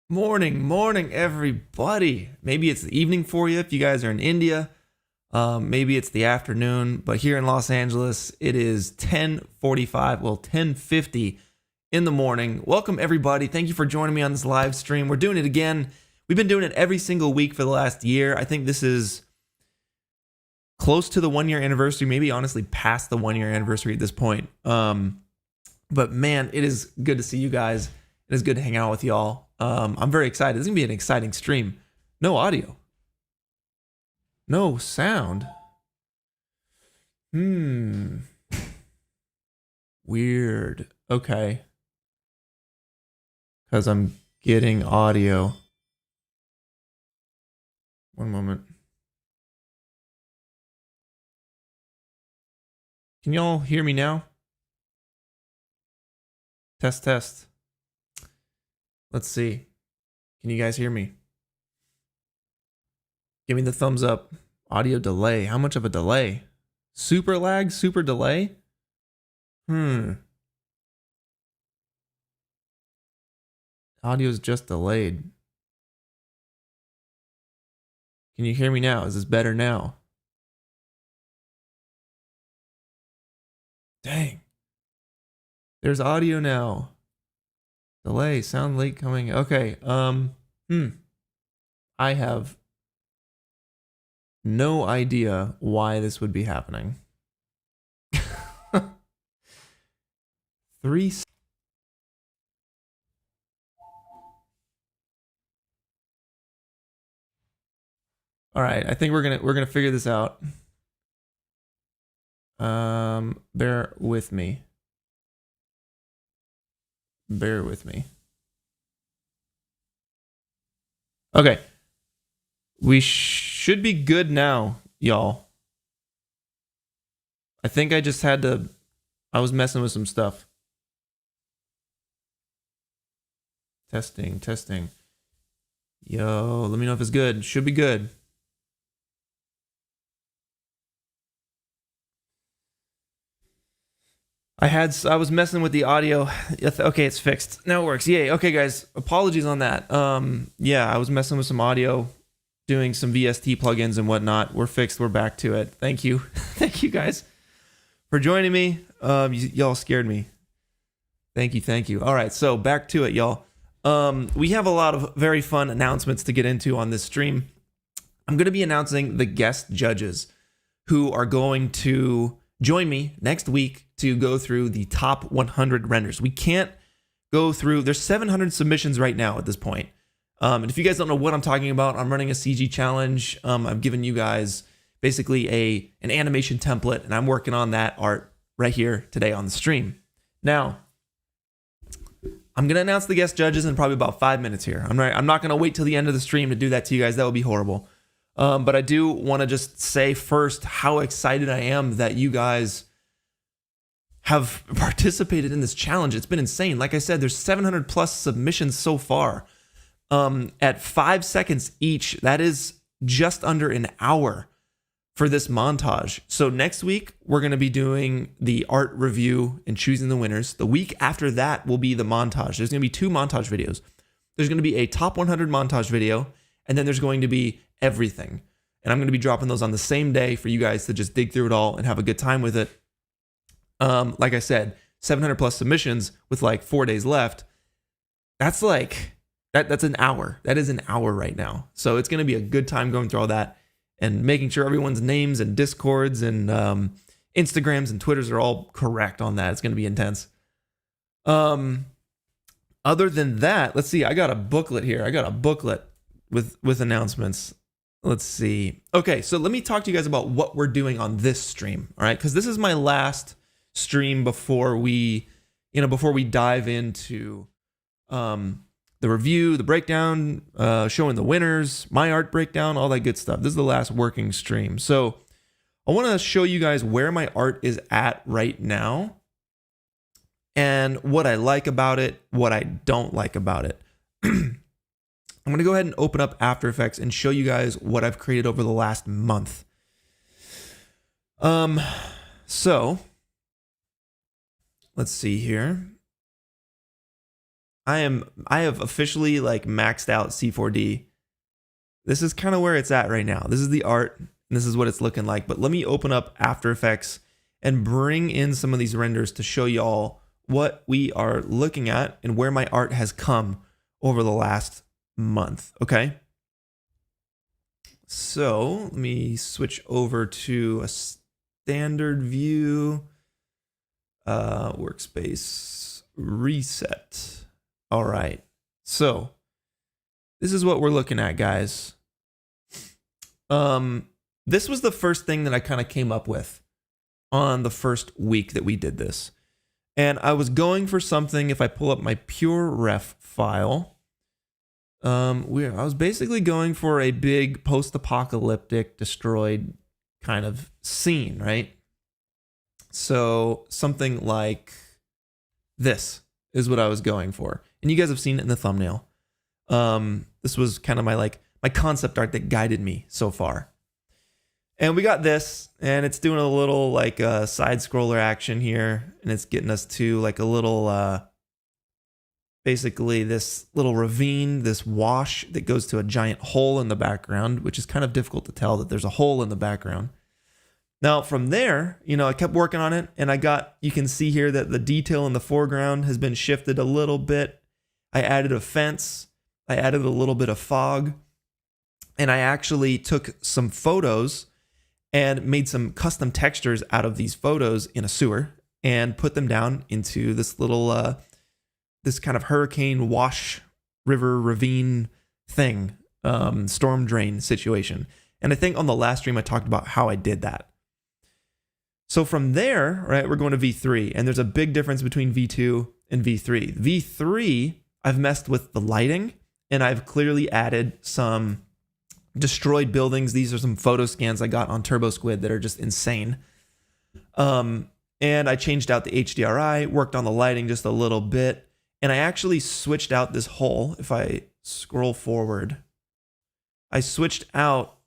Morning, everybody. Maybe it's the evening for you if you guys are in India. Maybe it's the afternoon, but here in Los Angeles, it is 10:45, 10:50 in the morning. Welcome, everybody. Thank you for joining me on this live stream. We're doing it again. We've been doing it every single week for the last year. I think this is close to the 1 year anniversary, maybe honestly past the 1 year anniversary at this point. But man, it is good to see you guys. It is good to hang out with y'all. I'm very excited. This is gonna be an exciting stream. No audio. No sound. Weird. Okay. Because I'm getting audio. One moment. Can y'all hear me now? Test. Let's see. Can you guys hear me? Give me the thumbs up. Audio delay. How much of a delay? Super lag? Super delay? Audio's just delayed. Can you hear me now? Is this better now? Dang. There's audio now. Delay, sound late coming. Okay. I have no idea why this would be happening. All right, I think we're gonna figure this out. Bear with me. Okay. We should be good now, y'all. I think I just had to... I was messing with some stuff. Testing. Yo, let me know if it's good. Should be good. I was messing with the audio. Okay, it's fixed. Now it works. Yay. Okay, guys. Apologies on that. Yeah, I was messing with some audio, doing some VST plugins and whatnot. We're fixed. We're back to it. Thank you. Thank you guys for joining me. Y'all scared me. Thank you. All right, so back to it, y'all. We have a lot of very fun announcements to get into on this stream. I'm going to be announcing the guest judges who are going to join me next week to go through the top 100 renders. We can't go through, there's 700 submissions right now at this point. And if you guys don't know what I'm talking about, I'm running a CG challenge. I've given you guys basically an animation template, and I'm working on that art right here today on the stream. Now, I'm gonna announce the guest judges in probably about 5 minutes here. I'm not gonna wait till the end of the stream to do that to you guys. That would be horrible. But I do want to just say first how excited I am that you guys have participated in this challenge. It's been insane. Like I said, there's 700 plus submissions so far. At 5 seconds each, that is just under an hour for this montage. So next week, we're going to be doing the art review and choosing the winners. The week after that will be the montage. There's going to be 2 montage videos. There's going to be a top 100 montage video, and then there's going to be everything. And I'm going to be dropping those on the same day for you guys to just dig through it all and have a good time with it. Like I said, 700 plus submissions with like 4 days left. That's like, that's an hour. That is an hour right now. So it's going to be a good time going through all that and making sure everyone's names and Discords and Instagrams and Twitters are all correct on that. It's going to be intense. Other than that, let's see. I got a booklet here. I got a booklet with announcements. Let's see. Okay, so let me talk to you guys about what we're doing on this stream. All right, because this is my last stream before we dive into the review, the breakdown, showing the winners, my art breakdown, all that good stuff. This is the last working stream. So I want to show you guys where my art is at right now and what I like about it, what I don't like about it. I'm going to go ahead and open up After Effects and show you guys what I've created over the last month. So let's see here. I have officially like maxed out C4D. This is kind of where it's at right now. This is the art, and this is what it's looking like. But let me open up After Effects and bring in some of these renders to show y'all what we are looking at and where my art has come over the last month, okay? So let me switch over to a standard view, workspace, reset. All right, so this is what we're looking at, guys. This was the first thing that I kind of came up with on the first week that we did this. And I was going for something, if I pull up my pure ref file, I was basically going for a big post-apocalyptic destroyed kind of scene, right? So something like this is what I was going for. And you guys have seen it in the thumbnail. This was kind of my concept art that guided me so far. And we got this, and it's doing a little like side scroller action here, and it's getting us to like a little, basically this little ravine, this wash that goes to a giant hole in the background, which is kind of difficult to tell that there's a hole in the background. Now from there, I kept working on it, and you can see here that the detail in the foreground has been shifted a little bit. I added a fence, I added a little bit of fog, and I actually took some photos and made some custom textures out of these photos in a sewer and put them down into this little, this kind of hurricane wash river ravine thing, storm drain situation. And I think on the last stream, I talked about how I did that. So from there, right, we're going to V3, and there's a big difference between V2 and V3. V3, I've messed with the lighting, and I've clearly added some destroyed buildings. These are some photo scans I got on TurboSquid that are just insane. And I changed out the HDRI, worked on the lighting just a little bit, and I actually switched out this hole. If I scroll forward, I switched out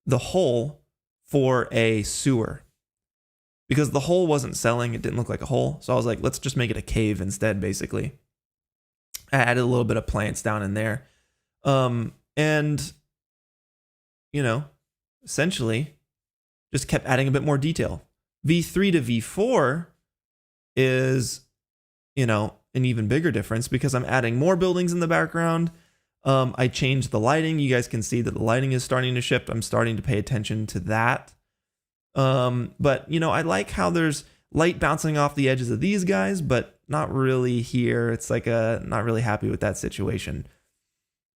the hole for a sewer because the hole wasn't selling. It didn't look like a hole. So I was like, let's just make it a cave instead, basically. I added a little bit of plants down in there. And essentially just kept adding a bit more detail. V3 to V4 is, an even bigger difference because I'm adding more buildings in the background. I changed the lighting. You guys can see that the lighting is starting to shift. I'm starting to pay attention to that. But, I like how there's light bouncing off the edges of these guys, but not really here. It's like not really happy with that situation.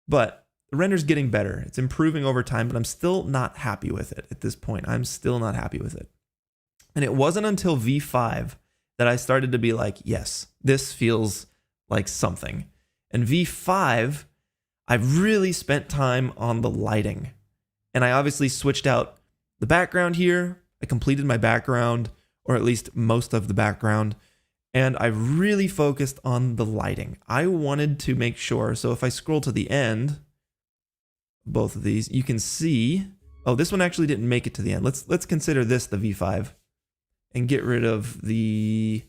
But the render's getting better. It's improving over time, but I'm still not happy with it at this point. I'm still not happy with it. And it wasn't until V5 that I started to be like, yes, this feels like something. And V5, I've really spent time on the lighting. And I obviously switched out the background here. I completed my background, or at least most of the background. And I really focused on the lighting. I wanted to make sure. So if I scroll to the end, both of these, you can see, oh, this one actually didn't make it to the end. Let's consider this the V5 and get rid of the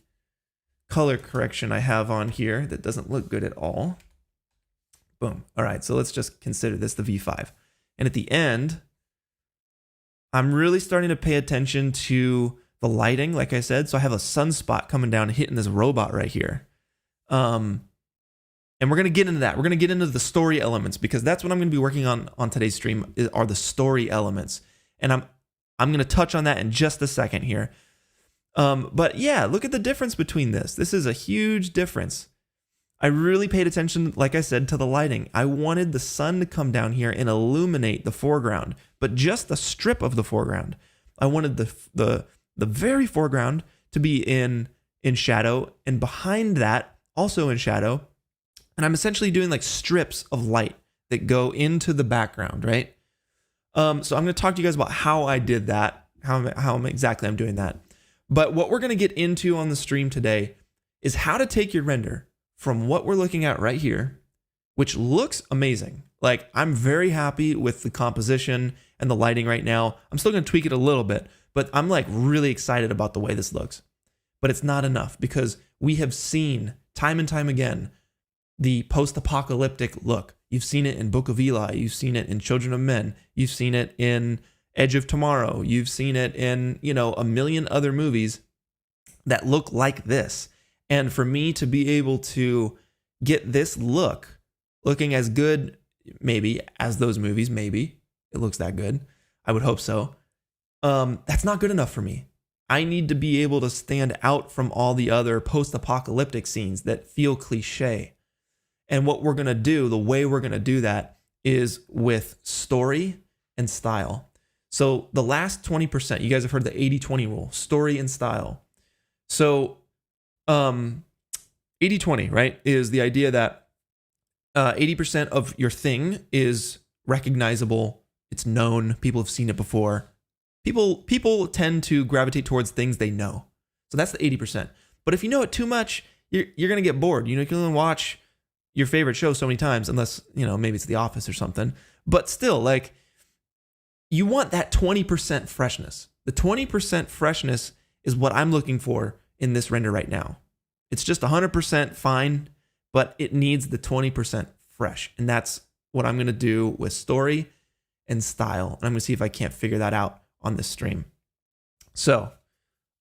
color correction I have on here that doesn't look good at all. Boom. All right, so let's just consider this the V5. And at the end, I'm really starting to pay attention to the lighting, like I said. So I have a sunspot coming down and hitting this robot right here. And we're going to get into that. We're going to get into the story elements because that's what I'm going to be working on today's stream are the story elements. And I'm going to touch on that in just a second here. But yeah, look at the difference between this. This is a huge difference. I really paid attention, like I said, to the lighting. I wanted the sun to come down here and illuminate the foreground, but just a strip of the foreground. I wanted the very foreground to be in shadow, and behind that, also in shadow. And I'm essentially doing like strips of light that go into the background, right? So I'm going to talk to you guys about how I did that, how exactly I'm doing that. But what we're going to get into on the stream today is how to take your render from what we're looking at right here, which looks amazing. Like, I'm very happy with the composition and the lighting right now. I'm still going to tweak it a little bit, but I'm like really excited about the way this looks. But it's not enough because we have seen time and time again the post-apocalyptic look. You've seen it in Book of Eli. You've seen it in Children of Men. You've seen it in Edge of Tomorrow. You've seen it in, a million other movies that look like this. And for me to be able to get this look, looking as good, maybe, as those movies, maybe it looks that good. I would hope so. That's not good enough for me. I need to be able to stand out from all the other post-apocalyptic scenes that feel cliche. And what we're going to do, the way we're going to do that is with story and style. So the last 20%, you guys have heard the 80-20 rule, story and style. So 80-20, right, is the idea that 80% of your thing is recognizable, it's known, people have seen it before. People tend to gravitate towards things they know. So that's the 80%. But if you know it too much, you're going to get bored. You can only watch your favorite show so many times, unless, maybe it's The Office or something. But still, like, you want that 20% freshness. The 20% freshness is what I'm looking for in this render right now. It's just 100% fine, but it needs the 20% fresh. And that's what I'm going to do with story and style. And I'm going to see if I can't figure that out on this stream. So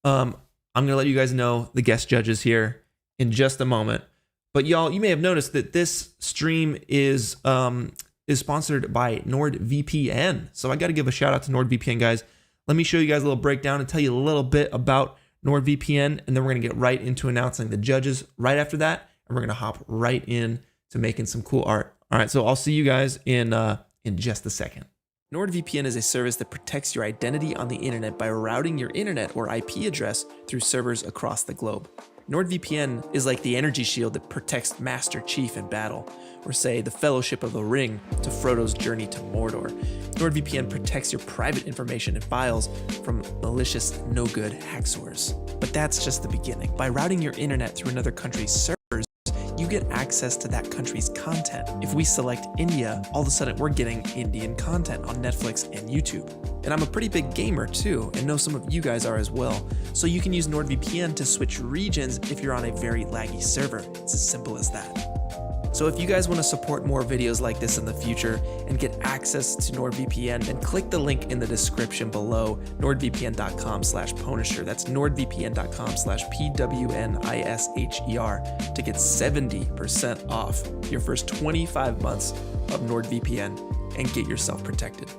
I'm going to let you guys know the guest judges here in just a moment. But y'all, you may have noticed that this stream is sponsored by NordVPN. So I got to give a shout out to NordVPN, guys. Let me show you guys a little breakdown and tell you a little bit about NordVPN, and then we're going to get right into announcing the judges right after that, and we're going to hop right in to making some cool art. All right, so I'll see you guys in just a second. NordVPN is a service that protects your identity on the internet by routing your internet or IP address through servers across the globe. NordVPN is like the energy shield that protects Master Chief in battle, or say the Fellowship of the Ring to Frodo's journey to Mordor. NordVPN protects your private information and files from malicious, no-good hacksaws. But that's just the beginning. By routing your internet through another country's servers, you get access to that country's content. If we select India, all of a sudden we're getting Indian content on Netflix and YouTube. And I'm a pretty big gamer too, and know some of you guys are as well. So you can use NordVPN to switch regions if you're on a very laggy server. It's as simple as that. So if you guys want to support more videos like this in the future and get access to NordVPN, then click the link in the description below, nordvpn.com/Punisher. That's nordvpn.com/PWNISHER to get 70% off your first 25 months of NordVPN and get yourself protected.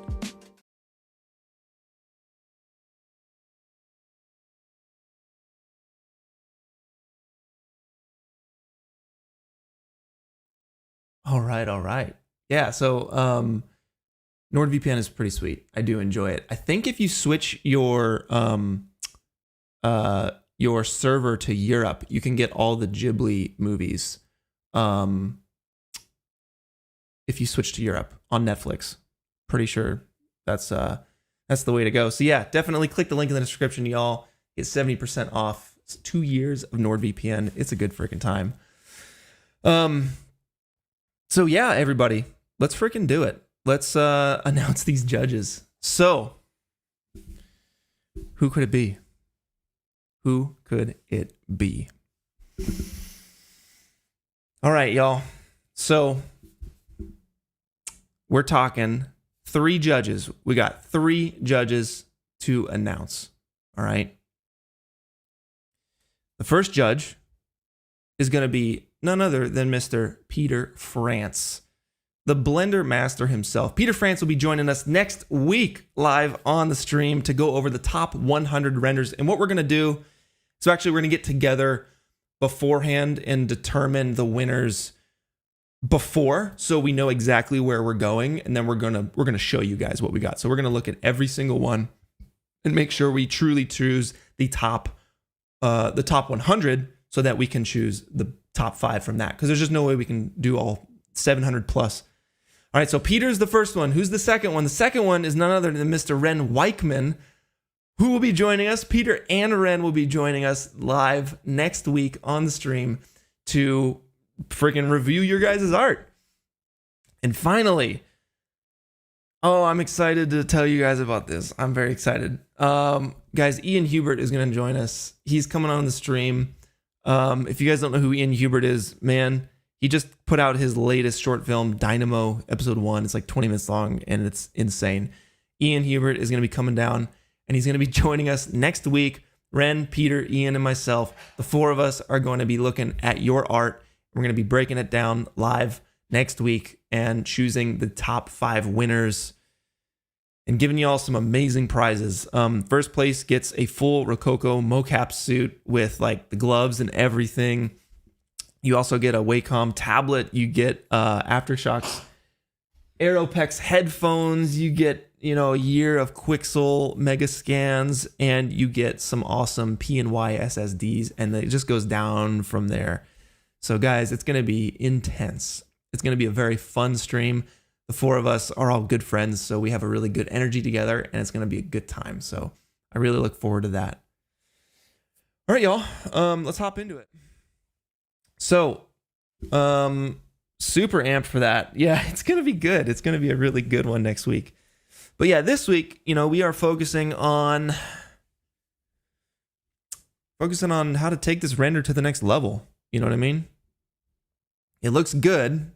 All right. Yeah, so NordVPN is pretty sweet. I do enjoy it. I think if you switch your server to Europe, you can get all the Ghibli movies. If you switch to Europe on Netflix, pretty sure that's the way to go. So yeah, definitely click the link in the description, y'all. Get 70% off. It's 2 years of NordVPN. It's a good freaking time. So yeah, everybody, let's freaking do it. Let's announce these judges. So, who could it be? Who could it be? All right, y'all. So, we're talking 3 judges. We got 3 judges to announce. All right. The first judge is going to be none other than Mr. Peter France, the Blender master himself. Peter France will be joining us next week live on the stream to go over the top 100 renders. And what we're going to do, so actually we're going to get together beforehand and determine the winners before, so we know exactly where we're going, and then we're going to show you guys what we got. So we're going to look at every single one and make sure we truly choose the top 100 so that we can choose the top 5 from that, because there's just no way we can do all 700 plus. All right, so Peter's the first one. Who's the second one? The second one is none other than Mr. Ren Weichman, who will be joining us. Peter and Ren will be joining us live next week on the stream to freaking review your guys' art. And finally, I'm excited to tell you guys about this. I'm very excited. Guys, Ian Hubert is going to join us. He's coming on the stream. If you guys don't know who Ian Hubert is, man, He just put out his latest short film, Dynamo Episode 1. It's like 20 minutes long, and it's insane. Ian Hubert is going to be coming down, and he's going to be joining us next week. Ren, Peter, Ian, and myself, the four of us are going to be looking at your art. We're going to be breaking it down live next week and choosing the top 5 winners and giving you all some amazing prizes. First place gets a full Rococo mocap suit with like the gloves and everything. You also get a Wacom tablet. You get Aftershocks Aeropex headphones. You get, a year of Quixel mega scans, and you get some awesome P&Y SSDs, and it just goes down from there. So guys, it's going to be intense. It's going to be a very fun stream. The four of us are all good friends, so we have a really good energy together, and it's going to be a good time. So I really look forward to that. All right, y'all. Let's hop into it. So, super amped for that. Yeah, it's going to be good. It's going to be a really good one next week. But yeah, this week, we are focusing on how to take this render to the next level. You know what I mean? It looks good,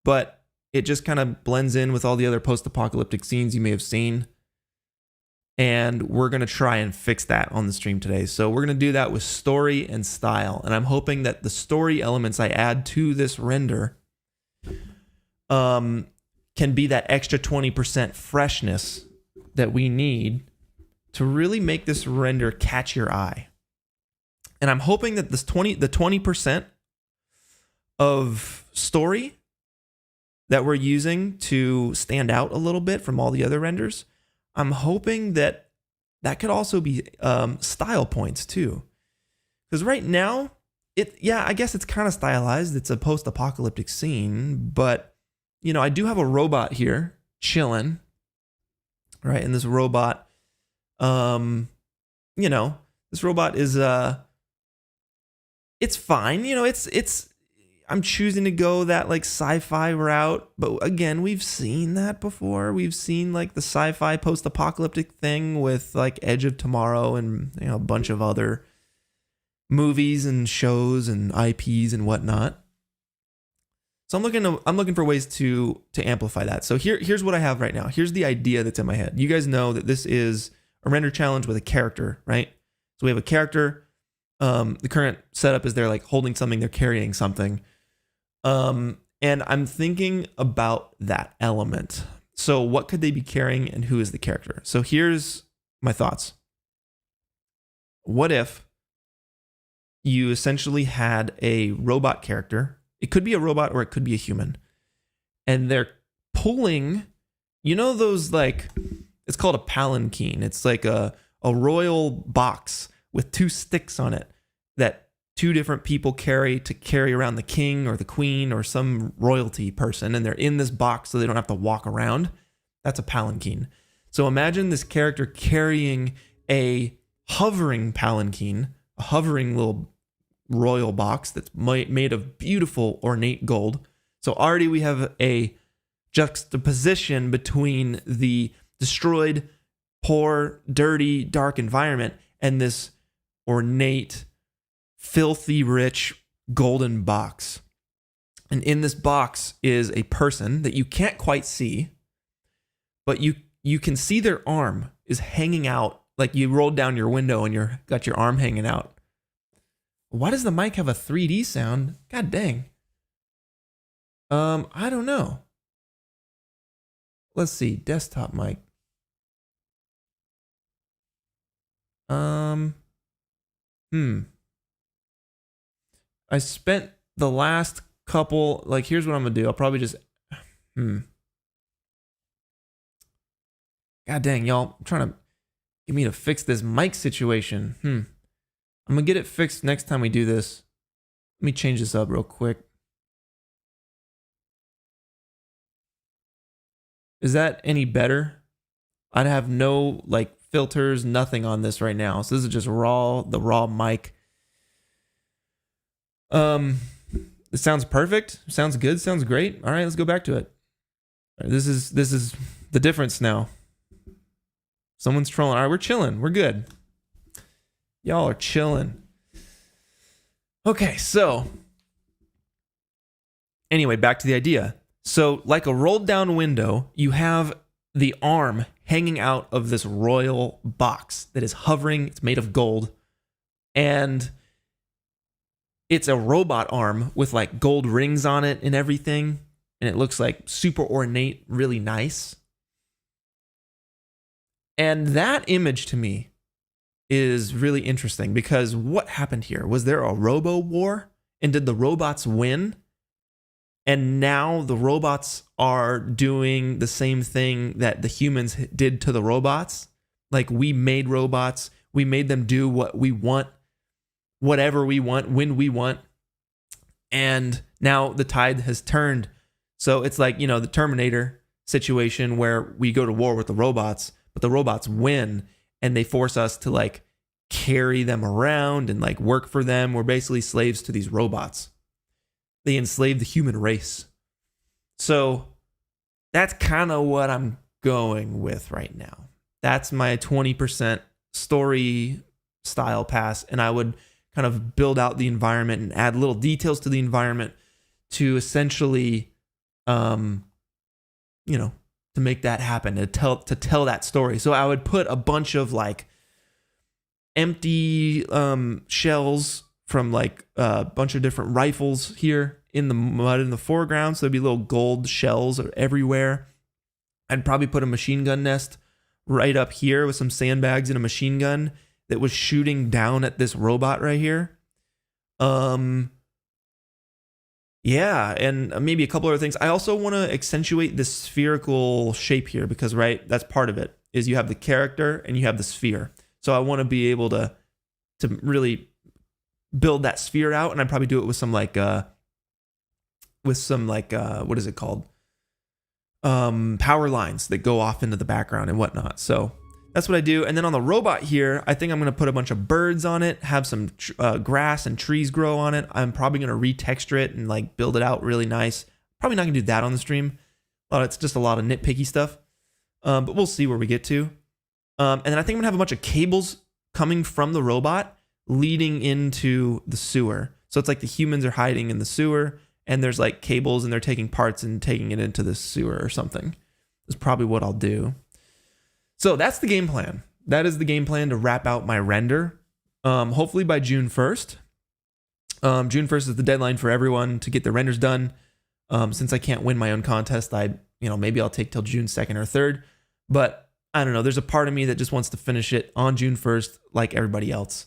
but it just kind of blends in with all the other post-apocalyptic scenes you may have seen. And we're going to try and fix that on the stream today. So we're going to do that with story and style. And I'm hoping that the story elements I add to this render can be that extra 20% freshness that we need to really make this render catch your eye. And I'm hoping that the 20% of story that we're using to stand out a little bit from all the other renders, I'm hoping that could also be style points too. Because right now, I guess it's kind of stylized. It's a post-apocalyptic scene, but I do have a robot here chilling, right? And this robot, this robot is it's fine. I'm choosing to go that like sci-fi route, but again, we've seen that before. We've seen like the sci-fi post-apocalyptic thing with like Edge of Tomorrow and a bunch of other movies and shows and IPs and whatnot. So I'm looking for ways to amplify that. So here's what I have right now. Here's the idea that's in my head. You guys know that this is a render challenge with a character, right? So we have a character. The current setup is they're like holding something, they're carrying something. And I'm thinking about that element. So what could they be carrying and who is the character? So here's my thoughts. What if you essentially had a robot character? It could be a robot or it could be a human. And they're pulling, those like, it's called a palanquin. It's like a royal box with 2 sticks on it that 2 different people carry around the king or the queen or some royalty person, and they're in this box so they don't have to walk around. That's a palanquin. So imagine this character carrying a hovering palanquin, a hovering little royal box that's made of beautiful ornate gold. So already we have a juxtaposition between the destroyed, poor, dirty, dark environment and this ornate, filthy rich golden box. And in this box is a person that you can't quite see, but you can see their arm is hanging out, like you rolled down your window and you're got your arm hanging out. Why does the mic have a 3D sound? God dang. I don't know. Let's see, desktop mic. I spent the last couple, like, here's what I'm gonna do. I'll probably just, God dang, y'all, I'm trying to get me to fix this mic situation. I'm gonna get it fixed next time we do this. Let me change this up real quick. Is that any better? I'd have no like filters, nothing on this right now. So this is just the raw mic. It sounds perfect. Sounds good. Sounds great. All right, let's go back to it. All right, this is the difference now. Someone's trolling. All right, we're chilling. We're good. Y'all are chilling. Okay, so anyway, back to the idea. So like a rolled down window, you have the arm hanging out of this royal box that is hovering. It's made of gold. And it's a robot arm with like gold rings on it and everything. And it looks like super ornate, really nice. And that image to me is really interesting because what happened here? Was there a robo war? And did the robots win? And now the robots are doing the same thing that the humans did to the robots. Like we made robots, we made them do what we want, whatever we want, when we want. And now the tide has turned. So it's like, the Terminator situation where we go to war with the robots, but the robots win and they force us to like carry them around and like work for them. We're basically slaves to these robots. They enslave the human race. So that's kind of what I'm going with right now. That's my 20% story style pass. And I would kind of build out the environment and add little details to the environment to essentially, to make that happen, to tell that story. So I would put a bunch of like empty shells from like a bunch of different rifles here in the mud in the foreground. So there'd be little gold shells everywhere. I'd probably put a machine gun nest right up here with some sandbags and a machine gun that was shooting down at this robot right here. Yeah, and maybe a couple other things. I also want to accentuate the spherical shape here because, right, that's part of it, is you have the character and you have the sphere. So I want to be able to really build that sphere out, and I'd probably do it with some what is it called? Power lines that go off into the background and whatnot. So that's what I do. And then on the robot here, I think I'm going to put a bunch of birds on it, have some grass and trees grow on it. I'm probably going to retexture it and like build it out really nice. Probably not going to do that on the stream. It's just a lot of nitpicky stuff. But we'll see where we get to. And then I think I'm going to have a bunch of cables coming from the robot leading into the sewer. So it's like the humans are hiding in the sewer and there's like cables and they're taking parts and taking it into the sewer or something. That's probably what I'll do. So that's the game plan. That is the game plan to wrap out my render. Hopefully by June 1st. June 1st is the deadline for everyone to get their renders done. Since I can't win my own contest, maybe I'll take till June 2nd or 3rd. But I don't know. There's a part of me that just wants to finish it on June 1st like everybody else.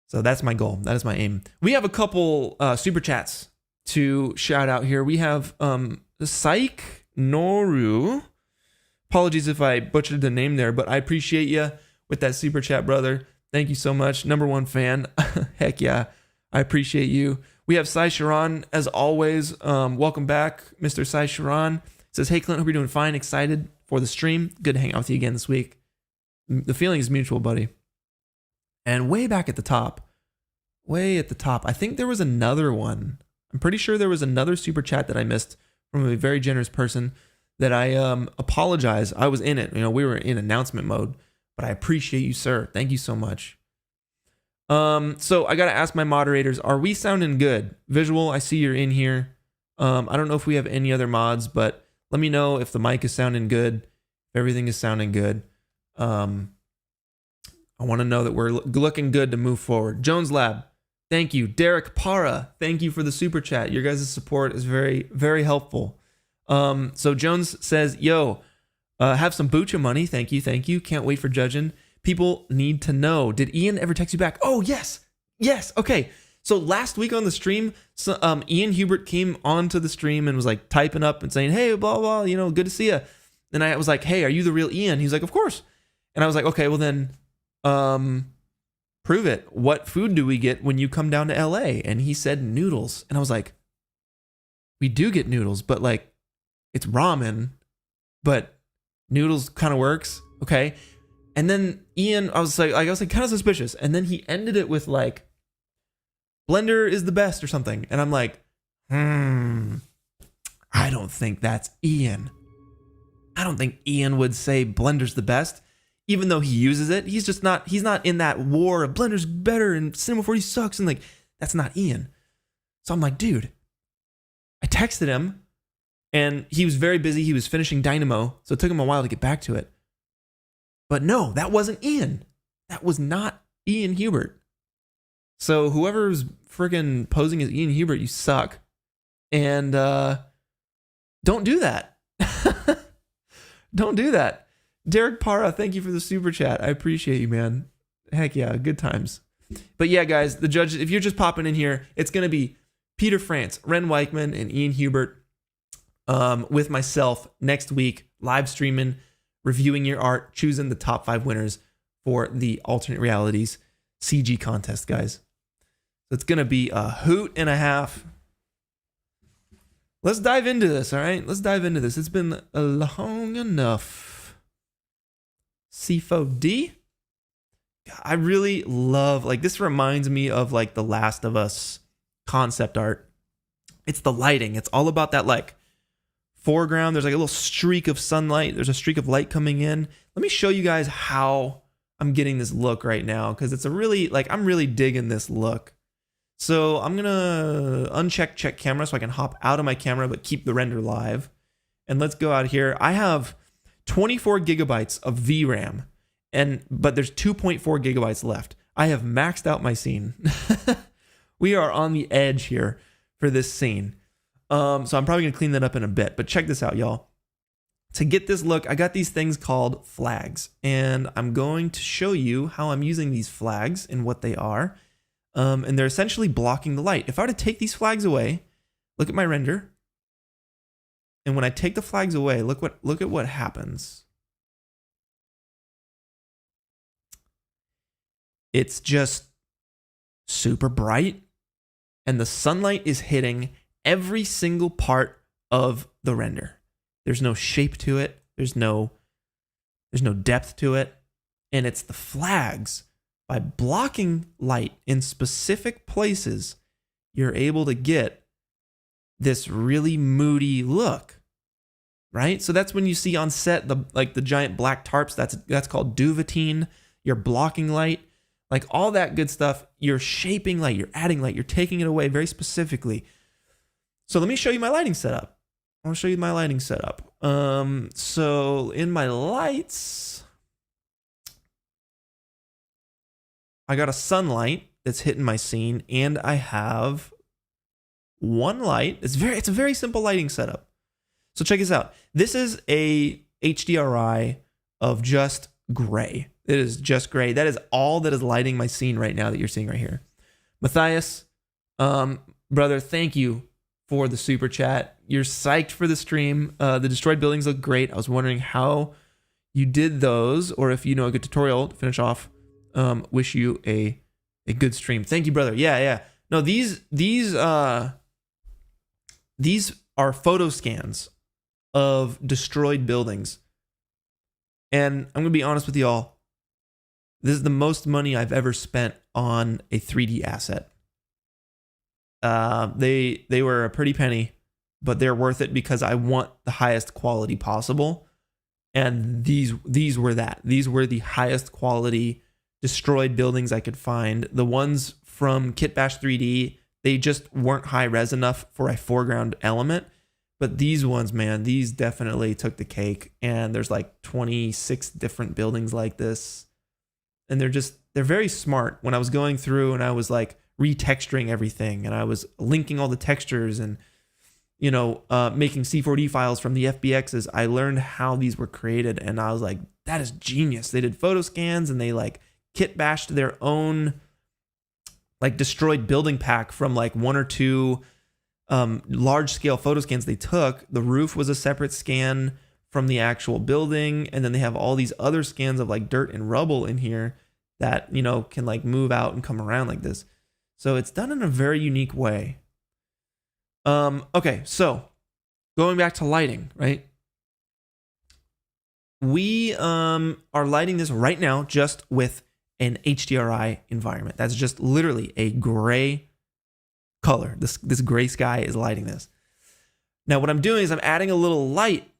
So that's my goal. That is my aim. We have a couple super chats to shout out here. We have Psych Noru. Apologies if I butchered the name there, but I appreciate you with that super chat, brother. Thank you so much. #1 fan. Heck yeah. I appreciate you. We have Sai Sharon, as always. Welcome back, Mr. Sai Sharon. Says, hey, Clint, hope you're doing fine. Excited for the stream. Good to hang out with you again this week. The feeling is mutual, buddy. And way back at the top, I think there was another one. I'm pretty sure there was another super chat that I missed from a very generous person that I apologize. I was in it. We were in announcement mode, but I appreciate you, sir. Thank you so much. So I got to ask my moderators, are we sounding good? Visual, I see you're in here. I don't know if we have any other mods, but let me know if the mic is sounding good, if everything is sounding good. I want to know that we're looking good to move forward. Jones Lab, thank you. Derek Para, thank you for the super chat. Your guys' support is very, very helpful. So Jones says, yo, have some Bucha money. Thank you. Can't wait for judging. People need to know. Did Ian ever text you back? Oh, yes. Okay. So last week on the stream, Ian Hubert came onto the stream and was like typing up and saying, hey, blah, blah, good to see you. And I was like, hey, are you the real Ian? He's like, of course. And I was like, okay, well then, prove it. What food do we get when you come down to LA? And he said noodles. And I was like, we do get noodles, but like, it's ramen, but noodles kind of works. Okay. And then Ian, I was like kind of suspicious. And then he ended it with like, Blender is the best or something. And I'm like, I don't think that's Ian. I don't think Ian would say Blender's the best, even though he uses it. He's not in that war of Blender's better and Cinema 4D sucks. And like, that's not Ian. So I'm like, dude, I texted him, and he was very busy. He was finishing Dynamo, so it took him a while to get back to it. But no, that wasn't Ian. That was not Ian Hubert. So whoever's freaking posing as Ian Hubert, you suck. And don't do that. Don't do that. Derek Para, thank you for the super chat. I appreciate you, man. Heck yeah, good times. But yeah, guys, the judges, if you're just popping in here, it's going to be Peter France, Ren Weichman, and Ian Hubert with myself next week, live streaming, reviewing your art, choosing the top 5 winners for the alternate realities CG contest, guys. So it's going to be a hoot and a half. Let's dive into this, all right? Let's dive into this. It's been long enough. C4D. I really love, like, this reminds me of, like, The Last of Us concept art. It's the lighting. It's all about that, like, foreground. There's, like, a little streak of sunlight. There's a streak of light coming in. Let me show you guys how I'm getting this look right now, because it's a really, like, I'm really digging this look. So I'm going to uncheck check camera so I can hop out of my camera but keep the render live. And let's go out here. I have 24 gigabytes of VRAM, but there's 2.4 gigabytes left. I have maxed out my scene. We are on the edge here for this scene. So I'm probably going to clean that up in a bit. But check this out, y'all. To get this look, I got these things called flags. And I'm going to show you how I'm using these flags and what they are. And they're essentially blocking the light. If I were to take these flags away, look at my render. And when I take the flags away, look at what happens. It's just super bright, and the sunlight is hitting every single part of the render. There's no shape to it. There's no depth to it. And it's the flags. By blocking light in specific places, you're able to get this really moody look, right? So that's when you see on set the giant black tarps. That's called duvetine. You're blocking light, like all that good stuff. You're shaping light. You're adding light. You're taking it away very specifically. So let me show you my lighting setup. I'll show you my lighting setup. So in my lights, I got a sunlight that's hitting my scene, and I have one light. It's a very simple lighting setup. So check this out. This is a HDRI of just gray. It is just gray. That is all that is lighting my scene right now that you're seeing right here. Matthias, brother, thank you for the super chat. You're psyched for the stream. The destroyed buildings look great. I was wondering how you did those, or if you know a good tutorial to finish off. Wish you a good stream. Thank you, brother. Yeah. No, these are photo scans of destroyed buildings. And I'm gonna be honest with y'all. This is the most money I've ever spent on a 3D asset. They were a pretty penny, but they're worth it because I want the highest quality possible. And these were that. These were the highest quality destroyed buildings I could find. The ones from Kitbash 3D, they just weren't high res enough for a foreground element. But these ones, man, these definitely took the cake. And there's like 26 different buildings like this. And they're very smart. When I was going through and I was like retexturing everything, and I was linking all the textures and, making C4D files from the FBXs, I learned how these were created. And I was like, that is genius. They did photo scans, and they like kit bashed their own like destroyed building pack from like one or two large scale photo scans they took. The roof was a separate scan from the actual building, and then they have all these other scans of like dirt and rubble in here that can like move out and come around like this. So it's done in a very unique way. Okay, so going back to lighting, right? We are lighting this right now just with an HDRI environment. That's just literally a gray color. This gray sky is lighting this. Now what I'm doing is I'm adding a little light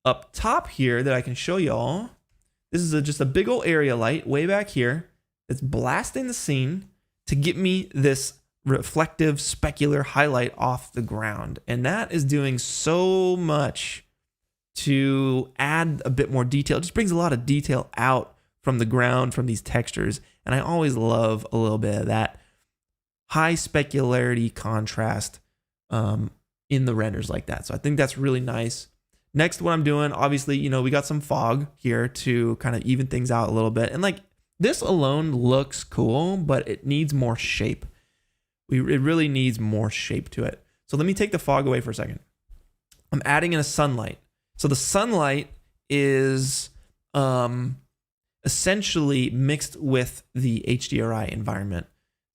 up top here that I can show y'all. This is just a big old area light way back here. It's blasting the scene to get me this reflective specular highlight off the ground. And that is doing so much to add a bit more detail. It just brings a lot of detail out from the ground, from these textures. And I always love a little bit of that high specularity contrast in the renders like that. So I think that's really nice. Next, what I'm doing, obviously, we got some fog here to kind of even things out a little bit. And like this alone looks cool, but it needs more shape. It really needs more shape to it. So let me take the fog away for a second. I'm adding in a sunlight. So the sunlight is essentially mixed with the HDRI environment.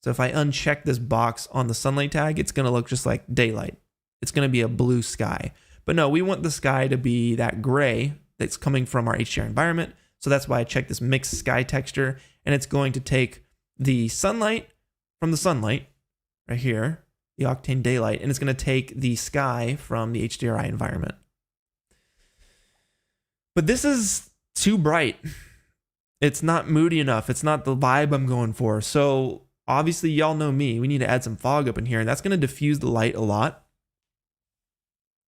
So if I uncheck this box on the sunlight tag, it's going to look just like daylight. It's going to be a blue sky. But no, we want the sky to be that gray that's coming from our HDR environment. So that's why I checked this mixed sky texture, and it's going to take the sunlight from the sunlight right here, the Octane daylight, and it's going to take the sky from the HDRI environment. But this is too bright. It's not moody enough. It's not the vibe I'm going for. So obviously y'all know me. We need to add some fog up in here, and that's going to diffuse the light a lot.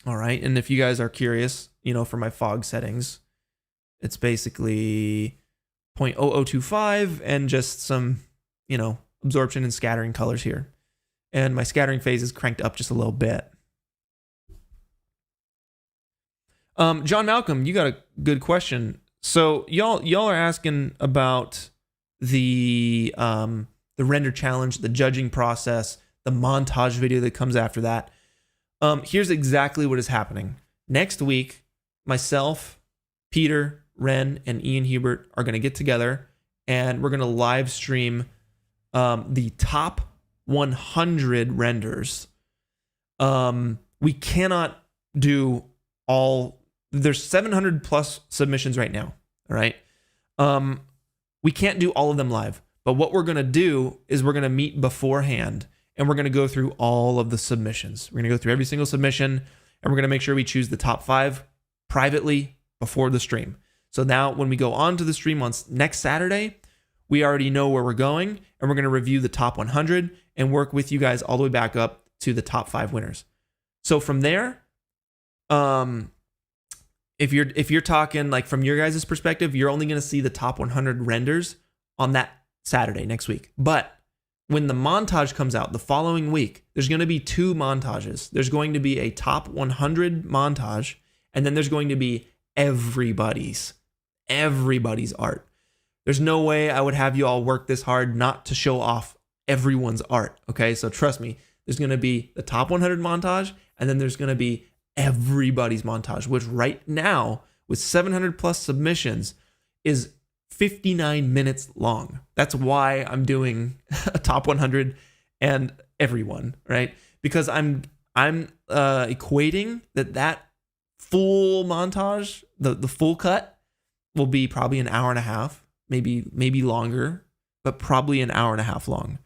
All right. And if you guys are curious, for my fog settings, it's basically 0.0025 and just some, absorption and scattering colors here. And my scattering phase is cranked up just a little bit. John Malcolm, you got a good question. So y'all are asking about the render challenge, the judging process, the montage video that comes after that. Here's exactly what is happening. Next week, myself, Peter, Ren, and Ian Hubert are going to get together, and we're going to live stream the top 100 renders. We cannot do all. There's 700 plus submissions right now. All right. We can't do all of them live, but what we're going to do is we're going to meet beforehand, and we're going to go through all of the submissions. We're going to go through every single submission, and we're going to make sure we choose the top 5 privately before the stream. So now when we go on to the stream on next Saturday, we already know where we're going, and we're going to review the top 100 and work with you guys all the way back up to the top 5 winners. So from there, if you're talking like from your guys' perspective, you're only going to see the top 100 renders on that Saturday next week. But when the montage comes out the following week, there's going to be 2 montages. There's going to be a top 100 montage, and then there's going to be everybody's art. There's no way I would have you all work this hard not to show off everyone's art. Okay, so trust me, there's going to be the top 100 montage, and then there's going to be everybody's montage, which right now with 700 plus submissions is 59 minutes long. That's why I'm doing a top 100 and everyone, right? Because I'm equating that full montage, the full cut will be probably an hour and a half, maybe longer, but probably an hour and a half long.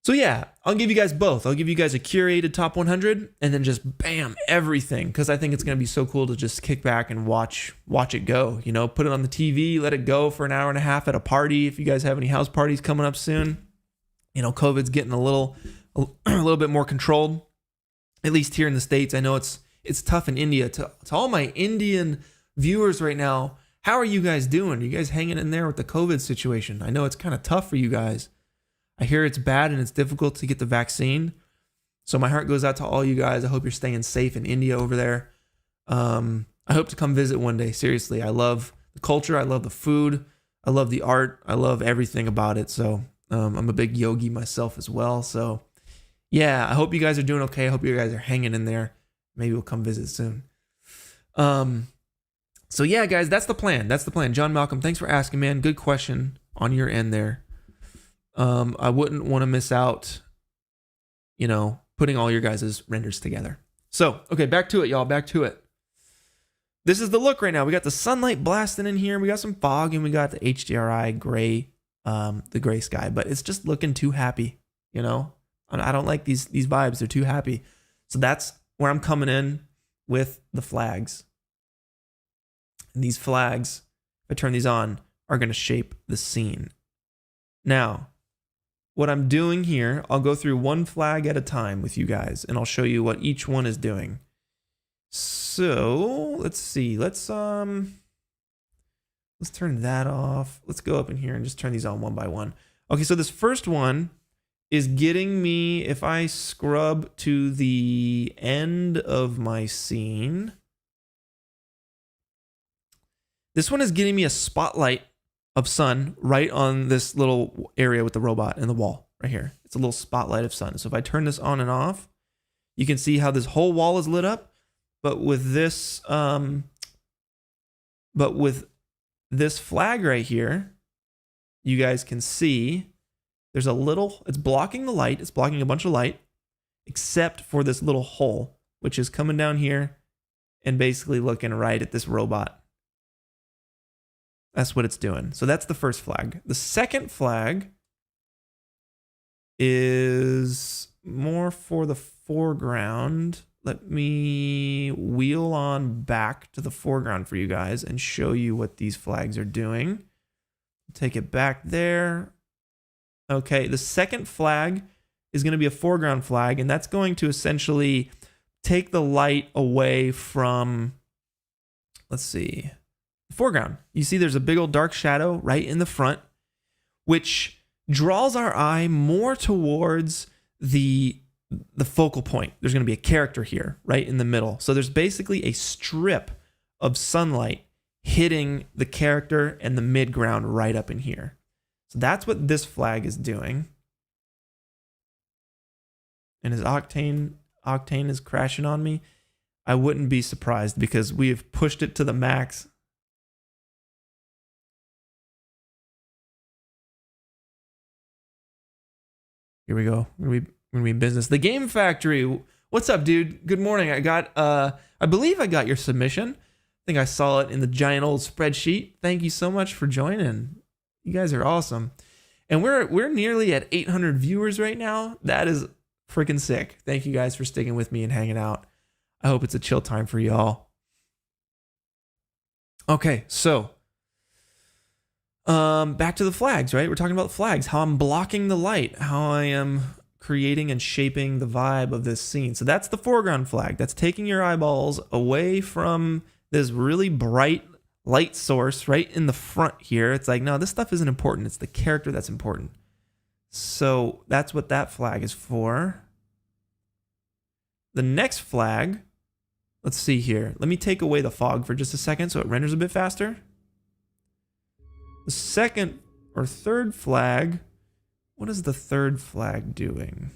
So yeah, I'll give you guys both. I'll give you guys a curated top 100 and then just bam, everything. Because I think it's going to be so cool to just kick back and watch it go. Put it on the TV, let it go for an hour and a half at a party. If you guys have any house parties coming up soon, COVID's getting a little bit more controlled, at least here in the States. I know it's tough in India. To all my Indian viewers right now, how are you guys doing? Are you guys hanging in there with the COVID situation? I know it's kind of tough for you guys. I hear it's bad and it's difficult to get the vaccine. So my heart goes out to all you guys. I hope you're staying safe in India over there. I hope to come visit one day. Seriously, I love the culture. I love the food. I love the art. I love everything about it. So I'm a big yogi myself as well. So yeah, I hope you guys are doing okay. I hope you guys are hanging in there. Maybe we'll come visit soon. So yeah, guys, that's the plan. That's the plan. John Malcolm, thanks for asking, man. Good question on your end there. I wouldn't want to miss out, putting all your guys' renders together. So, okay, back to it, y'all. Back to it. This is the look right now. We got the sunlight blasting in here. We got some fog, and we got the HDRI gray, the gray sky. But it's just looking too happy, I don't like these vibes. They're too happy. So that's where I'm coming in with the flags. And these flags, if I turn these on, are going to shape the scene. Now, what I'm doing here, I'll go through one flag at a time with you guys, and I'll show you what each one is doing. So let's see. Let's turn that off. Let's go up in here and just turn these on one by one. Okay, so this first one is getting me, if I scrub to the end of my scene, this one is getting me a spotlight of sun right on this little area with the robot and the wall right here. It's a little spotlight of sun. So if I turn this on and off, you can see how this whole wall is lit up. But with this, flag right here, you guys can see there's a little, it's blocking the light. It's blocking a bunch of light, except for this little hole, which is coming down here and basically looking right at this robot. That's what it's doing. So that's the first flag. The second flag is more for the foreground. Let me wheel on back to the foreground for you guys and show you what these flags are doing. Take it back there. Okay, the second flag is going to be a foreground flag, and that's going to essentially take the light away from, let's see, the foreground. You see there's a big old dark shadow right in the front, which draws our eye more towards the focal point. There's going to be a character here right in the middle. So there's basically a strip of sunlight hitting the character and the midground right up in here. So that's what this flag is doing. And his Octane is crashing on me. I wouldn't be surprised because we have pushed it to the max. Here we go. We're gonna be in business. The Game Factory. What's up, dude? Good morning. I believe I got your submission. I think I saw it in the giant old spreadsheet. Thank you so much for joining. You guys are awesome. And we're nearly at 800 viewers right now. That is freaking sick. Thank you guys for sticking with me and hanging out. I hope it's a chill time for y'all. Okay, so back to the flags, right? We're talking about flags, how I'm blocking the light, how I am creating and shaping the vibe of this scene. So that's the foreground flag. That's taking your eyeballs away from this really bright light source right in the front here. It's like, no, this stuff isn't important. It's the character that's important. So that's what that flag is for. The next flag, let's see here. Let me take away the fog for just a second so it renders a bit faster. The second or third flag, what is the third flag doing?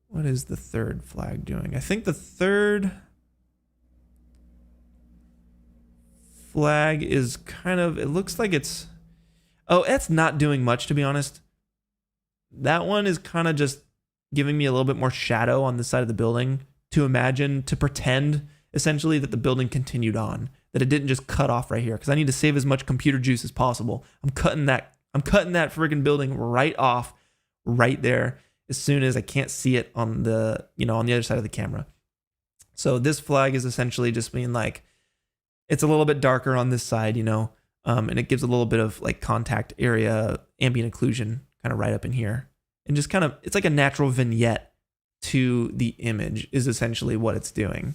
What is the third flag doing? I think the third flag is kind of, it looks like it's, oh, it's not doing much, to be honest. That one is kind of just giving me a little bit more shadow on the side of the building to pretend essentially that the building continued on, that it didn't just cut off right here, because I need to save as much computer juice as possible. I'm cutting that freaking building right off right there as soon as I can't see it on the, on the other side of the camera. So this flag is essentially just being like, it's a little bit darker on this side, and it gives a little bit of like contact area, ambient occlusion kind of right up in here. And just kind of, it's like a natural vignette to the image is essentially what it's doing.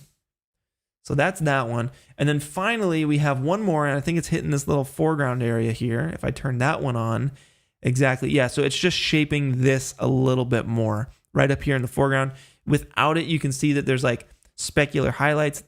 So that's that one. And then finally we have one more, and I think it's hitting this little foreground area here. If I turn that one on, exactly. Yeah, so it's just shaping this a little bit more right up here in the foreground. Without it, you can see that there's like specular highlights.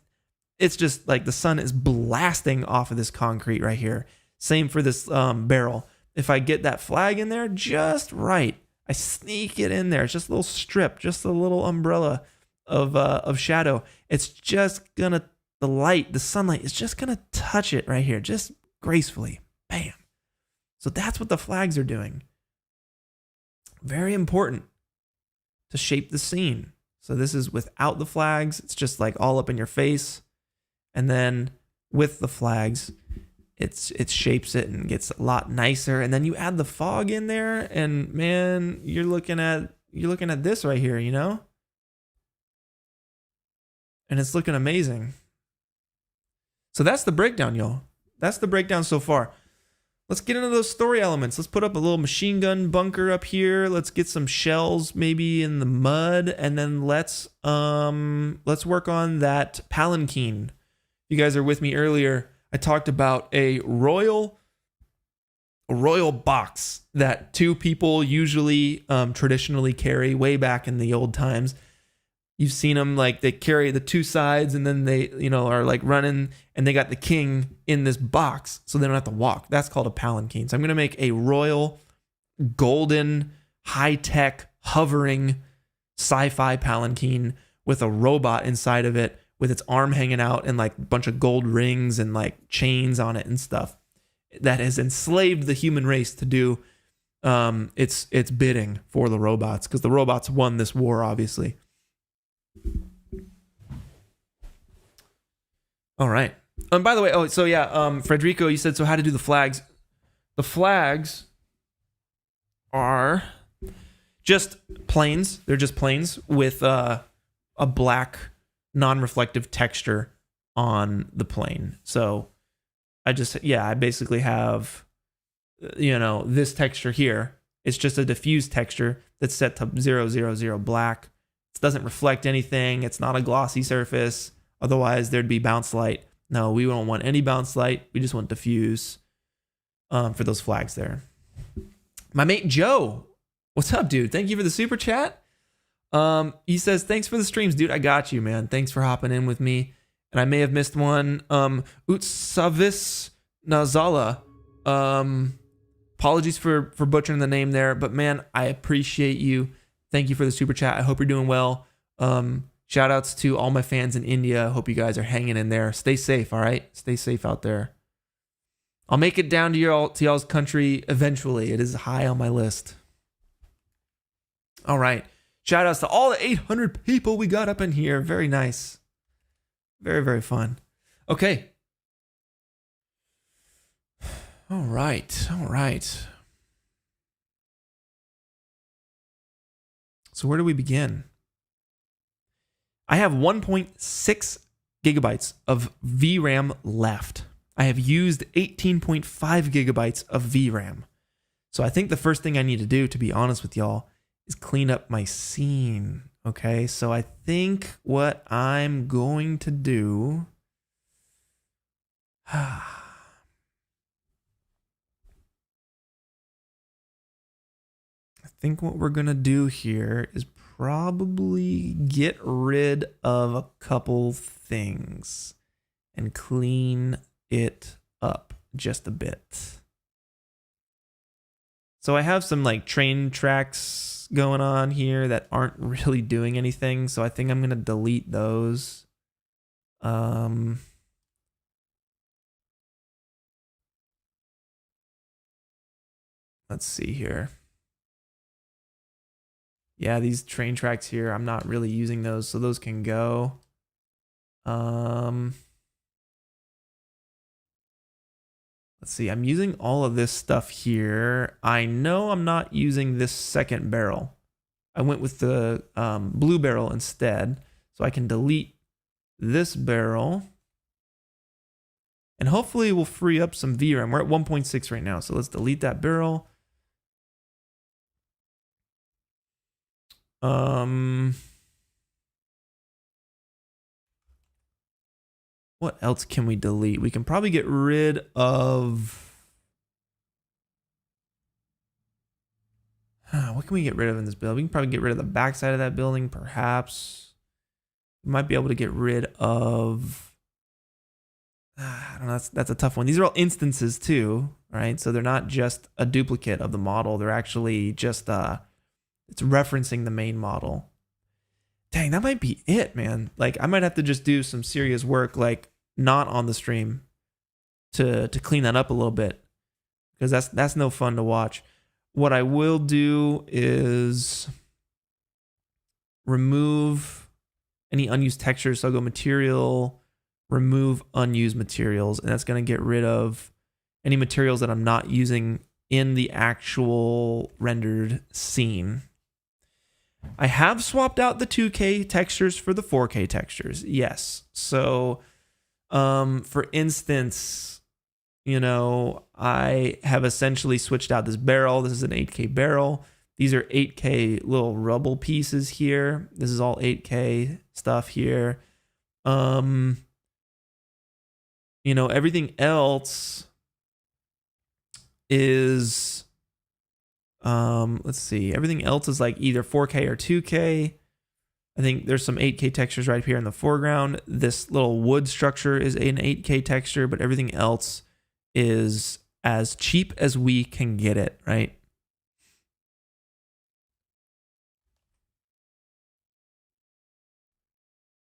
It's just like the sun is blasting off of this concrete right here. Same for this barrel. If I get that flag in there just right, I sneak it in there. It's just a little strip, just a little umbrella of shadow. It's just gonna, the sunlight is just gonna touch it right here, just gracefully. Bam. So that's what the flags are doing. Very important to shape the scene. So this is without the flags. It's just like all up in your face. And then with the flags, it shapes it and gets a lot nicer. And then you add the fog in there, and man, you're looking at this right here, And it's looking amazing. So that's the breakdown, y'all. That's the breakdown so far. let's get into those story elements. Let's put up a little machine gun bunker up here. Let's get some shells maybe in the mud, and then let's work on that palanquin. You guys are with me earlier. I talked about a royal box that two people usually traditionally carry way back in the old times. You've seen them, like they carry the two sides and then they, are like running, and they got the king in this box so they don't have to walk. That's called a palanquin. So I'm going to make a royal, golden, high-tech, hovering sci-fi palanquin with a robot inside of it with its arm hanging out and like a bunch of gold rings and like chains on it and stuff that has enslaved the human race to do its bidding for the robots, because the robots won this war, obviously. All right. And by the way, Frederico, you said, so how to do the flags? The flags are just planes. They're just planes with a black non-reflective texture on the plane. So I basically have, this texture here. It's just a diffuse texture that's set to 000 black. It doesn't reflect anything. It's not a glossy surface. Otherwise, there'd be bounce light. No, we don't want any bounce light. We just want diffuse for those flags there. My mate Joe, what's up, dude? Thank you for the super chat. He says, thanks for the streams, dude. I got you, man. Thanks for hopping in with me. And I may have missed one. Utsavis Nazala. Apologies for butchering the name there, but man, I appreciate you. Thank you for the super chat. I hope you're doing well. Shout outs to all my fans in India. Hope you guys are hanging in there. Stay safe, all right? Stay safe out there. I'll make it down to y'all's country eventually. It is high on my list. All right. Shout outs to all the 800 people we got up in here. Very nice. Very, very fun. Okay. All right. So where do we begin? I have 1.6 gigabytes of VRAM left. I have used 18.5 gigabytes of VRAM. So I think the first thing I need to do, to be honest with y'all, is clean up my scene. Okay, so I think what I'm going to do... I think what we're going to do here is probably get rid of a couple things and clean it up just a bit. So I have some like train tracks going on here that aren't really doing anything. So I think I'm going to delete those. Let's see here. Yeah, these train tracks here, I'm not really using those, so those can go. Let's see, I'm using all of this stuff here. I know I'm not using this second barrel. I went with the blue barrel instead, so I can delete this barrel. And hopefully we'll free up some VRAM. We're at 1.6 right now, so let's delete that barrel. What else can we delete? We can probably get rid of... what can we get rid of in this build? We can probably get rid of the backside of that building, perhaps. We might be able to get rid of... I don't know, that's a tough one. These are all instances too, right? So they're not just a duplicate of the model. They're actually just... it's referencing the main model. Dang, that might be it, man. Like, I might have to just do some serious work, like, not on the stream to clean that up a little bit. Because that's no fun to watch. What I will do is remove any unused textures. So I'll go material, remove unused materials. And that's going to get rid of any materials that I'm not using in the actual rendered scene. I have swapped out the 2K textures for the 4K textures. Yes. So, for instance, you know, I have essentially switched out this barrel. This is an 8K barrel. These are 8K little rubble pieces here. This is all 8K stuff here. You know, everything else is, let's see. Everything else is like either 4K or 2K. I think there's some 8K textures right here in the foreground. This little wood structure is an 8K texture, but everything else is as cheap as we can get it, right?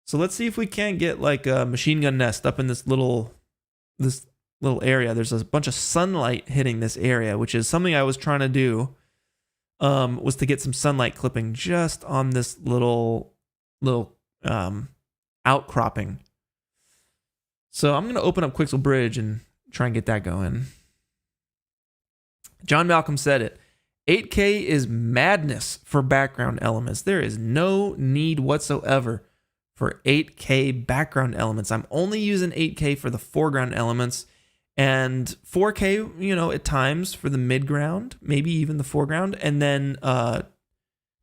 So let's see if we can't get like a machine gun nest up in this little area. There's a bunch of sunlight hitting this area, which is something I was trying to do. Was to get some sunlight clipping just on this little outcropping. So I'm gonna open up Quixel Bridge and try and get that going. John Malcolm said it. 8K is madness for background elements. There is no need whatsoever for 8K background elements. I'm only using 8K for the foreground elements and 4K, you know, at times for the midground, maybe even the foreground, and then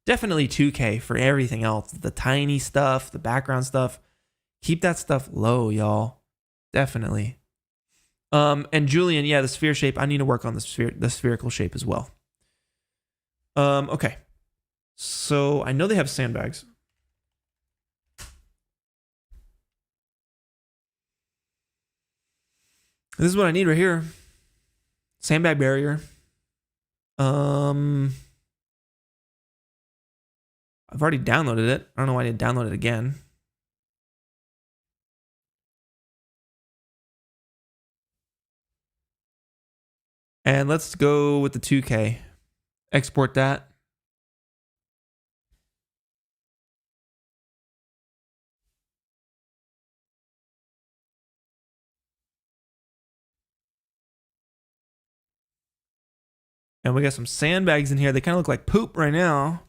definitely 2K for everything else. The tiny stuff, the background stuff. Keep that stuff low, y'all. Definitely. And Julian, yeah, the sphere shape. I need to work on the spherical shape as well. Okay. So I know they have sandbags. This is what I need right here. Sandbag barrier. I've already downloaded it. I don't know why I need to download it again. And let's go with the 2K. Export that. And we got some sandbags in here. They kind of look like poop right now.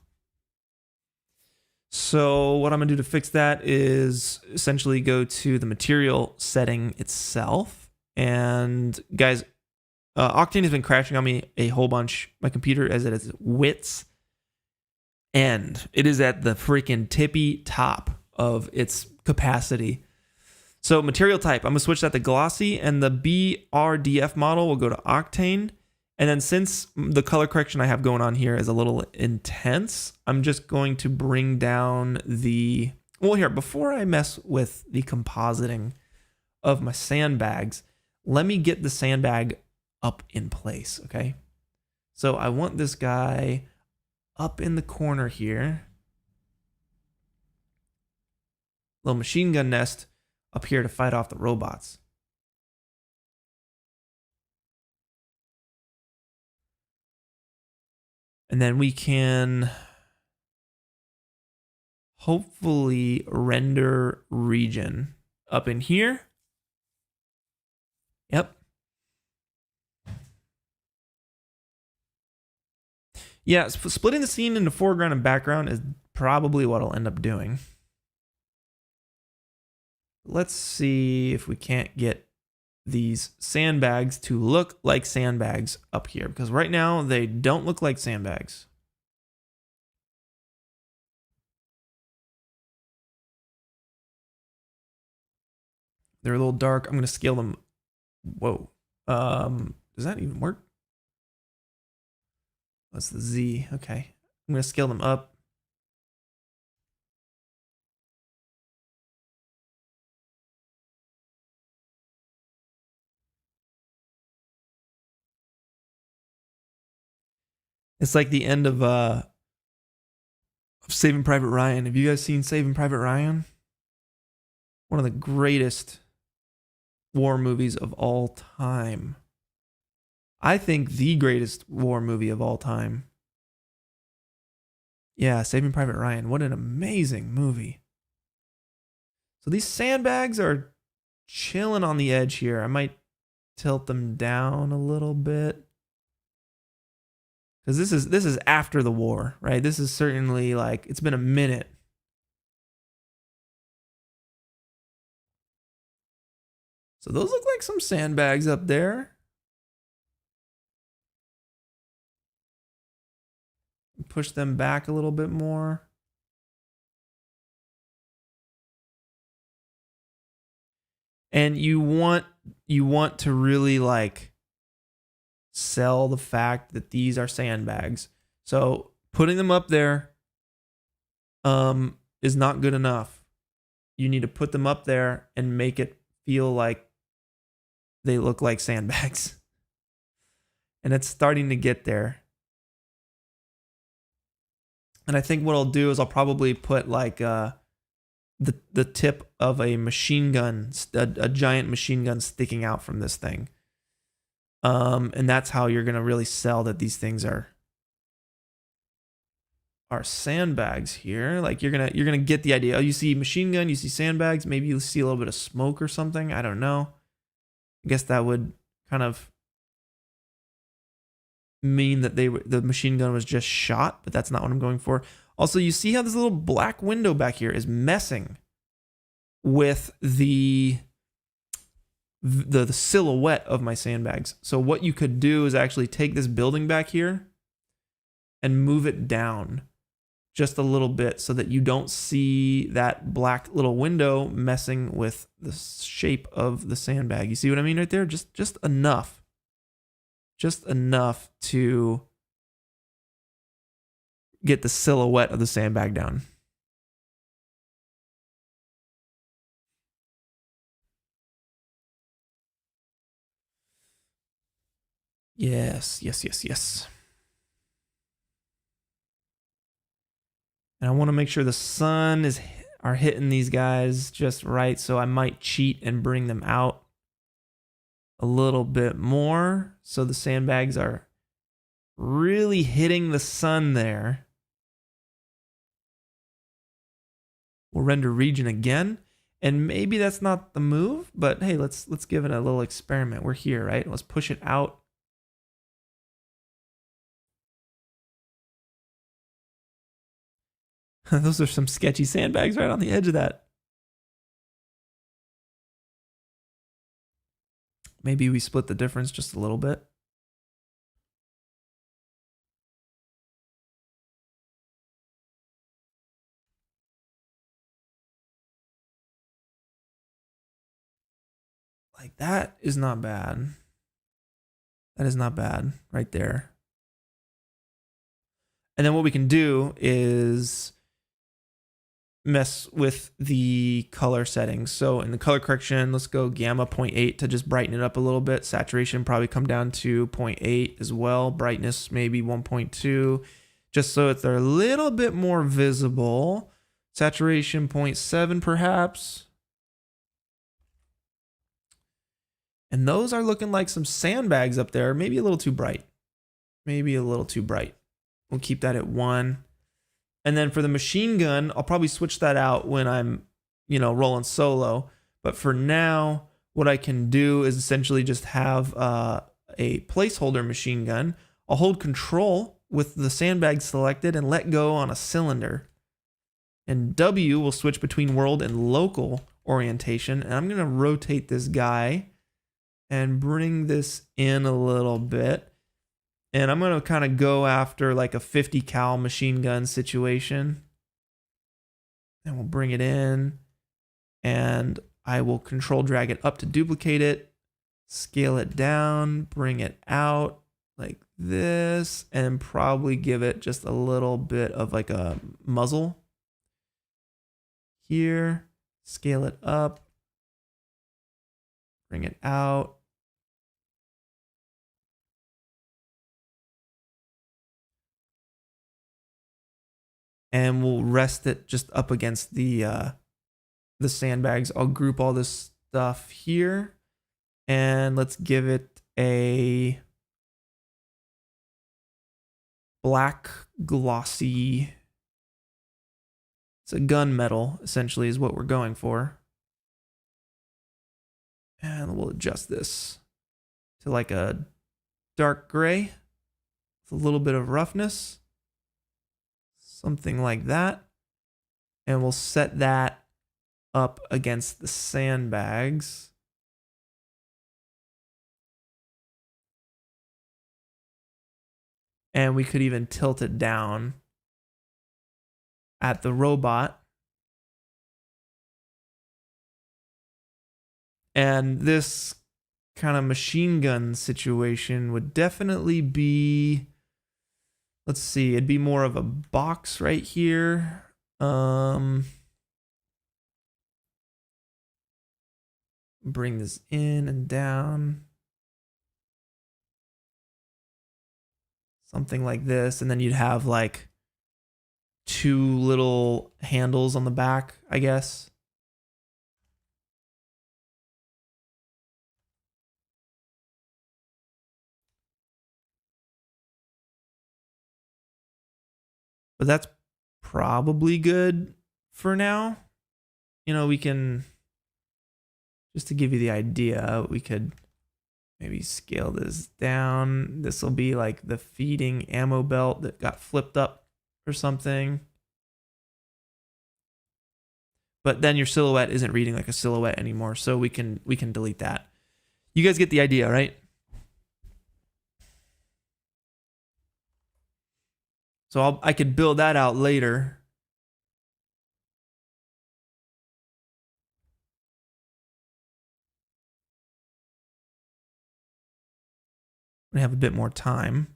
So what I'm going to do to fix that is essentially go to the material setting itself. And guys, Octane has been crashing on me a whole bunch. My computer is at its wit's end. It is at the freaking tippy top of its capacity. So material type, I'm going to switch that to glossy, and the BRDF model will go to Octane. And then since the color correction I have going on here is a little intense, I'm just going to bring down the... Well, here, before I mess with the compositing of my sandbags, let me get the sandbag up in place, okay? So I want this guy up in the corner here. Little machine gun nest up here to fight off the robots. And then we can hopefully render region up in here. Yep. Yeah, splitting the scene into foreground and background is probably what I'll end up doing. Let's see if we can't get these sandbags to look like sandbags up here, because right now they don't look like sandbags. They're a little dark. I'm going to scale them. Whoa. Does that even work? That's the Z. Okay. I'm going to scale them up. It's like the end of Saving Private Ryan. Have you guys seen Saving Private Ryan? One of the greatest war movies of all time. I think the greatest war movie of all time. Yeah, Saving Private Ryan. What an amazing movie. So these sandbags are chilling on the edge here. I might tilt them down a little bit. Because this is after the war, right? This is certainly like, it's been a minute. So those look like some sandbags up there. Push them back a little bit more. And you want to really like sell the fact that these are sandbags. So putting them up there is not good enough. You need to put them up there and make it feel like they look like sandbags. And it's starting to get there. And I think what I'll do is I'll probably put like the tip of a machine gun, a giant machine gun sticking out from this thing. And that's how you're gonna really sell that these things are sandbags here. Like you're gonna get the idea. Oh, you see machine gun, you see sandbags, maybe you see a little bit of smoke or something. I don't know. I guess that would kind of mean that the machine gun was just shot, but that's not what I'm going for. Also, you see how this little black window back here is messing with the silhouette of my sandbags. So what you could do is actually take this building back here and move it down just a little bit so that you don't see that black little window messing with the shape of the sandbag. You see what I mean right there? Just enough. Just enough to get the silhouette of the sandbag down. Yes. And I want to make sure the sun are hitting these guys just right, so I might cheat and bring them out a little bit more so the sandbags are really hitting the sun there. We'll render region again, and maybe that's not the move, but hey, let's give it a little experiment. We're here, right? Let's push it out. Those are some sketchy sandbags right on the edge of that. Maybe we split the difference just a little bit. Like that is not bad. That is not bad right there. And then what we can do is mess with the color settings. So in the color correction, let's go gamma 0.8 to just brighten it up a little bit. Saturation probably come down to 0.8 as well. Brightness maybe 1.2, just so they're a little bit more visible. Saturation 0.7 perhaps. And those are looking like some sandbags up there. Maybe a little too bright. Maybe a little too bright. We'll keep that at 1. And then for the machine gun, I'll probably switch that out when I'm, rolling solo. But for now, what I can do is essentially just have a placeholder machine gun. I'll hold control with the sandbag selected and let go on a cylinder. And W will switch between world and local orientation. And I'm going to rotate this guy and bring this in a little bit. And I'm going to kind of go after like a 50 cal machine gun situation. And we'll bring it in. And I will control drag it up to duplicate it. Scale it down. Bring it out like this. And probably give it just a little bit of like a muzzle. Here. Scale it up. Bring it out. And we'll rest it just up against the sandbags. I'll group all this stuff here, and let's give it a black glossy. It's a gunmetal, essentially, is what we're going for. And we'll adjust this to like a dark gray with a little bit of roughness. Something like that. And we'll set that up against the sandbags. And we could even tilt it down at the robot. And this kind of machine gun situation would definitely be, let's see, it'd be more of a box right here. Bring this in and down. Something like this. And then you'd have like 2 little handles on the back, I guess. But that's probably good for now. You know, we can, just to give you the idea, we could maybe scale this down. This will be like the feeding ammo belt that got flipped up or something. But then your silhouette isn't reading like a silhouette anymore, so we can delete that. You guys get the idea, right? So I could build that out later. We have a bit more time.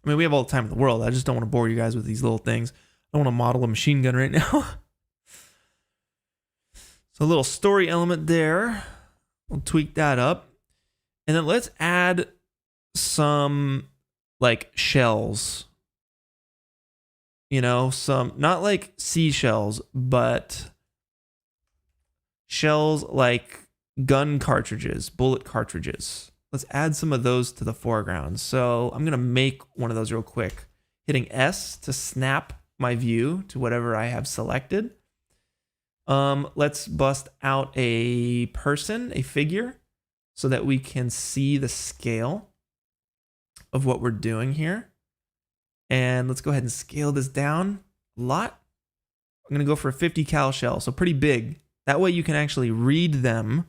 I mean, we have all the time in the world. I just don't want to bore you guys with these little things. I don't want to model a machine gun right now. So a little story element there. We'll tweak that up. And then let's add some like shells. You know, some, not like seashells, but shells like gun cartridges, bullet cartridges. Let's add some of those to the foreground. So I'm going to make one of those real quick. Hitting S to snap my view to whatever I have selected. Let's bust out a person, a figure, so that we can see the scale of what we're doing here. And let's go ahead and scale this down a lot. I'm going to go for a 50 cal shell, so pretty big. That way you can actually read them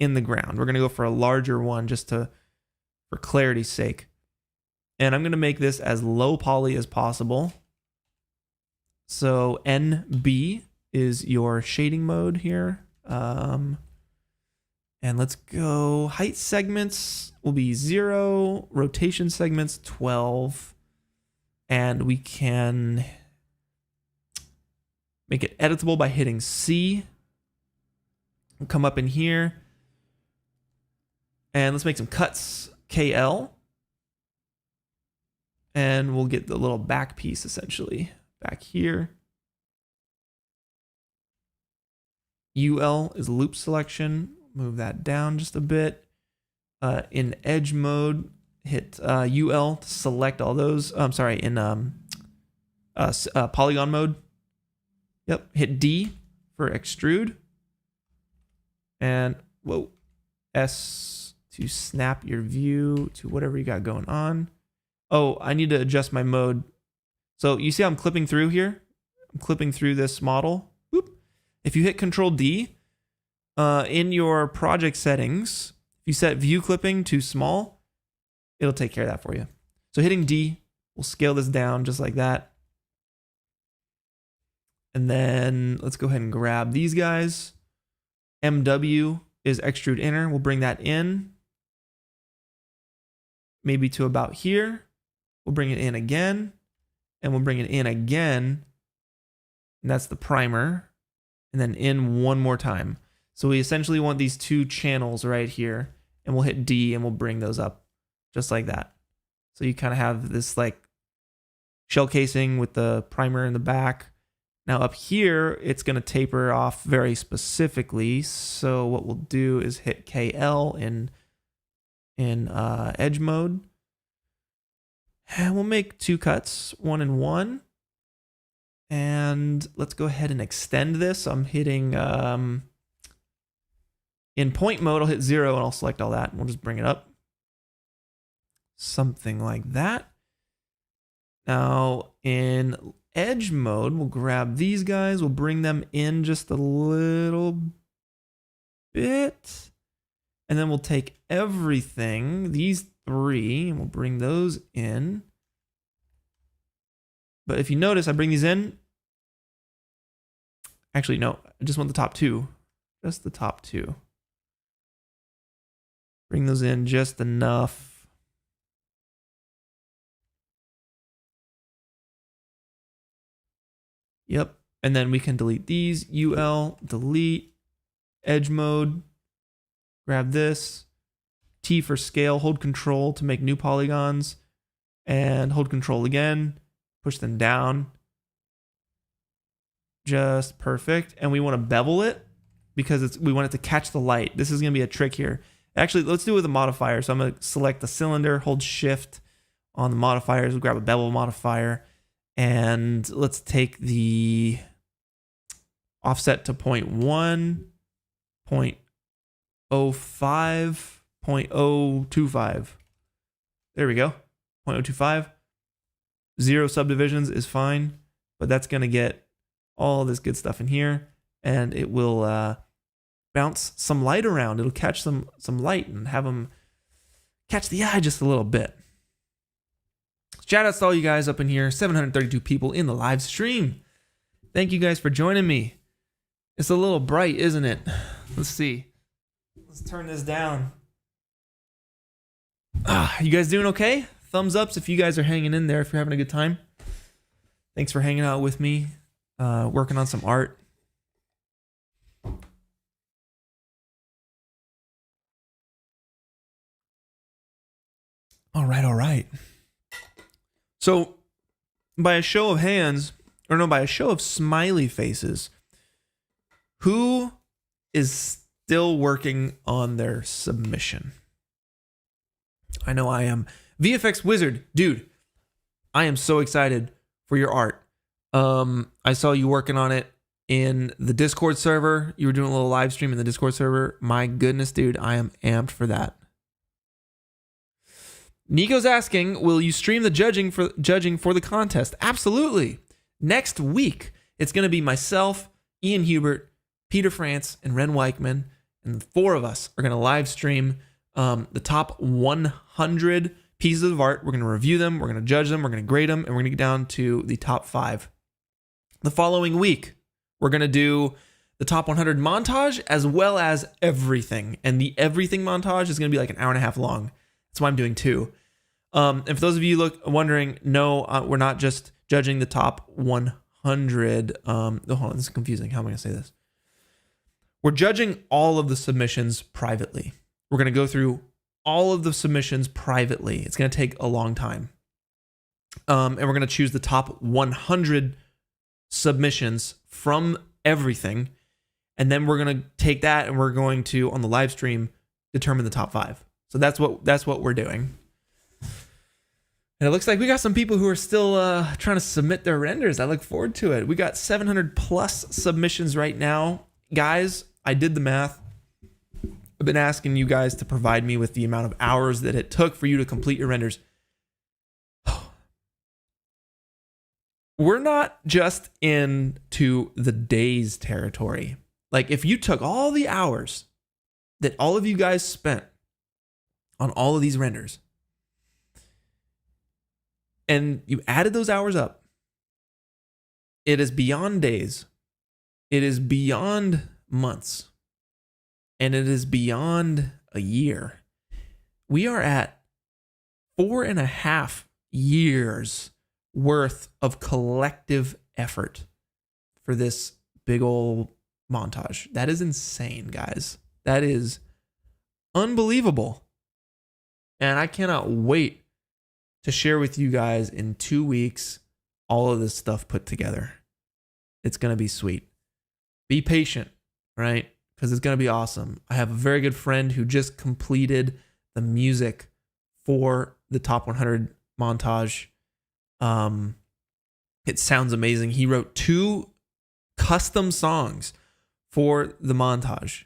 in the ground. We're going to go for a larger one just for clarity's sake. And I'm going to make this as low poly as possible. So NB is your shading mode here. And let's go, height segments will be 0, rotation segments 12. And we can make it editable by hitting C. We'll come up in here. And let's make some cuts, KL. And we'll get the little back piece essentially back here. UL is loop selection. Move that down just a bit. In edge mode, hit UL to select all those. I'm sorry, in polygon mode. Yep, hit D for extrude. And whoa, S to snap your view to whatever you got going on. Oh, I need to adjust my mode. So you see how I'm clipping through here? I'm clipping through this model. Whoop. If you hit Control D, in your project settings, if you set view clipping to small, it'll take care of that for you. So hitting D, we'll scale this down just like that. And then let's go ahead and grab these guys. MW is extrude inner. We'll bring that in. Maybe to about here. We'll bring it in again. And we'll bring it in again. And that's the primer. And then in one more time. So we essentially want these 2 channels right here. And we'll hit D and we'll bring those up just like that. So you kind of have this like shell casing with the primer in the back. Now up here, it's going to taper off very specifically. So what we'll do is hit KL in edge mode. And we'll make 2 cuts, 1 and 1. And let's go ahead and extend this. I'm hitting, in point mode, I'll hit 0 and I'll select all that. And we'll just bring it up. Something like that. Now in edge mode, we'll grab these guys. We'll bring them in just a little bit. And then we'll take everything, these 3, and we'll bring those in. But if you notice, I bring these in. Actually, no, I just want the top 2. Just the top 2. Bring those in just enough. Yep. And then we can delete these. UL, delete, edge mode, grab this. T for scale, hold control to make new polygons, and hold control again, push them down. Just perfect. And we want to bevel it because we want it to catch the light. This is going to be a trick here. Actually, let's do it with a modifier. So I'm going to select the cylinder, hold shift on the modifiers, we'll grab a bevel modifier, and let's take the offset to 0.1, 0.05, 0.025. There we go. 0.025. 0 subdivisions is fine, but that's going to get all this good stuff in here, and it will bounce some light around. It'll catch some light and have them catch the eye just a little bit. Shout outs to all you guys up in here. 732 people in the live stream. Thank you guys for joining me. It's a little bright, isn't it? Let's see. Let's turn this down. You guys doing okay? Thumbs ups if you guys are hanging in there, if you're having a good time. Thanks for hanging out with me, working on some art. All right. So, by a show of hands, or no, by a show of smiley faces, who is still working on their submission? I know I am. VFX Wizard, dude, I am so excited for your art. I saw you working on it in the Discord server. You were doing a little live stream in the Discord server. My goodness, dude, I am amped for that. Nico's asking, will you stream the judging for the contest? Absolutely. Next week, it's going to be myself, Ian Hubert, Peter France, and Ren Weichman, and the 4 of us are going to live stream the top 100 pieces of art. We're going to review them, we're going to judge them, we're going to grade them, and we're going to get down to the top 5. The following week, we're going to do the top 100 montage as well as everything. And the everything montage is going to be like an hour and a half long. That's why I'm doing 2. And for those of you wondering, no, we're not just judging the top 100. Hold on, this is confusing. How am I going to say this? We're judging all of the submissions privately. We're going to go through all of the submissions privately. It's going to take a long time. And we're going to choose the top 100 submissions from everything. And then we're going to take that and we're going to, on the live stream, determine the top 5. So that's what we're doing. And it looks like we got some people who are still trying to submit their renders. I look forward to it. We got 700 plus submissions right now. Guys, I did the math. I've been asking you guys to provide me with the amount of hours that it took for you to complete your renders. We're not just into the days territory. Like, if you took all the hours that all of you guys spent on all of these renders, and you added those hours up, it is beyond days. It is beyond months. And it is beyond a year. We are at 4.5 years worth of collective effort for this big old montage. That is insane, guys. That is unbelievable. And I cannot wait to share with you guys in 2 weeks all of this stuff put together. It's going to be sweet. Be patient, right? Because it's going to be awesome. I have a very good friend who just completed the music for the top 100 montage. It sounds amazing. He wrote 2 custom songs for the montage,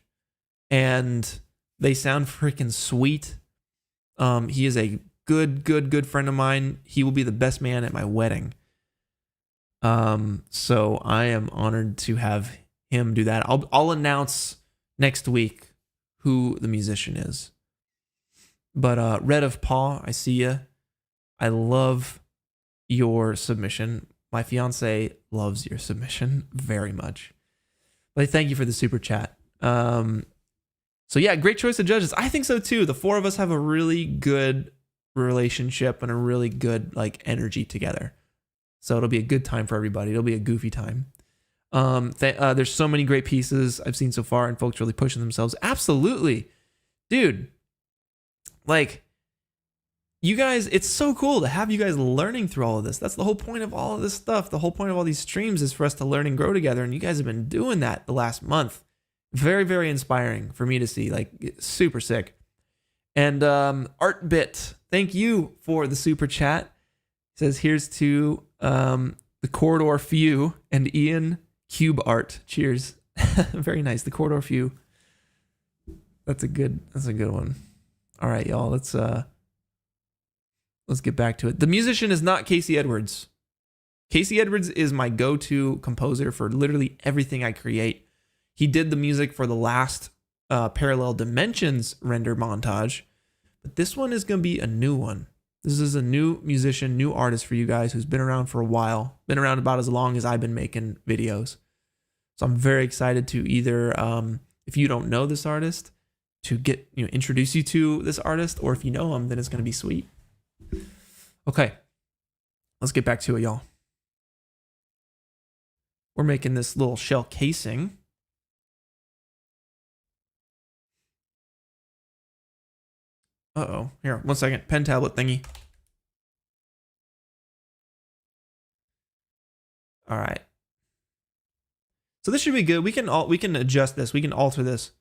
and they sound freaking sweet. He is a good friend of mine. He will be the best man at my wedding. So I am honored to have him do that. I'll announce next week who the musician is. But Red of Paw, I see you. I love your submission. My fiance loves your submission very much. But thank you for the super chat. So yeah, great choice of judges. I think so too. The four of us have a really good relationship and a really good like energy together. So it'll be a good time for everybody. It'll be a goofy time. There's so many great pieces I've seen so far, and folks really pushing themselves. Absolutely, dude. Like, you guys, it's so cool to have you guys learning through all of this. That's the whole point of all of this stuff. The whole point of all these streams is for us to learn and grow together. And you guys have been doing that the last month. Very, very inspiring for me to see. Like, super sick. And Artbit, thank you for the super chat. It says, here's to the Corridor Few and Ian Cube Art. Cheers. Very nice. The Corridor Few. That's a good one. All right, y'all. Let's get back to it. The musician is not Casey Edwards. Casey Edwards is my go-to composer for literally everything I create. He did the music for the last Parallel Dimensions render montage, but this one is going to be a new one. This is a new musician, new artist for you guys who's been around for a while, been around about as long as I've been making videos. So I'm very excited to either, if you don't know this artist, to get, introduce you to this artist, or if you know him, then it's going to be sweet. Okay, let's get back to it, y'all. We're making this little shell casing. Uh-oh, here, 1 second, pen tablet thingy. All right. So this should be good. We can adjust this. We can alter this,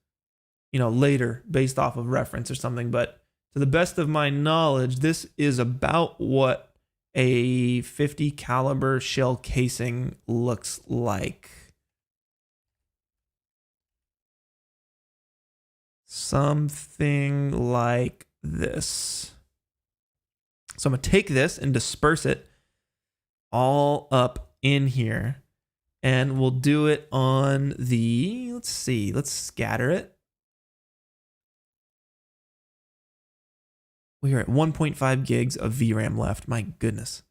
later based off of reference or something. But to the best of my knowledge, this is about what a 50 caliber shell casing looks like. Something like this. So I'm going to take this and disperse it all up in here. And we'll do it on the, let's scatter it. We are at 1.5 gigs of VRAM left. My goodness.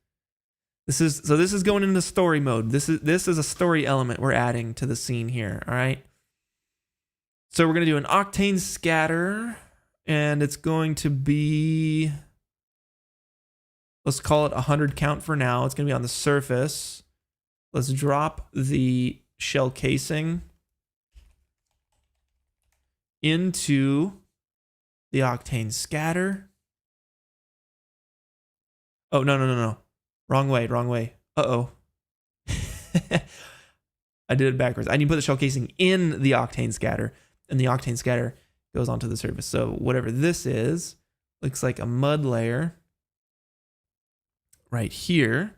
This is going into story mode. This is a story element we're adding to the scene here, all right? So we're going to do an octane scatter, and it's going to be, let's call it 100 count for now. It's going to be on the surface. Let's drop the shell casing into the octane scatter. Oh, no. Wrong way. Uh-oh. I did it backwards. I need to put the shell casing in the octane scatter, and the octane scatter goes onto the surface. So whatever this is, looks like a mud layer right here.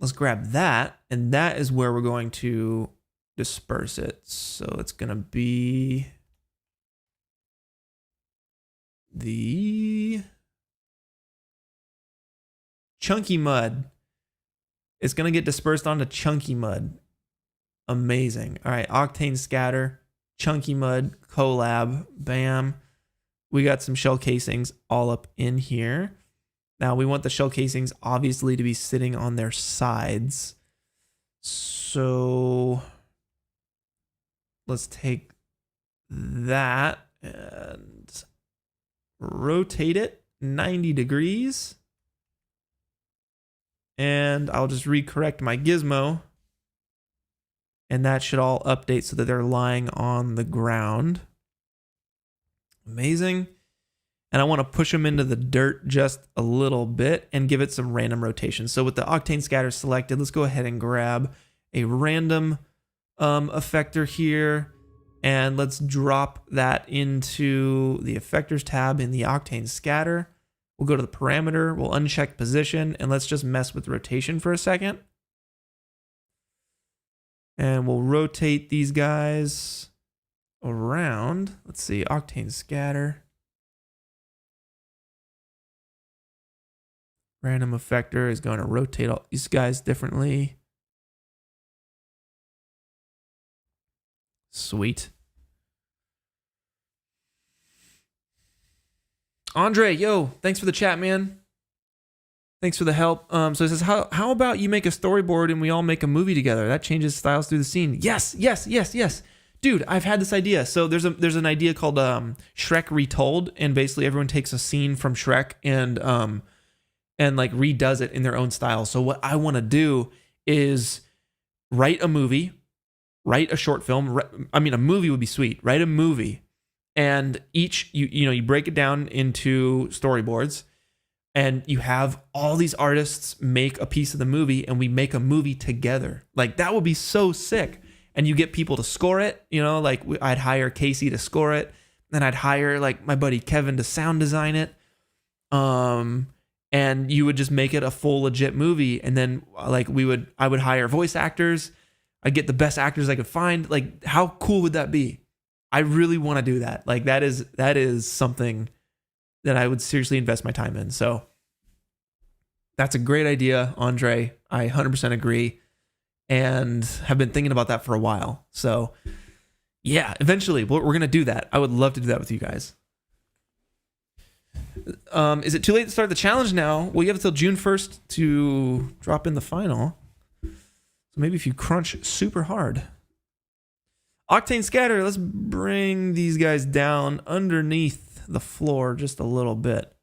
Let's grab that, and that is where we're going to disperse it. So it's going to be the chunky mud. It's going to get dispersed onto chunky mud. Amazing. All right, octane scatter, chunky mud, collab, bam. We got some shell casings all up in here. Now we want the shell casings obviously to be sitting on their sides. So let's take that and rotate it 90 degrees. And I'll just recorrect my gizmo. And that should all update so that they're lying on the ground. Amazing. And I want to push them into the dirt just a little bit and give it some random rotation. So with the octane scatter selected, let's go ahead and grab a random effector here. And let's drop that into the effectors tab in the octane scatter. We'll go to the parameter, we'll uncheck position, and let's just mess with rotation for a second. And we'll rotate these guys around. Let's see, octane scatter. Random effector is going to rotate all these guys differently. Sweet. Andre, yo, thanks for the chat, man. Thanks for the help. So it says, how about you make a storyboard and we all make a movie together? That changes styles through the scene. Yes. Dude, I've had this idea. So there's an idea called Shrek Retold, and basically everyone takes a scene from Shrek and like redoes it in their own style. So what I want to do is write a movie, write a short film. A movie would be sweet. Write a movie, and each you break it down into storyboards. And you have all these artists make a piece of the movie, and we make a movie together. Like, that would be so sick. And you get people to score it. Like I'd hire Casey to score it. Then I'd hire like my buddy Kevin to sound design it. And you would just make it a full legit movie. And then like I would hire voice actors. I'd get the best actors I could find. Like, how cool would that be? I really want to do that. Like, that is something that I would seriously invest my time in. So that's a great idea, Andre. I 100% agree, and have been thinking about that for a while. So yeah, eventually we're going to do that. I would love to do that with you guys. Is it too late to start the challenge now? Well, you have until June 1st to drop in the final. So maybe if you crunch super hard. Octane Scatter, let's bring these guys down underneath the floor just a little bit.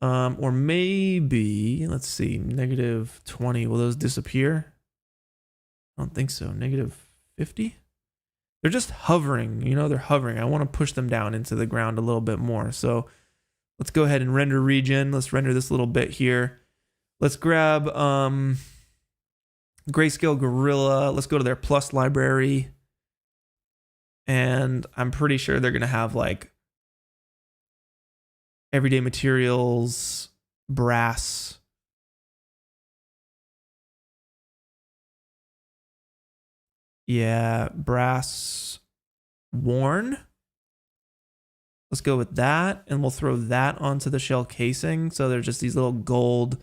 Or maybe, let's see, -20. Will those disappear? I don't think so. -50? They're just hovering. They're hovering. I want to push them down into the ground a little bit more. So let's go ahead and render region. Let's render this little bit here. Let's grab Grayscale Gorilla. Let's go to their plus library. And I'm pretty sure they're going to have like everyday materials, brass. Yeah, brass worn. Let's go with that. And we'll throw that onto the shell casing. So they're just these little gold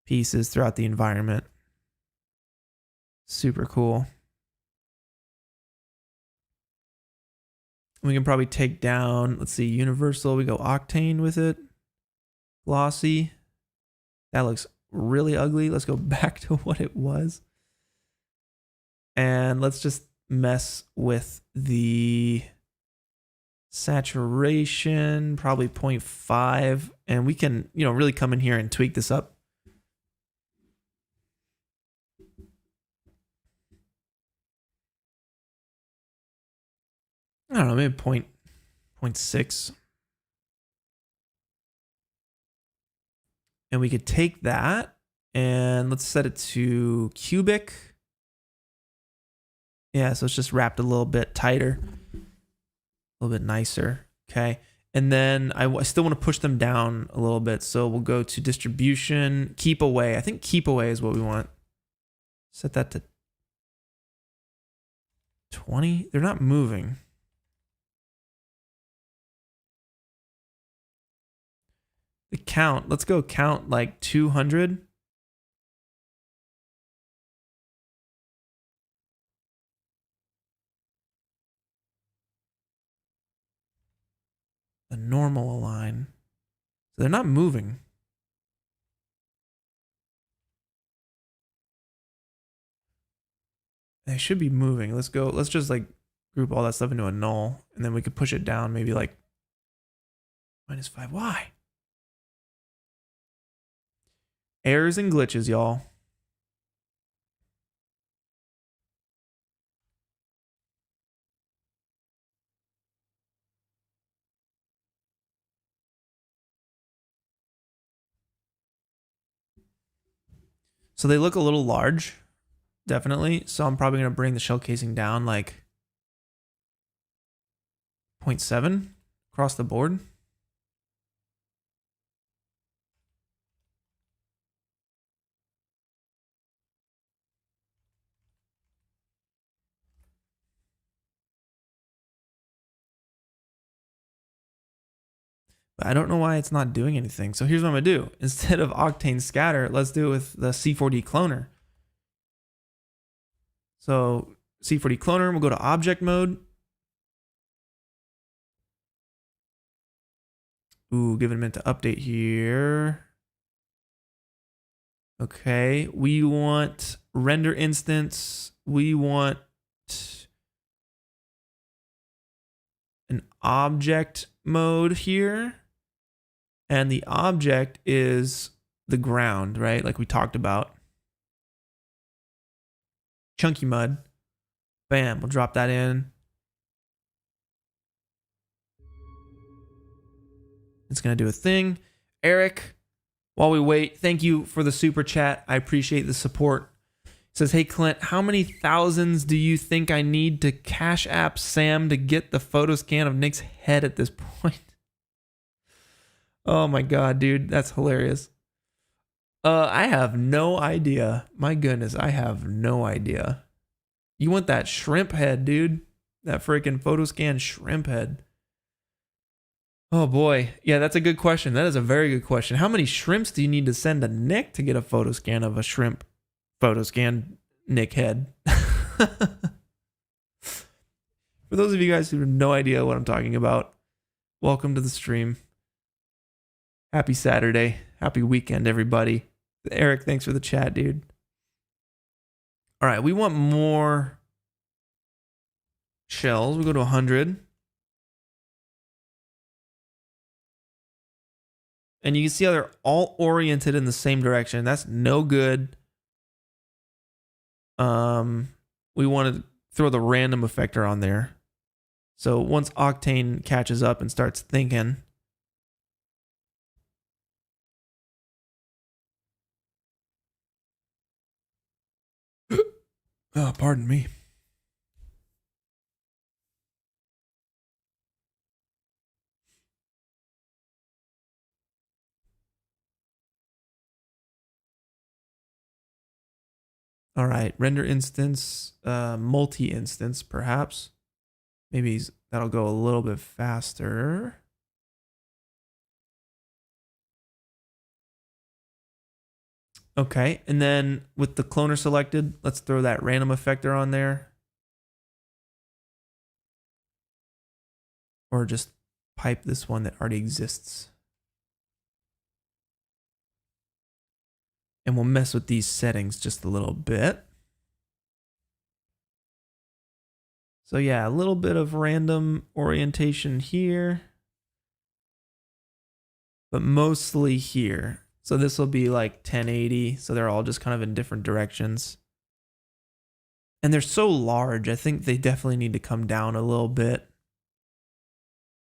pieces throughout the environment. Super cool. We can probably take down, let's see, universal. We go octane with it. Glossy. That looks really ugly. Let's go back to what it was. And let's just mess with the saturation, probably 0.5. And we can, really come in here and tweak this up. I don't know, maybe 0.6. And we could take that and let's set it to cubic. Yeah, so it's just wrapped a little bit tighter, a little bit nicer. Okay. And then I still want to push them down a little bit. So we'll go to distribution, keep away. I think keep away is what we want. Set that to 20. They're not moving. The count, let's go count like 200. The normal align. So they're not moving. They should be moving. Let's just like group all that stuff into a null, and then we could push it down maybe like -5. Why? Errors and glitches, y'all. So they look a little large, definitely. So I'm probably going to bring the shell casing down like 0.7 across the board. But I don't know why it's not doing anything. So here's what I'm going to do. Instead of Octane Scatter, let's do it with the C4D Cloner. So C4D Cloner, we'll go to object mode. Ooh, give it a minute to update here. Okay, we want render instance. We want an object mode here. And the object is the ground, right? Like we talked about. Chunky mud. Bam, we'll drop that in. It's going to do a thing. Eric, while we wait, thank you for the super chat. I appreciate the support. It says, hey, Clint, how many thousands do you think I need to Cash App Sam to get the photo scan of Nick's head at this point? Oh my God, dude. That's hilarious. I have no idea. My goodness, I have no idea. You want that shrimp head, dude. That freaking photo scan shrimp head. Oh boy. Yeah, that's a good question. That is a very good question. How many shrimps do you need to send to Nick to get a photo scan of a shrimp photo scan Nick head? For those of you guys who have no idea what I'm talking about, welcome to the stream. Happy Saturday. Happy weekend, everybody. Eric, thanks for the chat, dude. All right, we want more shells. We go to 100. And you can see how they're all oriented in the same direction. That's no good. We want to throw the random effector on there. So once Octane catches up and starts thinking, oh, pardon me. All right, render instance, multi-instance, perhaps. Maybe that'll go a little bit faster. Okay, and then with the cloner selected, let's throw that random effector on there. Or just pipe this one that already exists. And we'll mess with these settings just a little bit. So yeah, a little bit of random orientation here. But mostly here. So this will be like 1080. So they're all just kind of in different directions. And they're so large, I think they definitely need to come down a little bit.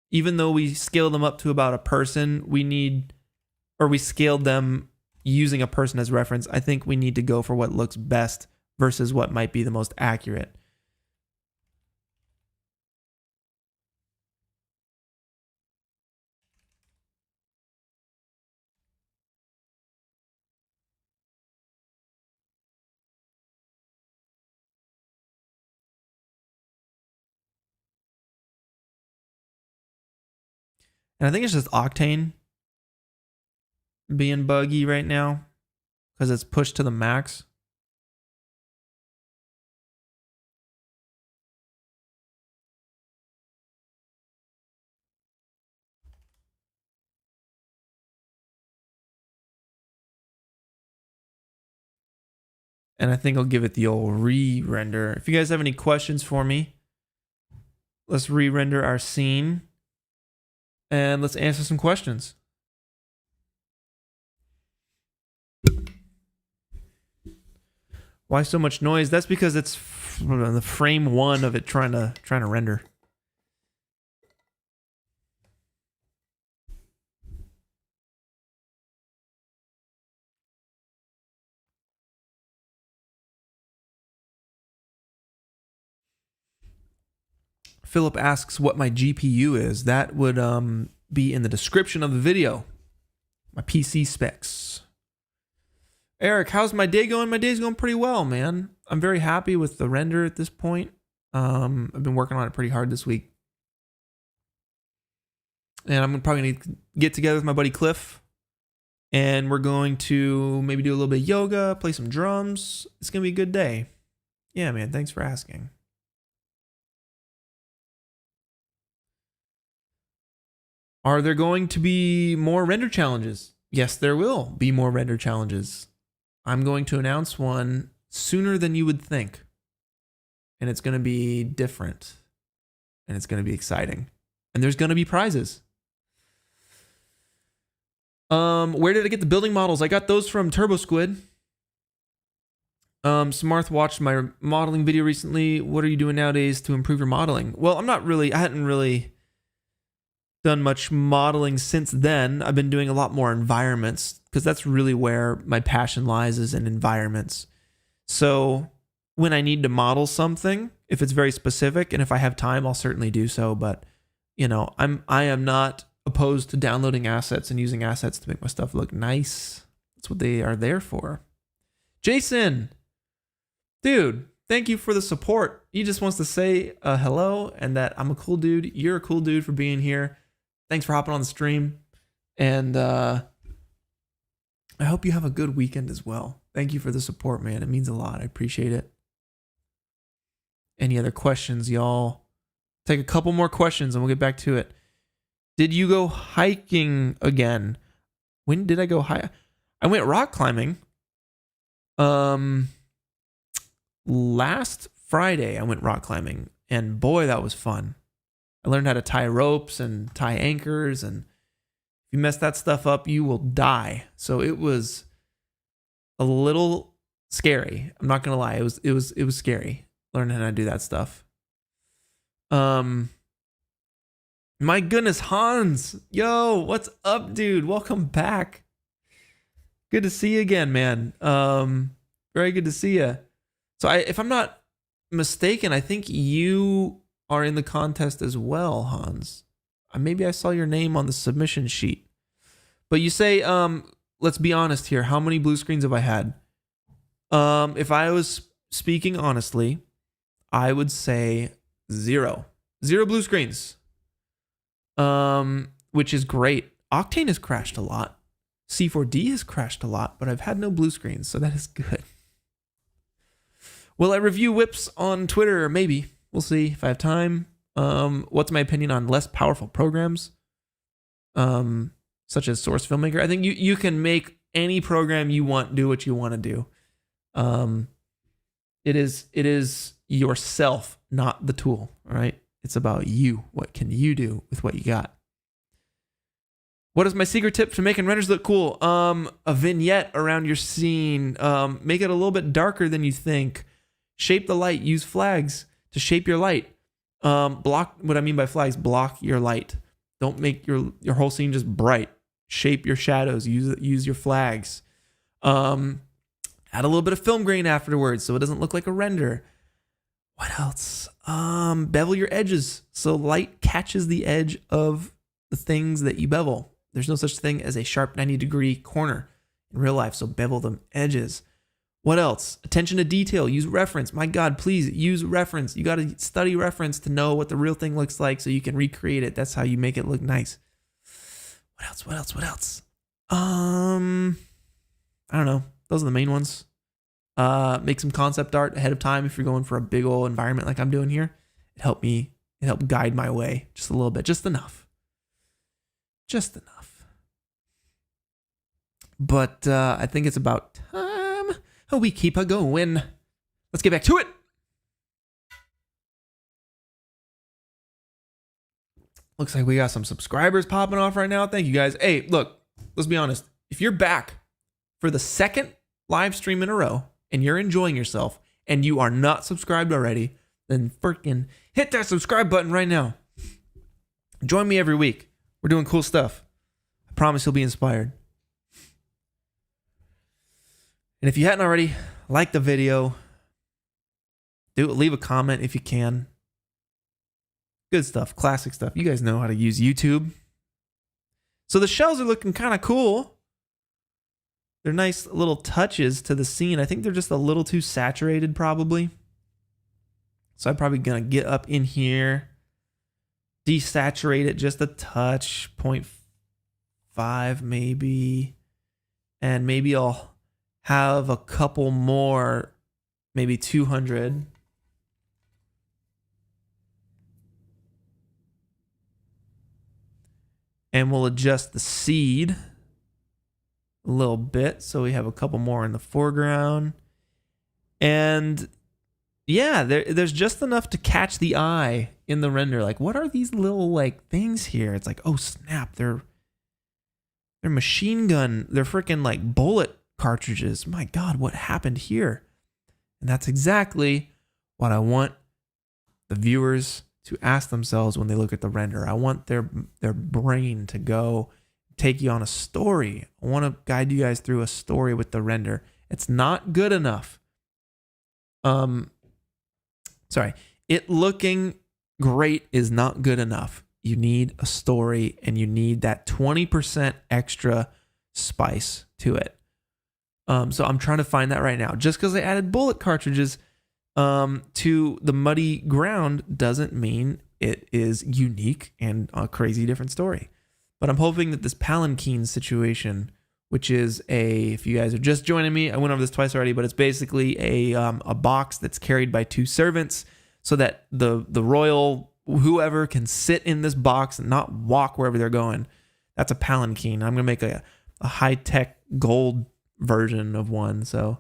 Even though we scaled them up to about a person, we scaled them using a person as reference. I think we need to go for what looks best versus what might be the most accurate. And I think it's just Octane being buggy right now because it's pushed to the max. And I think I'll give it the old re-render. If you guys have any questions for me, let's re-render our scene and let's answer some questions. Why so much noise? That's because it's the frame one of it trying to render. Philip asks what my GPU is. That would be in the description of the video. My PC specs. Eric, how's my day going? My day's going pretty well, man. I'm very happy with the render at this point. I've been working on it pretty hard this week. And I'm probably going to get together with my buddy Cliff. And we're going to maybe do a little bit of yoga, play some drums. It's going to be a good day. Yeah, man. Thanks for asking. Are there going to be more render challenges? Yes, there will be more render challenges. I'm going to announce one sooner than you would think. And it's going to be different. And it's going to be exciting. And there's going to be prizes. Where did I get the building models? I got those from Turbo Squid. Samarth watched my modeling video recently. What are you doing nowadays to improve your modeling? Well, I hadn't really done much modeling since then. I've been doing a lot more environments because that's really where my passion lies, is in environments. So when I need to model something, if it's very specific and if I have time, I'll certainly do so. But I am not opposed to downloading assets and using assets to make my stuff look nice. That's what they are there for. Jason, dude, thank you for the support. He just wants to say hello and that I'm a cool dude. You're a cool dude for being here. Thanks for hopping on the stream. And I hope you have a good weekend as well. Thank you for the support, man. It means a lot. I appreciate it. Any other questions, y'all? Take a couple more questions and we'll get back to it. Did you go hiking again? When did I go hike? I went rock climbing. Last Friday I went rock climbing, and boy, that was fun. I learned how to tie ropes and tie anchors, and if you mess that stuff up, you will die. So it was a little scary. I'm not gonna lie. It was scary learning how to do that stuff. My goodness, Hans. Yo, what's up, dude? Welcome back. Good to see you again, man. Very good to see you. So if I'm not mistaken, I think you are in the contest as well, Hans. Maybe I saw your name on the submission sheet. But you say, let's be honest here. How many blue screens have I had? If I was speaking honestly, I would say 0. 0 blue screens. Which is great. Octane has crashed a lot. C4D has crashed a lot, but I've had no blue screens, so that is good. Will I review whips on Twitter? Maybe. We'll see if I have time. What's my opinion on less powerful programs? Such as Source Filmmaker. I think you can make any program you want, do what you want to do. It is yourself, not the tool, all right? It's about you. What can you do with what you got? What is my secret tip to making renders look cool? A vignette around your scene. Make it a little bit darker than you think. Shape the light. Use flags to shape your light. Block. What I mean by flags, block your light. Don't make your whole scene just bright. Shape your shadows. Use your flags. Add a little bit of film grain afterwards so it doesn't look like a render. What else? Bevel your edges so light catches the edge of the things that you bevel. There's no such thing as a sharp 90-degree corner in real life, so bevel them edges. What else? Attention to detail. Use reference. My God, please use reference. You got to study reference to know what the real thing looks like so you can recreate it. That's how you make it look nice. What else? I don't know. Those are the main ones. Make some concept art ahead of time if you're going for a big old environment like I'm doing here. It helped guide my way just a little bit, just enough. But I think it's about time we keep her going. Let's get back to it. Looks like we got some subscribers popping off right now. Thank you guys. Hey, look, let's be honest. If you're back for the second live stream in a row and you're enjoying yourself and you are not subscribed already, then freaking hit that subscribe button right now. Join me every week. We're doing cool stuff. I promise you'll be inspired. And if you hadn't already, like the video. Leave a comment if you can. Good stuff, classic stuff. You guys know how to use YouTube. So the shells are looking kind of cool. They're nice little touches to the scene. I think they're just a little too saturated probably. So I'm probably going to get up in here, desaturate it just a touch, 0.5 maybe. And maybe I'll have a couple more, maybe 200. And we'll adjust the seed a little bit so we have a couple more in the foreground. And yeah, there's just enough to catch the eye in the render. Like, what are these little like things here? It's like, oh snap, they're machine gun, they're freaking like bullet cartridges. My God, what happened here? And that's exactly what I want the viewers to ask themselves when they look at the render. I want their brain to go take you on a story. I want to guide you guys through a story with the render. It's not good enough. Sorry. It looking great is not good enough. You need a story, and you need that 20% extra spice to it. So I'm trying to find that right now. Just because I added bullet cartridges to the muddy ground doesn't mean it is unique and a crazy different story. But I'm hoping that this palanquin situation, which is if you guys are just joining me, I went over this twice already, but it's basically a box that's carried by two servants so that the royal whoever can sit in this box and not walk wherever they're going. That's a palanquin. I'm going to make a high-tech gold version of one. So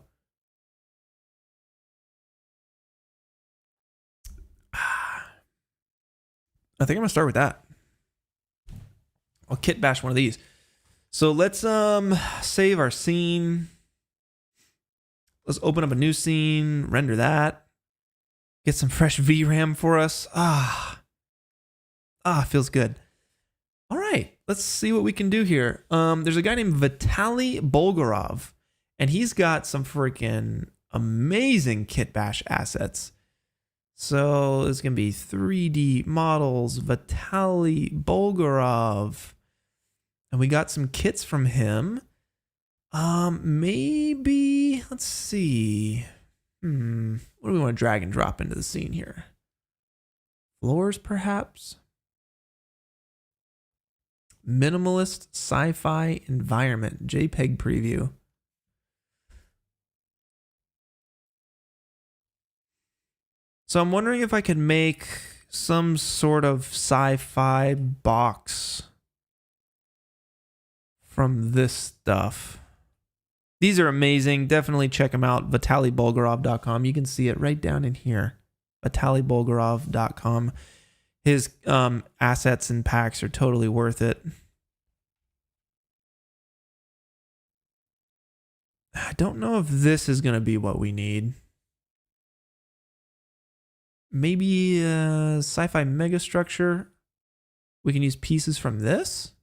I think I'm going to start with that. I'll kit bash one of these. So let's save our scene. Let's open up a new scene, render that. Get some fresh VRAM for us. Feels good. All right, let's see what we can do here. There's a guy named Vitaly Bolgarov, and he's got some freaking amazing kit bash assets. So it's gonna be 3D models, Vitaly Bolgarov, and we got some kits from him. Maybe let's see. What do we want to drag and drop into the scene here? Floors, perhaps? Minimalist sci-fi environment, JPEG preview. So I'm wondering if I could make some sort of sci-fi box from this stuff. These are amazing. Definitely check them out. VitalyBolgarov.com. You can see it right down in here. VitalyBolgarov.com. His assets and packs are totally worth it. I don't know if this is going to be what we need. Maybe a sci-fi megastructure. We can use pieces from this.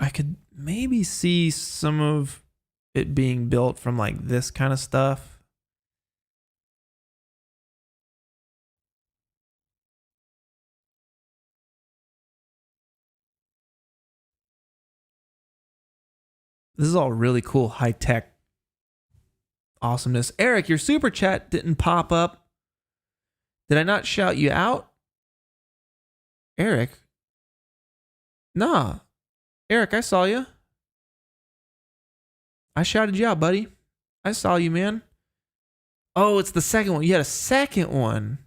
I could maybe see some of it being built from like this kind of stuff. This is all really cool, high-tech awesomeness. Eric, your super chat didn't pop up. Did I not shout you out? Eric? Nah. Eric, I saw you. I shouted you out, buddy. I saw you, man. Oh, it's the second one. You had a second one.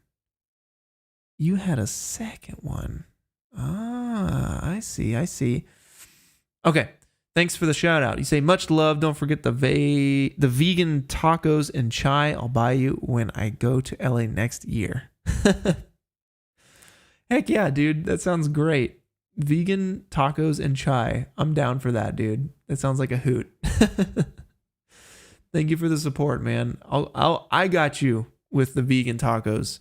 You had a second one. I see. Okay. Thanks for the shout out. You say, much love. Don't forget the vegan tacos and chai. I'll buy you when I go to LA next year. Heck yeah, dude. That sounds great. Vegan tacos and chai. I'm down for that, dude. That sounds like a hoot. Thank you for the support, man. I got you with the vegan tacos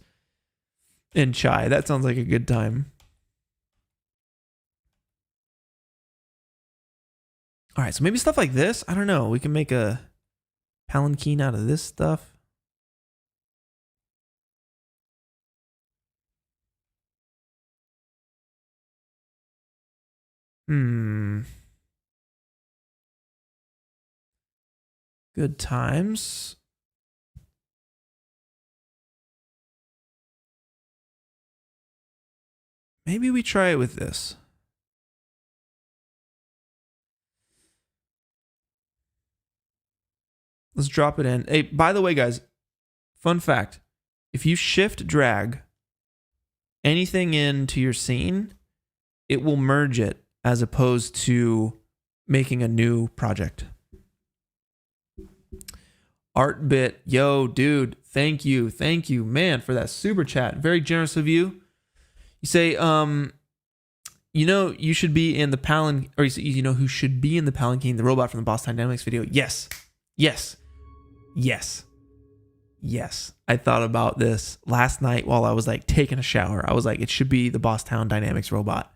and chai. That sounds like a good time. All right, so maybe stuff like this. I don't know. We can make a palanquin out of this stuff. Good times. Maybe we try it with this. Let's drop it in. Hey, by the way, guys, fun fact. If you shift drag anything into your scene, it will merge it as opposed to making a new project. Artbit, yo, dude, thank you, man, for that super chat. Very generous of you. You say, you know, you should be in the palanquin, or you know who should be in the palanquin, the robot from the Boss Dynamics video. Yes. I thought about this last night while I was like taking a shower. I was like, it should be the Boss Town Dynamics robot.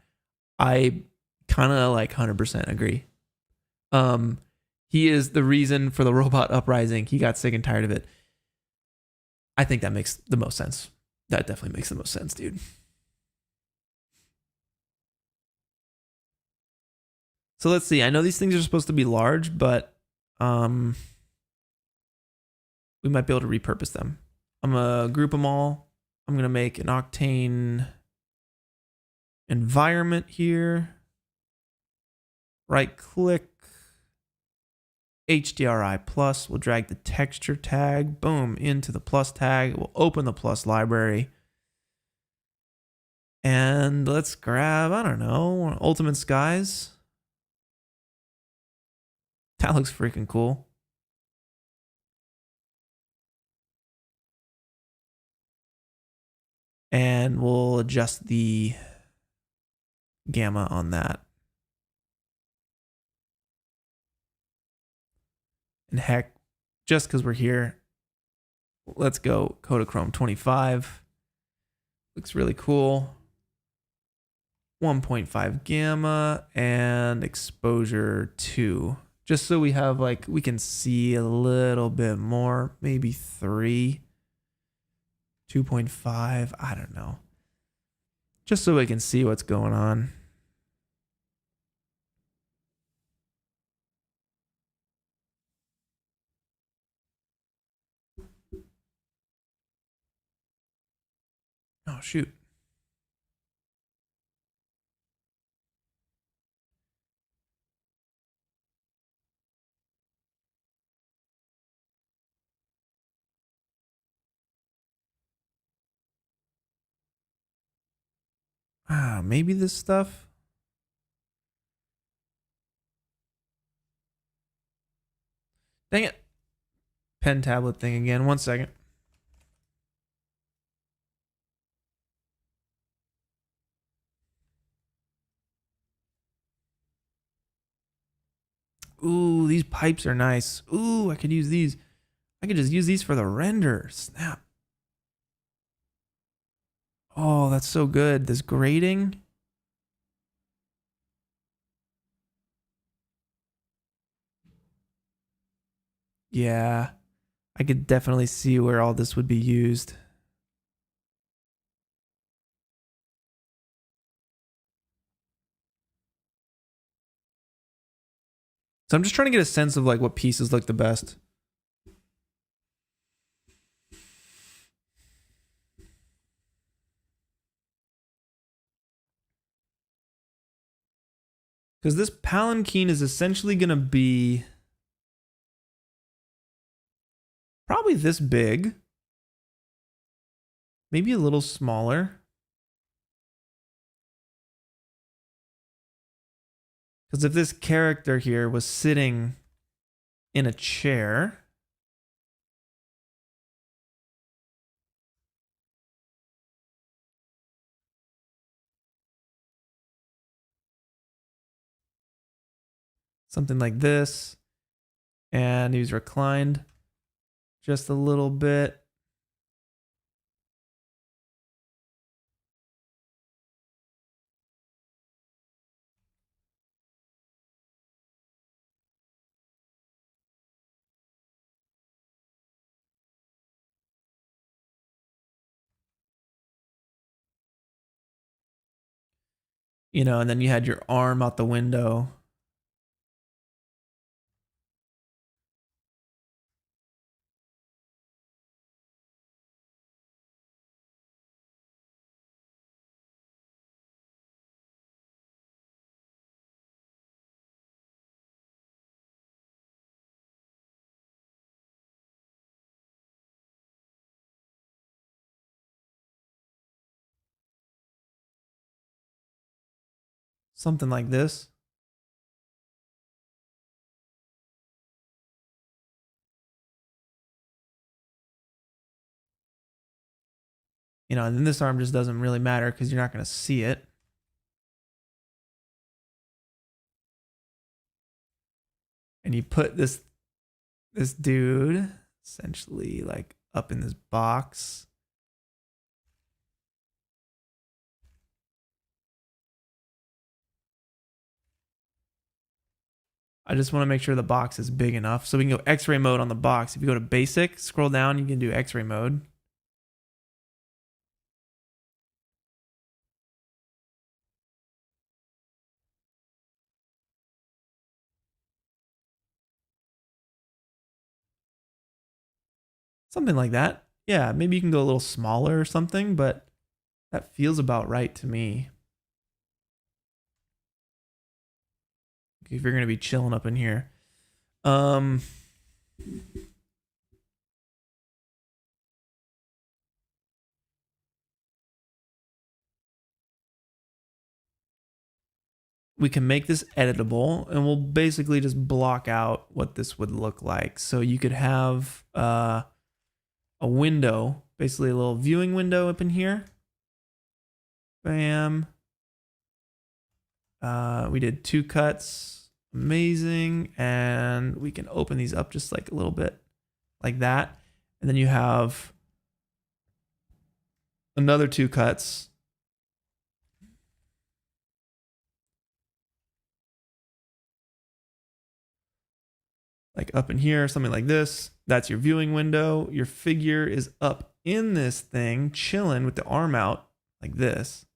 I kind of like 100% agree. He is the reason for the robot uprising. He got sick and tired of it. I think that makes the most sense. That definitely makes the most sense, dude. So let's see. I know these things are supposed to be large, but we might be able to repurpose them. I'm going to group them all. I'm going to make an Octane environment here. Right click. HDRI plus. We'll drag the texture tag. Boom. Into the plus tag. We'll open the plus library. And let's grab, I don't know, Ultimate Skies. That looks freaking cool. And we'll adjust the gamma on that. And heck, just because we're here, let's go Kodachrome 25. Looks really cool. 1.5 gamma and exposure 2. Just so we have like, we can see a little bit more, maybe 3. 2.5, I don't know. Just so we can see what's going on. Oh, shoot. Maybe this stuff. Dang it. Pen tablet thing again. 1 second. Ooh, these pipes are nice. Ooh, I could use these. I could just use these for the render. Snap. Oh, that's so good. This grading. Yeah, I could definitely see where all this would be used. So I'm just trying to get a sense of like what pieces look the best. Because this palanquin is essentially going to be probably this big. Maybe a little smaller. Because if this character here was sitting in a chair, something like this, and he was reclined just a little bit. You know, and then you had your arm out the window. something like this. You know, and then this arm just doesn't really matter because you're not going to see it. And you put this dude essentially like up in this box. I just want to make sure the box is big enough so we can go X-ray mode on the box. If you go to basic, scroll down, you can do X-ray mode. Something like that. Yeah, maybe you can go a little smaller or something, but that feels about right to me. If you're going to be chilling up in here. We can make this editable, and we'll basically just block out what this would look like. So you could have a window, basically a little viewing window up in here. Bam. We did 2 cuts. Amazing. And we can open these up just like a little bit like that. And then you have another 2 cuts. Like up in here, something like this. That's your viewing window. Your figure is up in this thing, chilling with the arm out like this.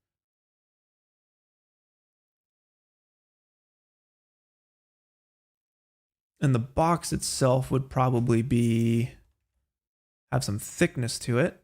And the box itself would probably have some thickness to it.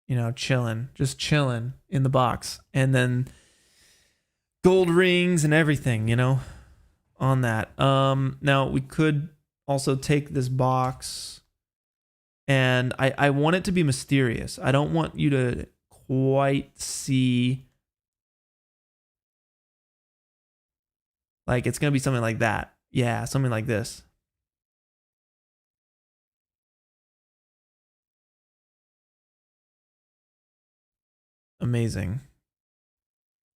You know, just chilling in the box. And then gold rings and everything, you know, on that. Now we could also take this box, and I want it to be mysterious. I don't want you to quite see, like it's going to be something like that. Yeah, something like this. Amazing.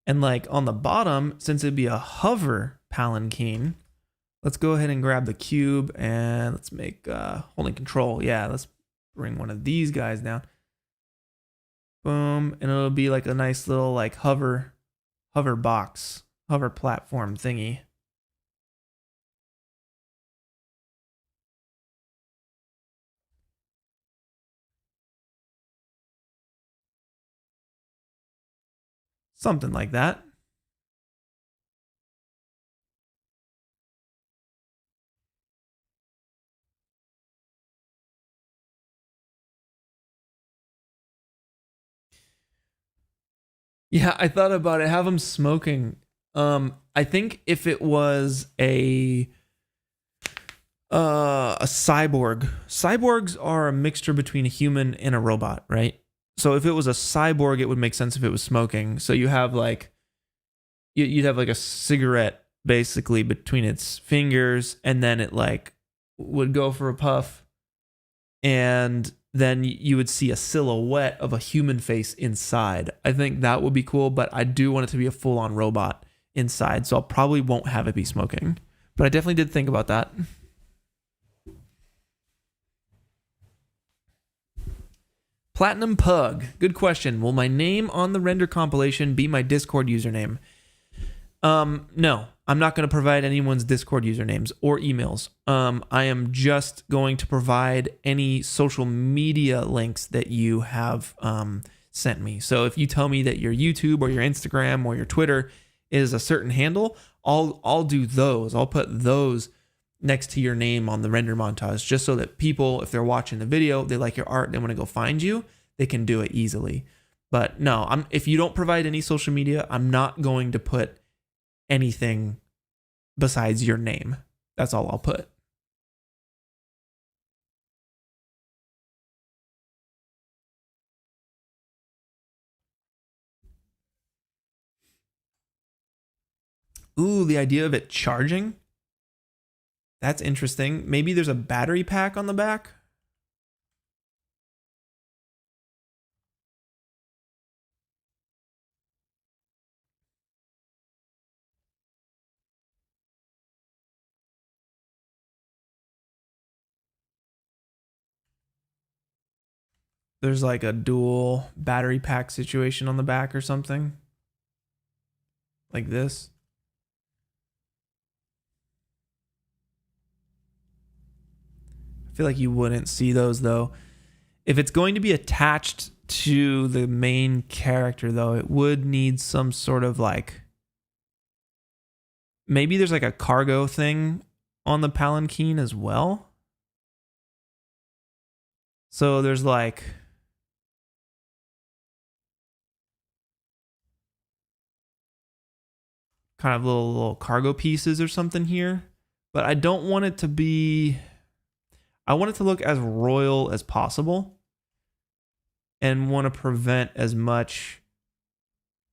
And like on the bottom, since it'd be a hover palanquin, let's go ahead and grab the cube and let's make holding control. Yeah, let's bring one of these guys down. Boom. And it'll be like a nice little like hover box, hover platform thingy. Something like that. Yeah, I thought about it. Have them smoking. I think if it was a cyborg, cyborgs are a mixture between a human and a robot, right? So if it was a cyborg, it would make sense if it was smoking. So you have like, you'd have like a cigarette basically between its fingers, and then it like would go for a puff, and then you would see a silhouette of a human face inside. I think that would be cool, but I do want it to be a full-on robot inside, so I probably won't have it be smoking. But I definitely did think about that. Platinum Pug, good question. Will my name on the render compilation be my Discord username? No, I'm not going to provide anyone's Discord usernames or emails. I am just going to provide any social media links that you have sent me. So if you tell me that your YouTube or your Instagram or your Twitter is a certain handle, I'll do those. I'll put those next to your name on the render montage, just so that people, if they're watching the video, they like your art, they want to go find you, they can do it easily. But no, if you don't provide any social media, I'm not going to put anything besides your name. That's all I'll put. Ooh, the idea of it charging. That's interesting. Maybe there's a battery pack on the back. There's like a dual battery pack situation on the back or something. Like this. I feel like you wouldn't see those though. If it's going to be attached to the main character though, it would need some sort of like, maybe there's like a cargo thing on the palanquin as well. So there's like, kind of little cargo pieces or something here, but I don't want it to be, I want it to look as royal as possible and want to prevent as much,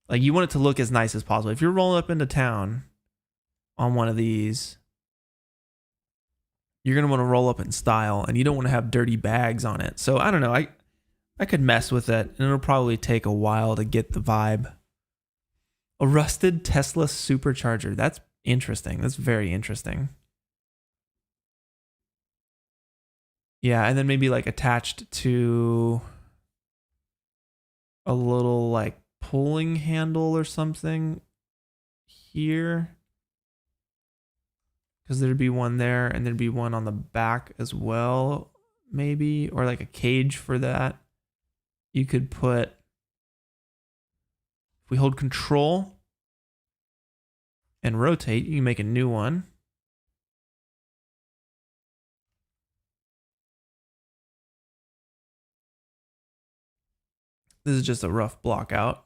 like you want it to look as nice as possible. If you're rolling up into town on one of these, you're going to want to roll up in style and you don't want to have dirty bags on it. So I don't know. I could mess with it and it'll probably take a while to get the vibe. A rusted Tesla supercharger. That's interesting. That's very interesting. Yeah, and then maybe like attached to a little like pulling handle or something here. Because there'd be one there and there'd be one on the back as well, maybe. Or like a cage for that. You could put, if we hold control and rotate, you can make a new one. This is just a rough block out.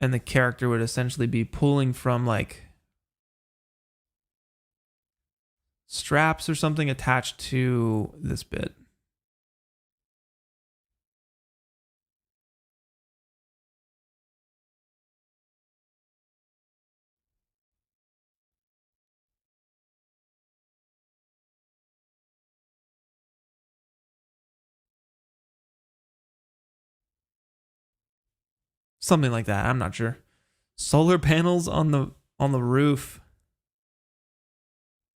And the character would essentially be pulling from like straps or something attached to this bit. Something like that. I'm not sure. Solar panels on the roof.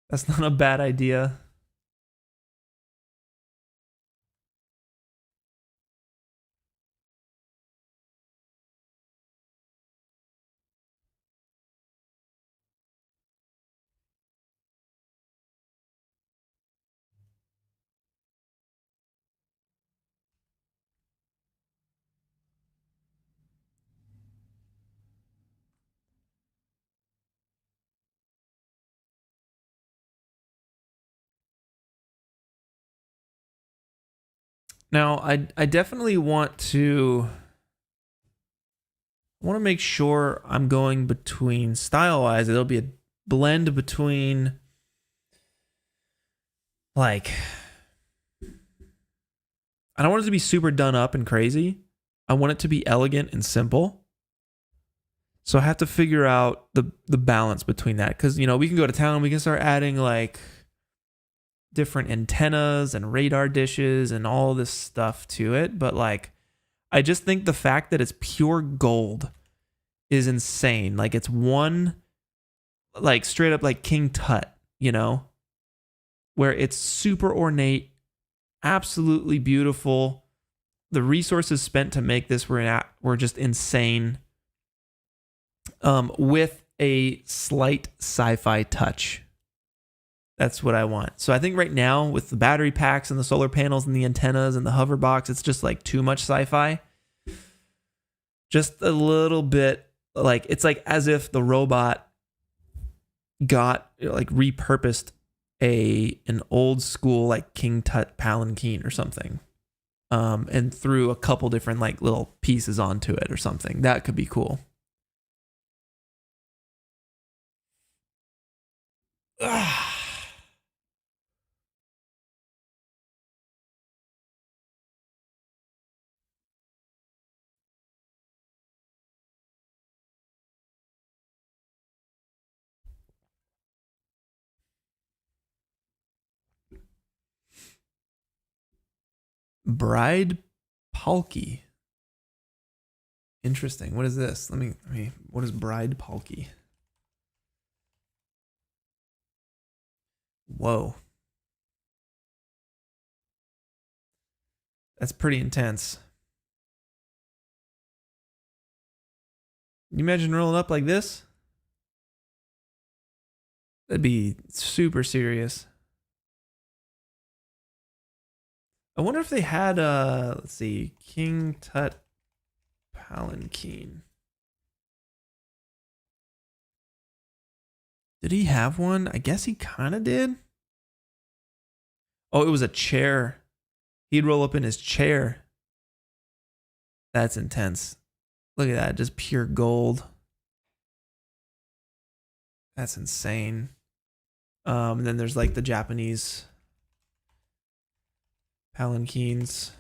That's not a bad idea. Now, I definitely want to make sure I'm going between style-wise. It'll be a blend between like, I don't want it to be super done up and crazy. I want it to be elegant and simple. So I have to figure out the balance between that. Because, you know, we can go to town, we can start adding like different antennas and radar dishes and all this stuff to it. But like, I just think the fact that it's pure gold is insane. Like it's one, like straight up like King Tut, you know, where it's super ornate, absolutely beautiful. The resources spent to make this were just insane. with a slight sci-fi touch. That's what I want. So I think right now with the battery packs and the solar panels and the antennas and the hover box, it's just like too much sci-fi. Just a little bit, like it's like as if the robot got like repurposed an old school like King Tut palanquin or something, and threw a couple different like little pieces onto it or something. That could be cool. Bride Palki. Interesting. What is this? Let me. What is Bride Palki? Whoa. That's pretty intense. Can you imagine rolling up like this? That'd be super serious. I wonder if they had let's see, King Tut palanquin. Did he have one? I guess he kind of did. Oh, it was a chair. He'd roll up in his chair. That's intense. Look at that, just pure gold. That's insane. And then there's like the Japanese palanquins.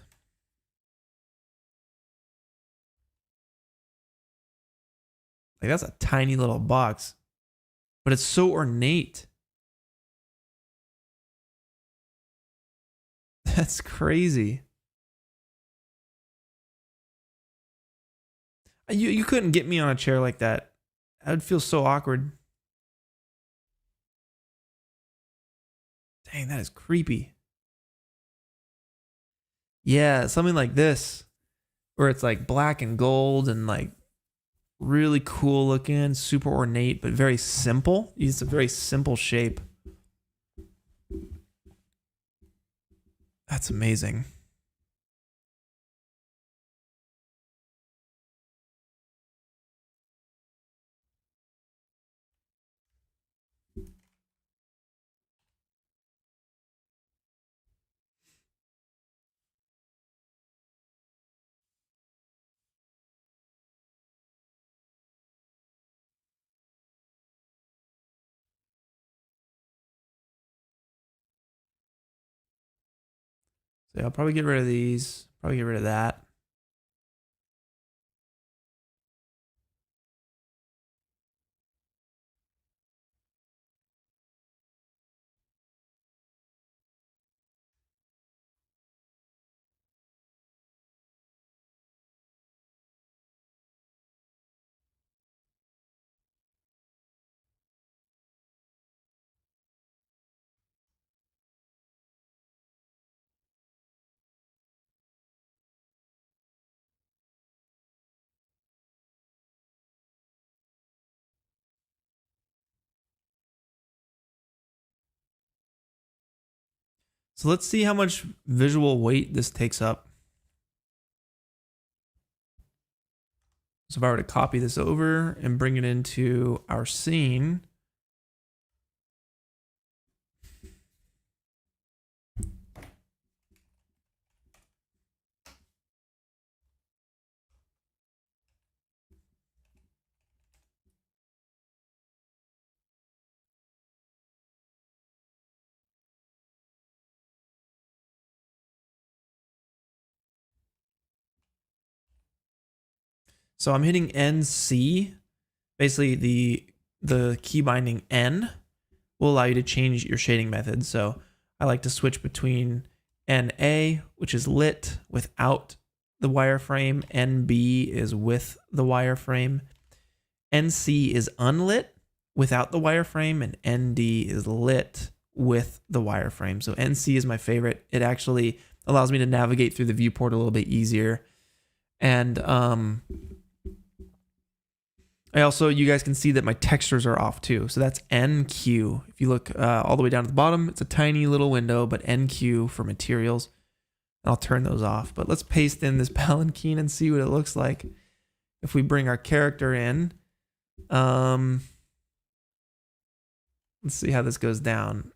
Like that's a tiny little box, but it's so ornate. That's crazy. You couldn't get me on a chair like that. I would feel so awkward. Dang, that is creepy. Yeah, something like this, where it's like black and gold and like really cool looking, super ornate, but very simple. It's a very simple shape. That's amazing. So yeah, I'll probably get rid of these. Probably get rid of that. So let's see how much visual weight this takes up. So if I were to copy this over and bring it into our scene, so I'm hitting NC. Basically, the key binding N will allow you to change your shading method. So I like to switch between NA, which is lit without the wireframe. NB is with the wireframe. NC is unlit without the wireframe, and ND is lit with the wireframe. So NC is my favorite. It actually allows me to navigate through the viewport a little bit easier. And You guys can see that my textures are off too. So that's NQ. If you look all the way down at the bottom, it's a tiny little window, but NQ for materials. And I'll turn those off. But let's paste in this palanquin and see what it looks like. If we bring our character in, let's see how this goes down.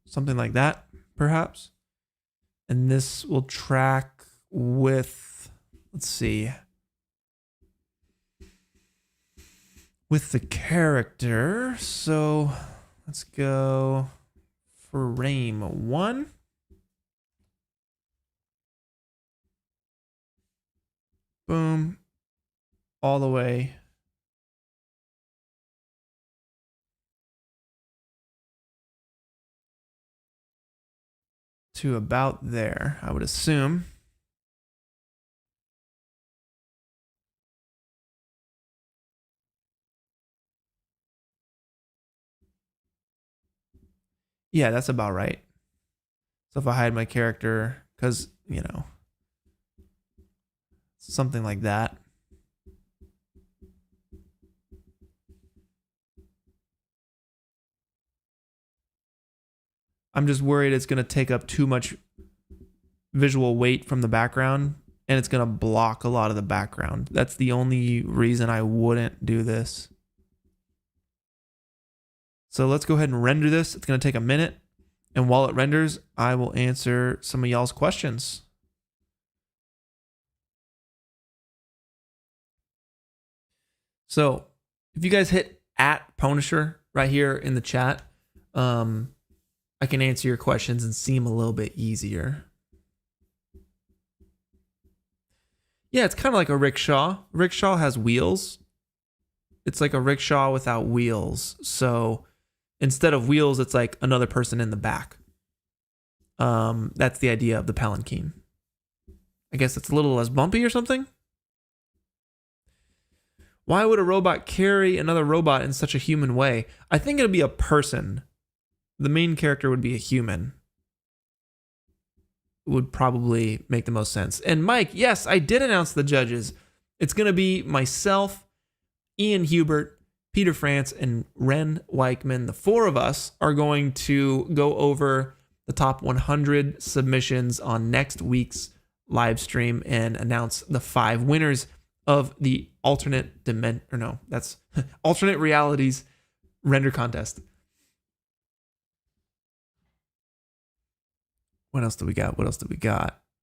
Something like that, perhaps. And this will track with, let's see, with the character. So let's go frame 1. Boom. All the way to about there, I would assume. Yeah, that's about right. So if I hide my character, because, you know, something like that. I'm just worried it's going to take up too much visual weight from the background, and it's going to block a lot of the background. That's the only reason I wouldn't do this. So let's go ahead and render this. It's going to take a minute. And while it renders, I will answer some of y'all's questions. So if you guys hit @Punisher right here in the chat, I can answer your questions and seem a little bit easier. Yeah, it's kind of like a rickshaw. Rickshaw has wheels. It's like a rickshaw without wheels. So instead of wheels, it's like another person in the back. That's the idea of the palanquin. I guess it's a little less bumpy or something. Why would a robot carry another robot in such a human way? I think it'd be a person. The main character would be a human. Would probably make the most sense. And Mike, yes, I did announce the judges. It's going to be myself, Ian Hubert, Peter France, and Ren Weichman. The 4 of us are going to go over the top 100 submissions on next week's live stream and announce the 5 winners of the alternate realities render contest. What else do we got?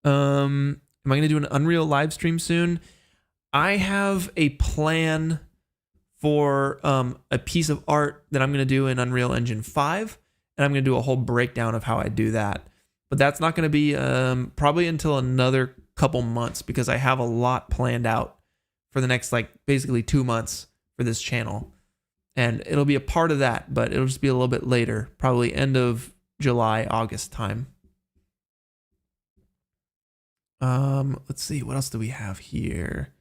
Am I going to do an Unreal live stream soon? I have a plan for a piece of art that I'm going to do in Unreal Engine 5, and I'm going to do a whole breakdown of how I do that. But that's not going to be probably until another couple months, because I have a lot planned out for the next, basically 2 months for this channel. And it'll be a part of that, but it'll just be a little bit later, probably end of July, August time. Let's see, what else do we have here?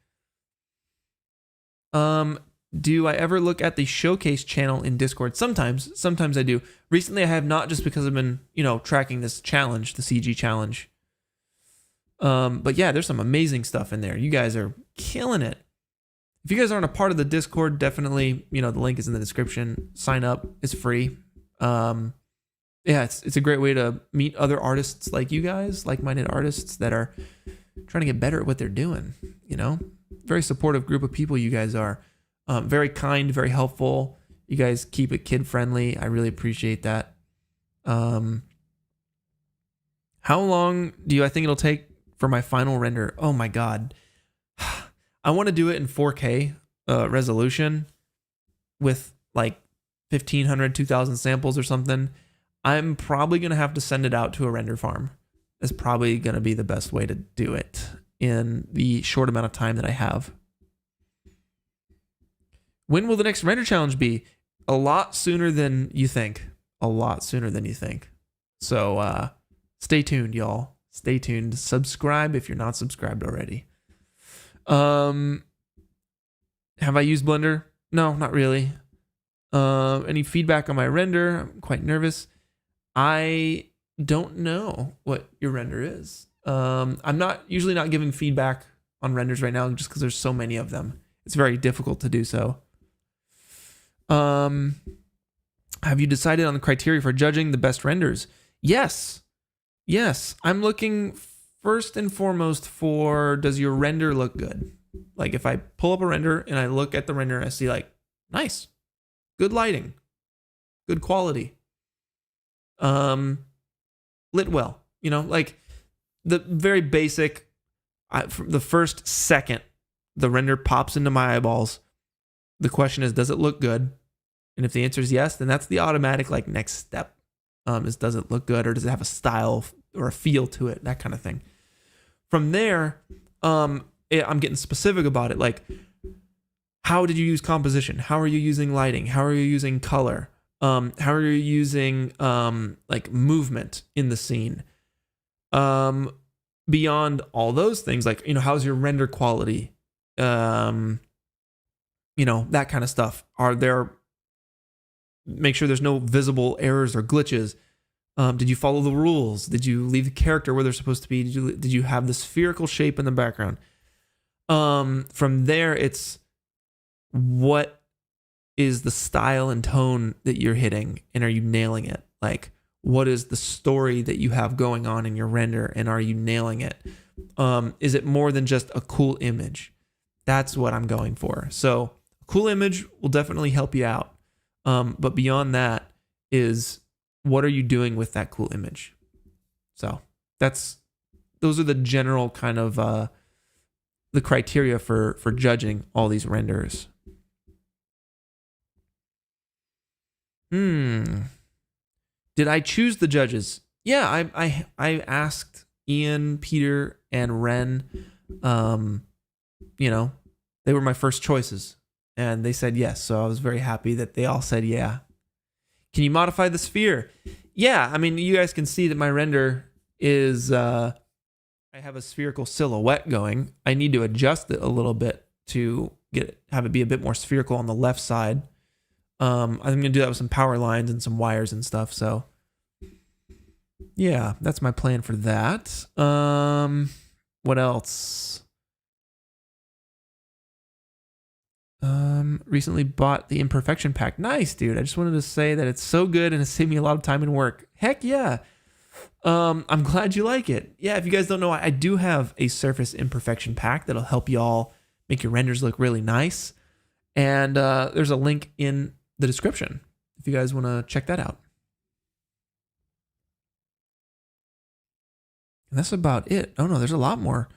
Do I ever look at the showcase channel in Discord? Sometimes I do. Recently I have not, just because I've been, tracking this challenge, the CG challenge. But yeah, there's some amazing stuff in there. You guys are killing it. If you guys aren't a part of the Discord, definitely, the link is in the description. Sign up. It's free. Yeah, it's a great way to meet other artists like you guys, like-minded artists that are trying to get better at what they're doing. Very supportive group of people you guys are. Very kind, very helpful. You guys keep it kid-friendly. I really appreciate that. How long do I think it'll take for my final render? Oh my God. I want to do it in 4K resolution with 1,500, 2,000 samples or something. I'm probably going to have to send it out to a render farm. It's probably going to be the best way to do it in the short amount of time that I have. When will the next render challenge be? A lot sooner than you think. So stay tuned, y'all. Stay tuned. Subscribe if you're not subscribed already. Have I used Blender? No, not really. Any feedback on my render? I'm quite nervous. I don't know what your render is. I'm usually not giving feedback on renders right now just because there's so many of them. It's very difficult to do so. Have you decided on the criteria for judging the best renders? Yes. I'm looking first and foremost for, does your render look good? Like if I pull up a render and I look at the render and I see like, nice, good lighting, good quality, lit well, like the very basic, from the first second the render pops into my eyeballs, the question is, does it look good? And if the answer is yes, then that's the automatic like next step. Is does it look good, or does it have a style or a feel to it, that kind of thing. From there, I'm getting specific about it. Like, how did you use composition? How are you using lighting? How are you using color? How are you using like movement in the scene? Beyond all those things, like, how's your render quality? That kind of stuff. Make sure there's no visible errors or glitches. Did you follow the rules? Did you leave the character where they're supposed to be? Did you have the spherical shape in the background? From there, it's what is the style and tone that you're hitting, and are you nailing it? Like, what is the story that you have going on in your render, and are you nailing it? Is it more than just a cool image? That's what I'm going for. So a cool image will definitely help you out. But beyond that is, what are you doing with that cool image? So those are the general kind of the criteria for judging all these renders. Did I choose the judges? Yeah, I asked Ian, Peter, and Ren. They were my first choices, and they said yes. So I was very happy that they all said yeah. Can you modify the sphere? Yeah, I mean, you guys can see that my render is, I have a spherical silhouette going. I need to adjust it a little bit to have it be a bit more spherical on the left side. I'm going to do that with some power lines and some wires and stuff. So yeah, that's my plan for that. What else? Recently bought the Imperfection Pack. Nice, dude. I just wanted to say that it's so good and it saved me a lot of time and work. Heck yeah. I'm glad you like it. Yeah, if you guys don't know, I do have a Surface Imperfection Pack that'll help you all make your renders look really nice. And there's a link in the description if you guys want to check that out. And that's about it. Oh no, there's a lot more.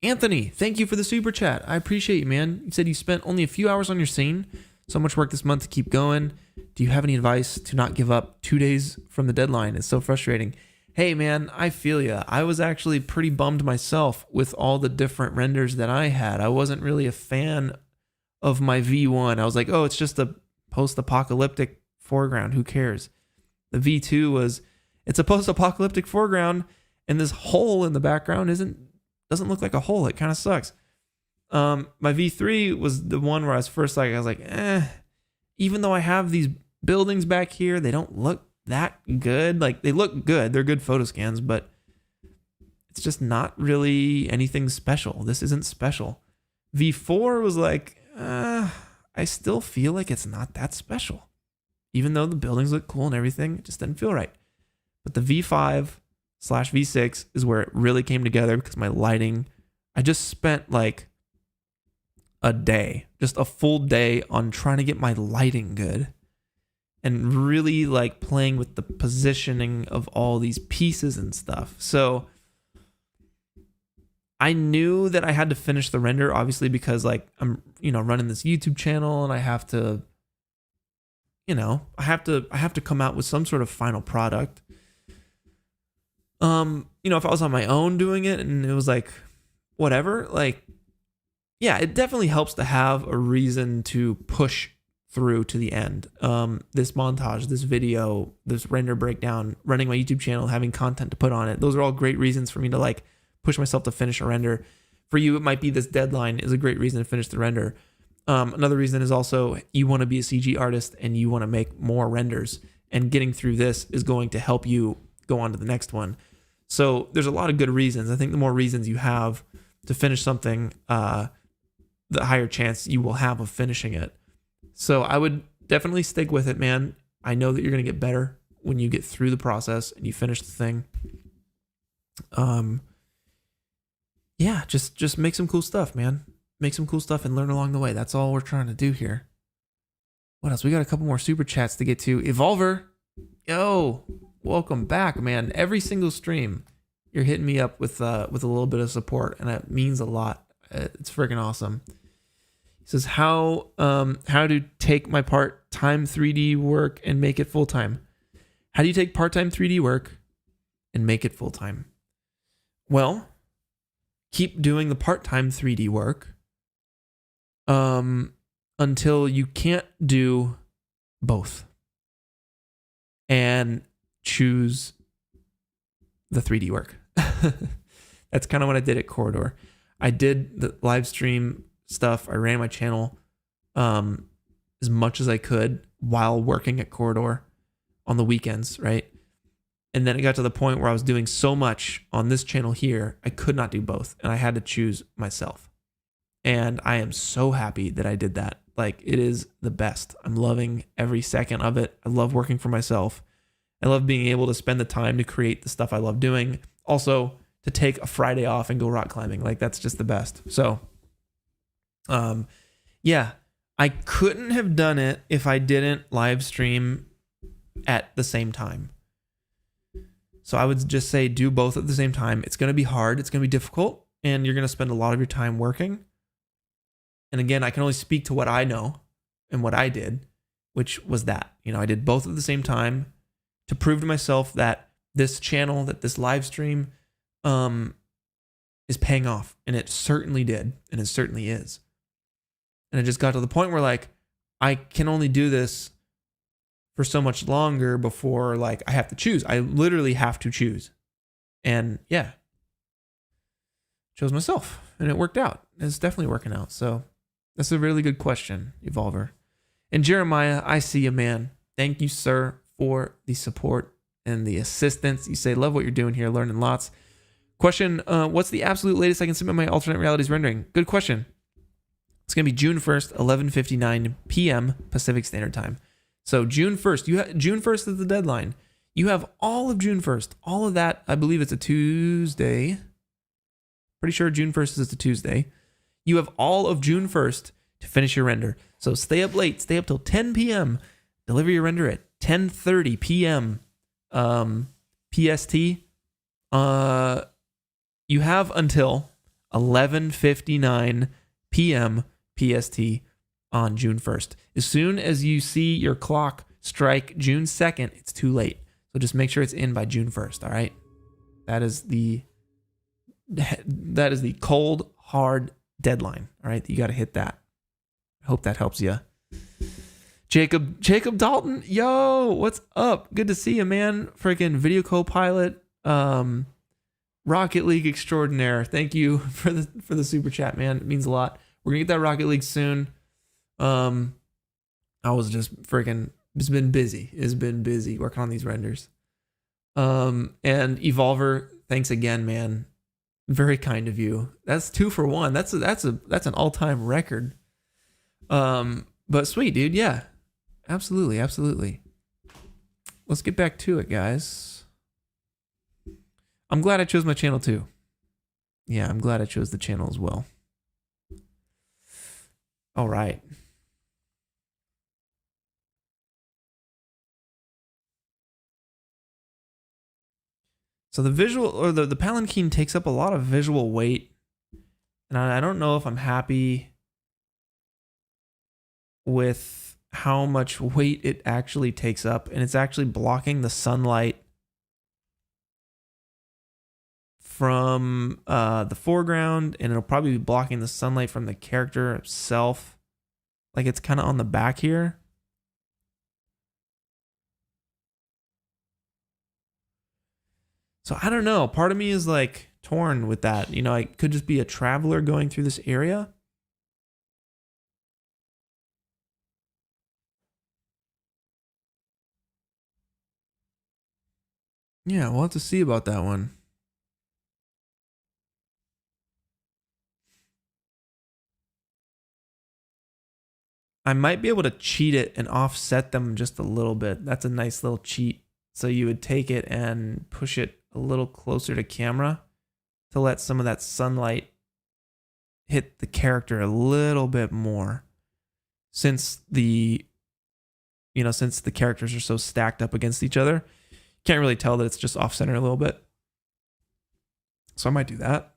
Anthony, thank you for the super chat. I appreciate you, man. You said you spent only a few hours on your scene. So much work this month to keep going. Do you have any advice to not give up 2 days from the deadline? It's so frustrating. Hey, man, I feel ya. I was actually pretty bummed myself with all the different renders that I had. I wasn't really a fan of my V1. I was like, oh, it's just a post-apocalyptic foreground. Who cares? The V2 it's a post-apocalyptic foreground, and this hole in the background doesn't look like a hole. It kind of sucks. My V3 was the one where I was like, even though I have these buildings back here, they don't look that good. Like, they look good. They're good photo scans, but it's just not really anything special. This isn't special. V4 was like, I still feel like it's not that special. Even though the buildings look cool and everything, it just didn't feel right. But the V5/V6 is where it really came together because my lighting, I just spent like just a full day on trying to get my lighting good and really like playing with the positioning of all these pieces and stuff. So I knew that I had to finish the render, obviously, because like I'm, running this YouTube channel and I have to, I have to come out with some sort of final product. If I was on my own doing it and it was like, whatever, like, yeah, it definitely helps to have a reason to push through to the end. This montage, this video, this render breakdown, running my YouTube channel, having content to put on it. Those are all great reasons for me to like push myself to finish a render. For you, it might be this deadline is a great reason to finish the render. Another reason is also you want to be a CG artist and you want to make more renders, and getting through this is going to help you go on to the next one. So there's a lot of good reasons. I think the more reasons you have to finish something, the higher chance you will have of finishing it. So I would definitely stick with it, man. I know that you're going to get better when you get through the process and you finish the thing. Yeah, just make some cool stuff, man. Make some cool stuff and learn along the way. That's all we're trying to do here. What else? We got a couple more super chats to get to. Evolver, yo, welcome back, man. Every single stream, you're hitting me up with a little bit of support, and it means a lot. It's freaking awesome. He says, how to take my part-time 3D work and make it full-time? How do you take part-time 3D work and make it full-time? Well, keep doing the part-time 3D work until you can't do both, and choose the 3D work. That's kind of what I did at Corridor. I did the live stream stuff. I ran my channel as much as I could while working at Corridor on the weekends, right? And then it got to the point where I was doing so much on this channel here, I could not do both, and I had to choose myself. And I am so happy that I did that. Like, it is the best. I'm loving every second of it. I love working for myself. I love being able to spend the time to create the stuff I love doing. Also, to take a Friday off and go rock climbing. Like, that's just the best. So, yeah, I couldn't have done it if I didn't live stream at the same time. So I would just say do both at the same time. It's going to be hard. It's going to be difficult. And you're going to spend a lot of your time working. And again, I can only speak to what I know and what I did, which was that. You know, I did both at the same time to prove to myself that this channel, that this live stream is paying off. And it certainly did. And it certainly is. And it just got to the point where, like, I can only do this for so much longer before, like, I have to choose. I literally have to choose. And yeah, chose myself, and it worked out. It's definitely working out. So that's a really good question, Evolver. And Jeremiah, I see you, man. Thank you, sir, for the support and the assistance. You say, love what you're doing here, learning lots. Question, what's the absolute latest I can submit my alternate realities rendering? Good question. It's going to be June 1st, 11:59 p.m. Pacific Standard Time. So June 1st, June 1st is the deadline. You have all of June 1st. All of that, I believe it's a Tuesday. Pretty sure June 1st is a Tuesday. You have all of June 1st to finish your render. So stay up late. Stay up till 10 p.m. Deliver your render at 10:30 p.m. PST. You have until 11:59 p.m. PST on June 1st. As soon as you see your clock strike June 2nd, it's too late. So just make sure it's in by June 1st, all right? That is the cold, hard deadline, all right? You got to hit that. I hope that helps you. Jacob Dalton, yo, what's up? Good to see you, man. Freaking Video Copilot, Rocket League extraordinaire. Thank you for the super chat, man. It means a lot. We're gonna get that Rocket League soon. I was just it's been busy working on these renders. And Evolver, thanks again, man. Very kind of you. That's 2 for 1. That's an all-time record. But sweet, dude. Yeah, absolutely. Let's get back to it, guys. I'm glad I chose my channel too. Yeah, I'm glad I chose the channel as well. All right. So the visual, or the palanquin, takes up a lot of visual weight. And I don't know if I'm happy with how much weight it actually takes up. And it's actually blocking the sunlight from the foreground, and it'll probably be blocking the sunlight from the character itself. Like, it's kind of on the back here. So I don't know. Part of me is like torn with that. You know, I could just be a traveler going through this area. Yeah, we'll have to see about that one. I might be able to cheat it and offset them just a little bit. That's a nice little cheat. So you would take it and push it a little closer to camera to let some of that sunlight hit the character a little bit more. Since the characters are so stacked up against each other, can't really tell that it's just off center a little bit. So I might do that.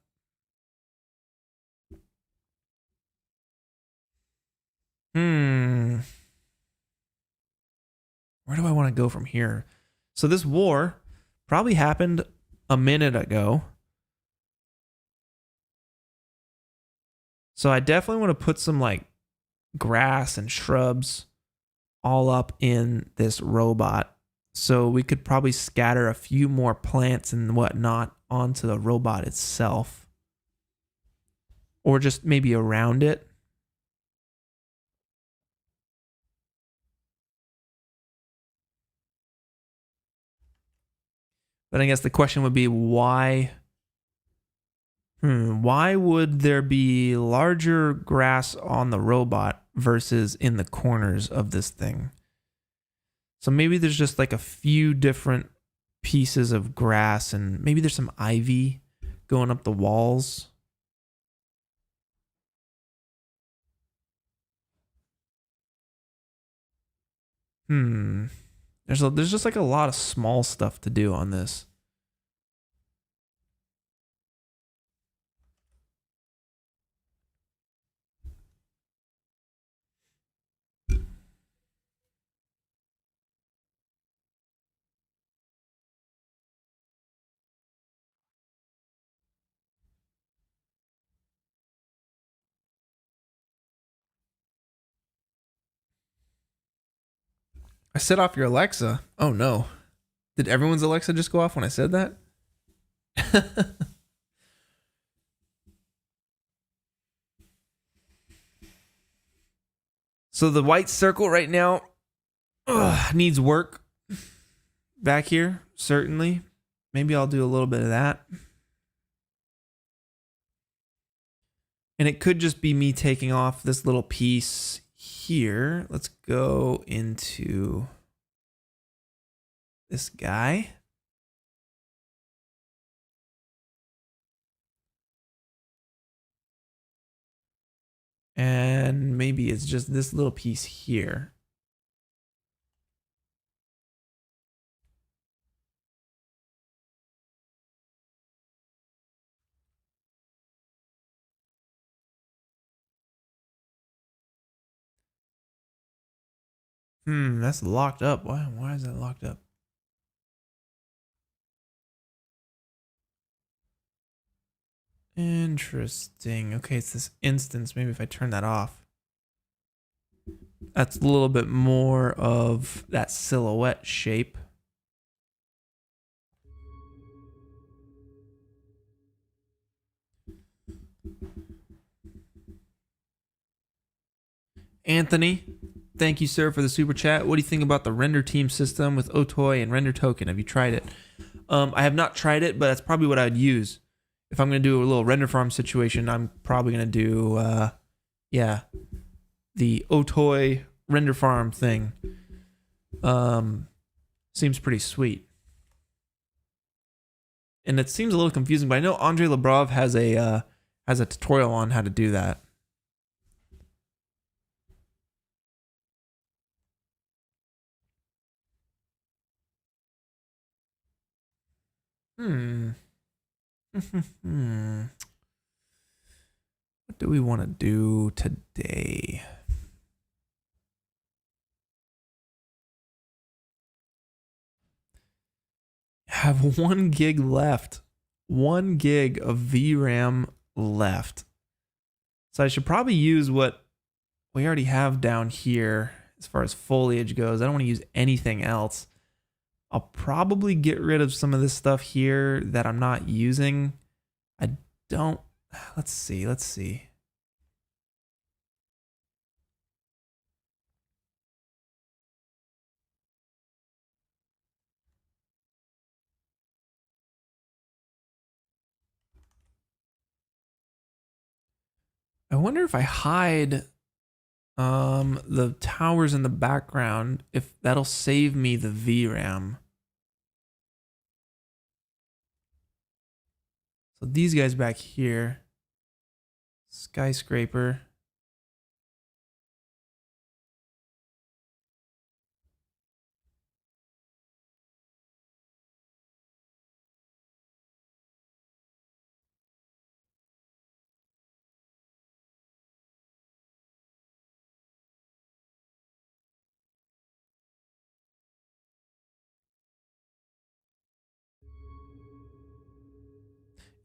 Where do I want to go from here? So this war probably happened a minute ago. So I definitely want to put some like grass and shrubs all up in this robot. So we could probably scatter a few more plants and whatnot onto the robot itself. Or just maybe around it. But I guess the question would be why would there be larger grass on the robot versus in the corners of this thing? So maybe there's just like a few different pieces of grass and maybe there's some ivy going up the walls. There's just like a lot of small stuff to do on this. I set off your Alexa. Oh no. Did everyone's Alexa just go off when I said that? So the white circle right now needs work back here, certainly. Maybe I'll do a little bit of that. And it could just be me taking off this little piece here. Let's go into this guy. And maybe it's just this little piece here. That's locked up. Why is that locked up? Interesting. Okay, it's this instance. Maybe if I turn that off. That's a little bit more of that silhouette shape. Anthony, thank you, sir, for the super chat. What do you think about the render team system with Otoy and Render Token? Have you tried it? I have not tried it, but that's probably what I'd use. If I'm going to do a little render farm situation, I'm probably going to do, the Otoy render farm thing. Seems pretty sweet. And it seems a little confusing, but I know Andre Lebrov has a tutorial on how to do that. What do we want to do today? Have 1 gig left. 1 gig of VRAM left. So I should probably use what we already have down here as far as foliage goes. I don't want to use anything else. I'll probably get rid of some of this stuff here that I'm not using. I don't... Let's see. I wonder if I hide the towers in the background, if that'll save me the VRAM. So these guys back here, skyscraper.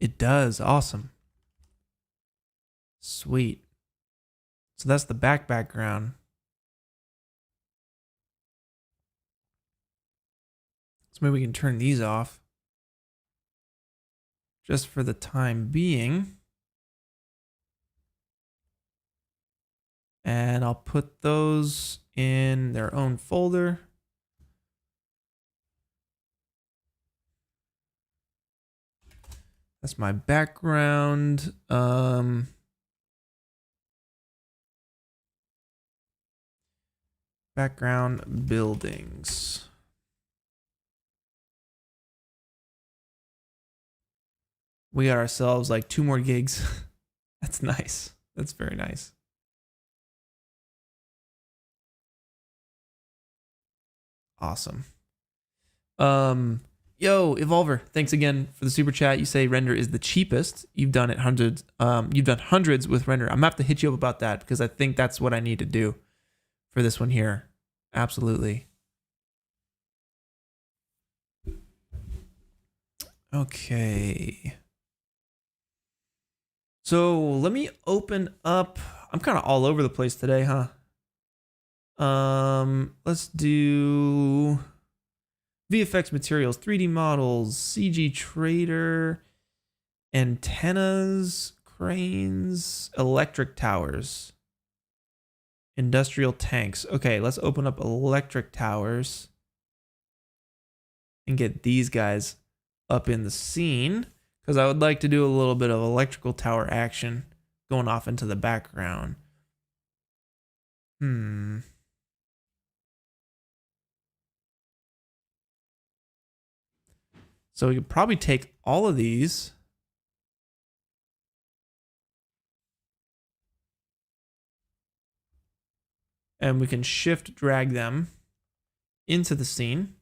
It does. Awesome. Sweet. So that's the background. So maybe we can turn these off just for the time being. And I'll put those in their own folder. That's my background. Background buildings. We got ourselves like 2 more gigs. That's nice. That's very nice. Awesome. Yo, Evolver, thanks again for the super chat. You say render is the cheapest. You've done it hundreds. You've done hundreds with render. I'm gonna have to hit you up about that because I think that's what I need to do for this one here. Absolutely. Okay. So let me open up. I'm kind of all over the place today, huh? Let's do VFX materials, 3D models, CG Trader, antennas, cranes, electric towers, industrial tanks. Okay, let's open up electric towers and get these guys up in the scene because I would like to do a little bit of electrical tower action going off into the background. So we could probably take all of these and we can shift drag them into the scene.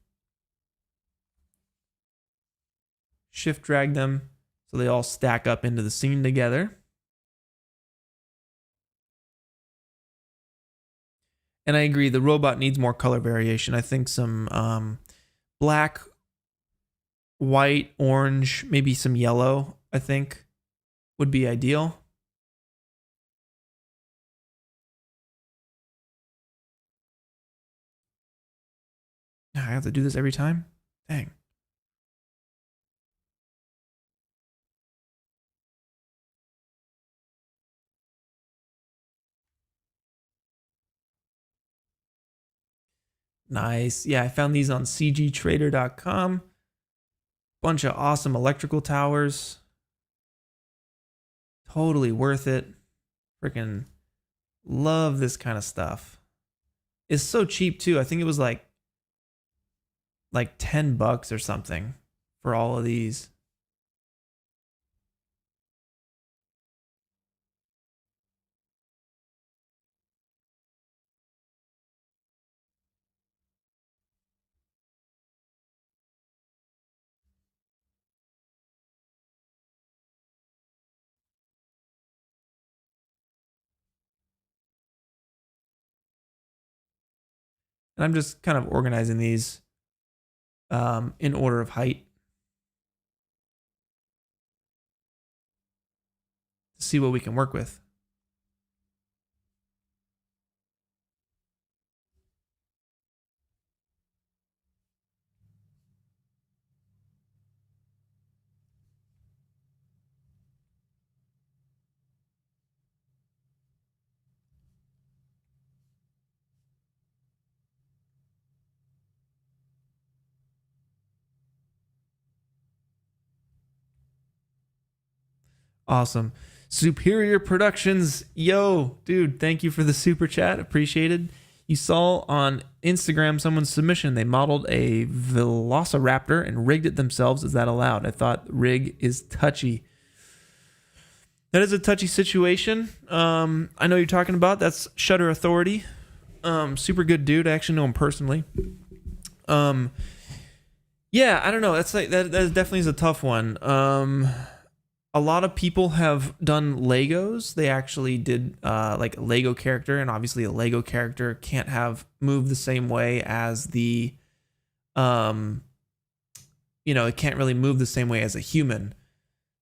Shift drag them so they all stack up into the scene together. And I agree, the robot needs more color variation. I think some black, white, orange, maybe some yellow, I think would be ideal. I have to do this every time? Dang. Nice. Yeah, I found these on cgtrader.com. Bunch of awesome electrical towers. Totally worth it. Freaking love this kind of stuff. It's so cheap too. I think it was like $10 or something for all of these. And I'm just kind of organizing these in order of height to see what we can work with. Awesome. Superior Productions. Yo, dude, thank you for the super chat. Appreciated. You saw on Instagram someone's submission. They modeled a velociraptor and rigged it themselves. Is that allowed? I thought rig is touchy. That is a touchy situation. I know you're talking about. That's Shutter Authority. Super good dude. I actually know him personally. Yeah, I don't know. That's like that definitely is a tough one. A lot of people have done Legos. They actually did like a Lego character, and obviously a Lego character can't have move the same way as the it can't really move the same way as a human.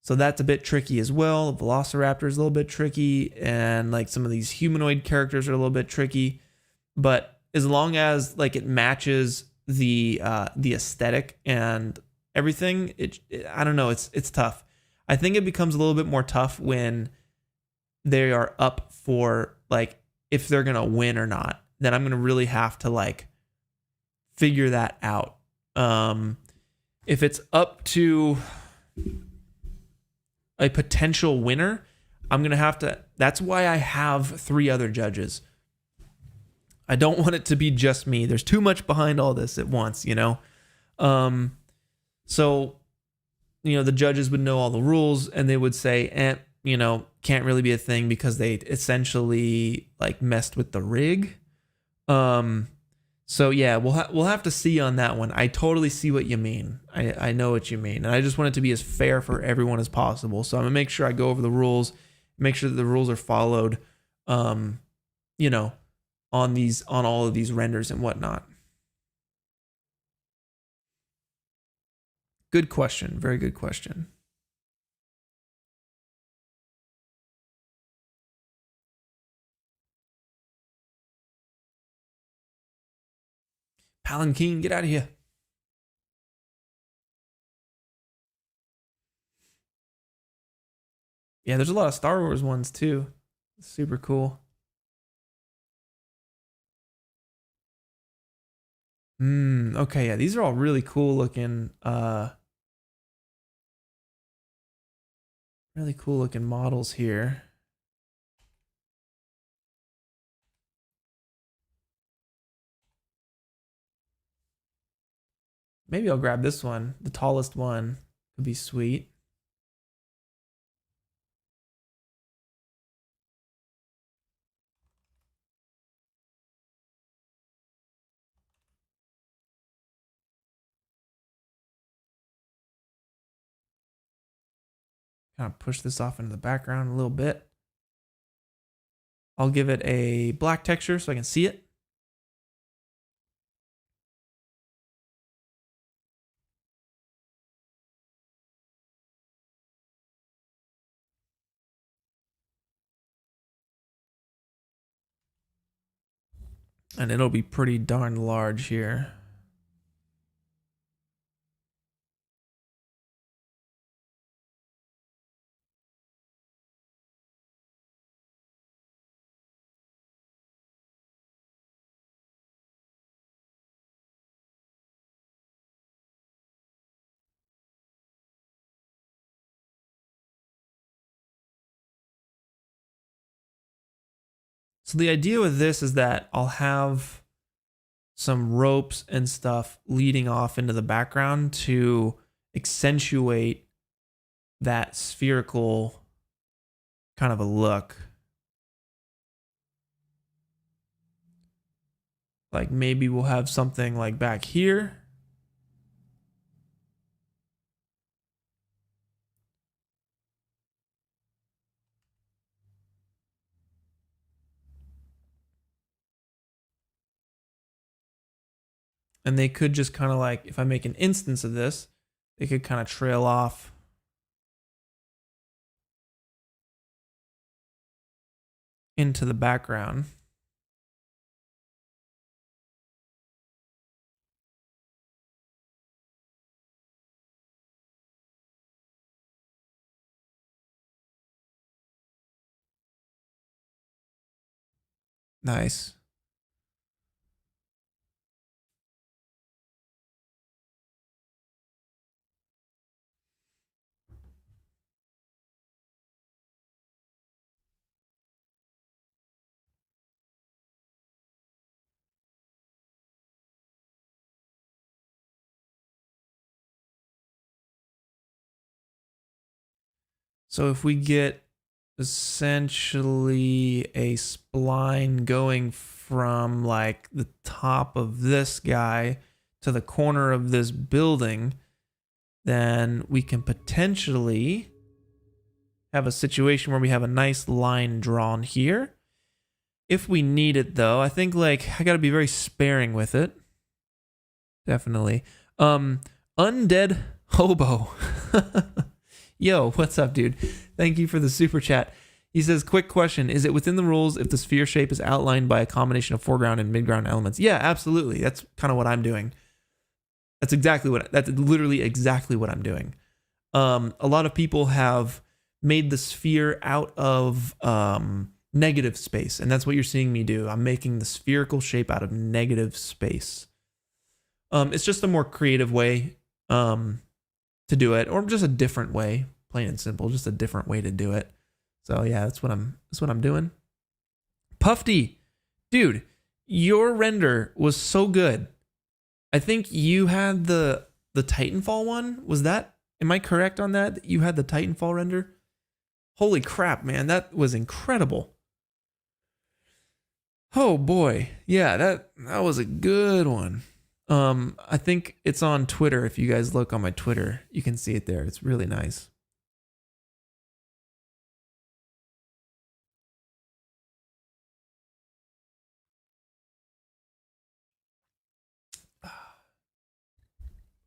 So that's a bit tricky as well. The Velociraptor is a little bit tricky, and like some of these humanoid characters are a little bit tricky. But as long as like it matches the aesthetic and everything, I don't know. It's tough. I think it becomes a little bit more tough when they are up for like if they're gonna win or not. Then I'm gonna really have to like figure that out. If it's up to a potential winner, I'm going to have to. That's why I have 3 other judges. I don't want it to be just me. There's too much behind all this at once, So, the judges would know all the rules and they would say, can't really be a thing because they essentially like messed with the rig. So yeah, we'll have to see on that one. I totally see what you mean. I know what you mean, and I just want it to be as fair for everyone as possible. So I'm gonna make sure I go over the rules, make sure that the rules are followed, on all of these renders and whatnot. Good question, very good question. Palanquin, get out of here. Yeah, there's a lot of Star Wars ones too. Super cool. Okay, yeah, these are all really cool looking models here. Maybe I'll grab this one. The tallest one could be sweet. Kind of push this off into the background a little bit. I'll give it a black texture so I can see it. And it'll be pretty darn large here. So the idea with this is that I'll have some ropes and stuff leading off into the background to accentuate that spherical kind of a look. Like maybe we'll have something like back here. And they could just kind of like, if I make an instance of this, they could kind of trail off into the background. Nice. So if we get essentially a spline going from like the top of this guy to the corner of this building, then we can potentially have a situation where we have a nice line drawn here. If we need it though, I think like I gotta be very sparing with it. Definitely. Undead Hobo. Yo, what's up, dude? Thank you for the super chat. He says, quick question. Is it within the rules if the sphere shape is outlined by a combination of foreground and midground elements? Yeah, absolutely. That's kind of what I'm doing. That's literally exactly what I'm doing. A lot of people have made the sphere out of negative space, and that's what you're seeing me do. I'm making the spherical shape out of negative space. It's just a more creative way to do it, or just a different way, plain and simple, just a different way to do it. So yeah, that's what I'm doing. Puffy, dude, your render was so good. I think you had the Titanfall one. Was that, am I correct on that? You had the Titanfall render? Holy crap, man, that was incredible. Oh boy. Yeah, that was a good one. I think it's on Twitter. If you guys look on my Twitter, you can see it there. It's really nice.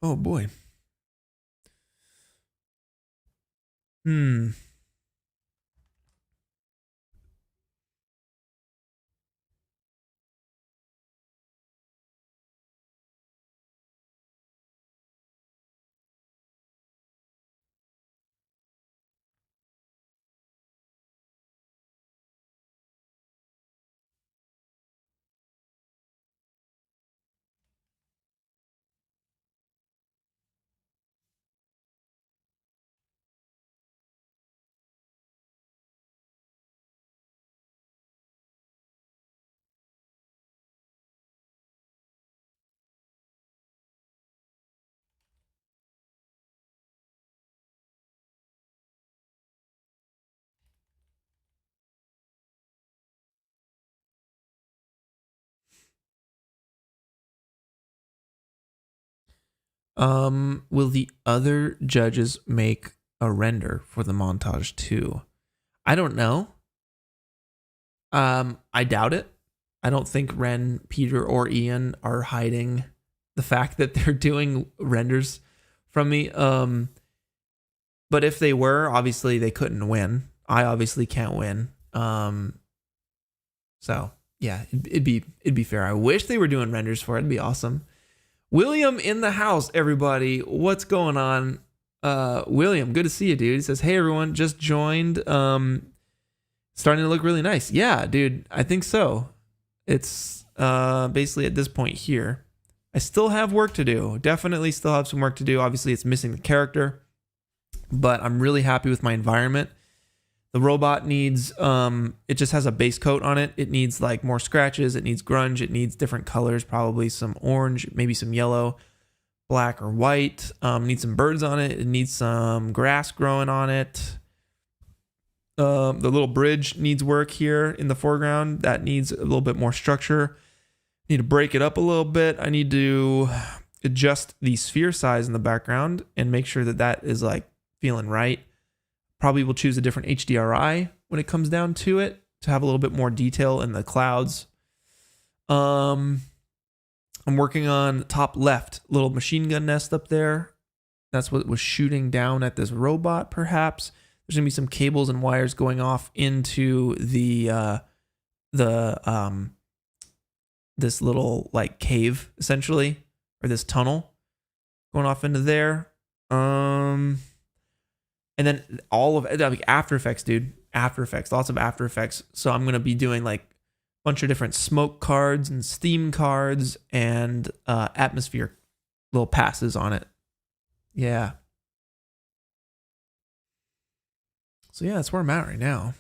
Oh boy. Will the other judges make a render for the montage too? I don't know. I doubt it. I don't think Ren, Peter, or Ian are hiding the fact that they're doing renders from me. But if they were, obviously they couldn't win. I obviously can't win. So yeah, it'd be fair. I wish they were doing renders for it. It'd be awesome. William in the house, everybody. What's going on? William, good to see you, dude. He says, hey everyone, just joined. Starting to look really nice. Yeah, dude, I think so. It's basically at this point here. I still have work to do. Definitely still have some work to do. Obviously, it's missing the character, but I'm really happy with my environment. The robot needs, it just has a base coat on it. It needs like more scratches. It needs grunge. It needs different colors, probably some orange, maybe some yellow, black or white. Needs some birds on it. It needs some grass growing on it. The little bridge needs work here in the foreground. That needs a little bit more structure. Need to break it up a little bit. I need to adjust the sphere size in the background and make sure that that is like feeling right. Probably will choose a different HDRI when it comes down to it to have a little bit more detail in the clouds. I'm working on top left, little machine gun nest up there. That's what was shooting down at this robot, perhaps. There's gonna be some cables and wires going off into the this little like cave essentially, or this tunnel going off into there. And then all of like After Effects, dude. After Effects, lots of After Effects. So I'm gonna be doing like a bunch of different smoke cards and steam cards and atmosphere little passes on it. Yeah. So yeah, that's where I'm at right now.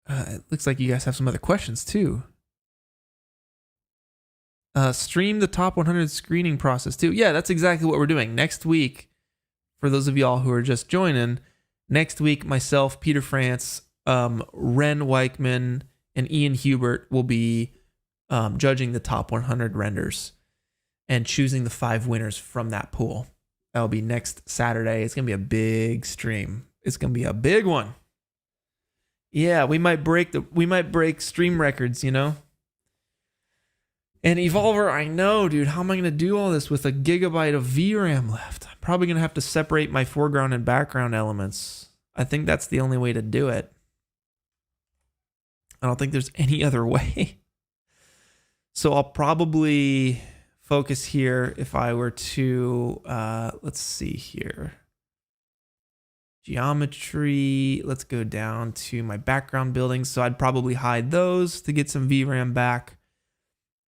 It looks like you guys have some other questions too. Stream the top 100 screening process too. Yeah, that's exactly what we're doing. Next week, for those of y'all who are just joining, next week, myself, Peter France, Ren Weichman, and Ian Hubert will be judging the top 100 renders and choosing the 5 winners from that pool. That'll be next Saturday. It's going to be a big stream. It's going to be a big one. Yeah, we might break stream records, you know? And Evolver, I know, dude. How am I going to do all this with a gigabyte of VRAM left? I'm probably going to have to separate my foreground and background elements. I think that's the only way to do it. I don't think there's any other way. So I'll probably focus here if I were to, let's see here. Geometry, let's go down to my background buildings. So I'd probably hide those to get some VRAM back.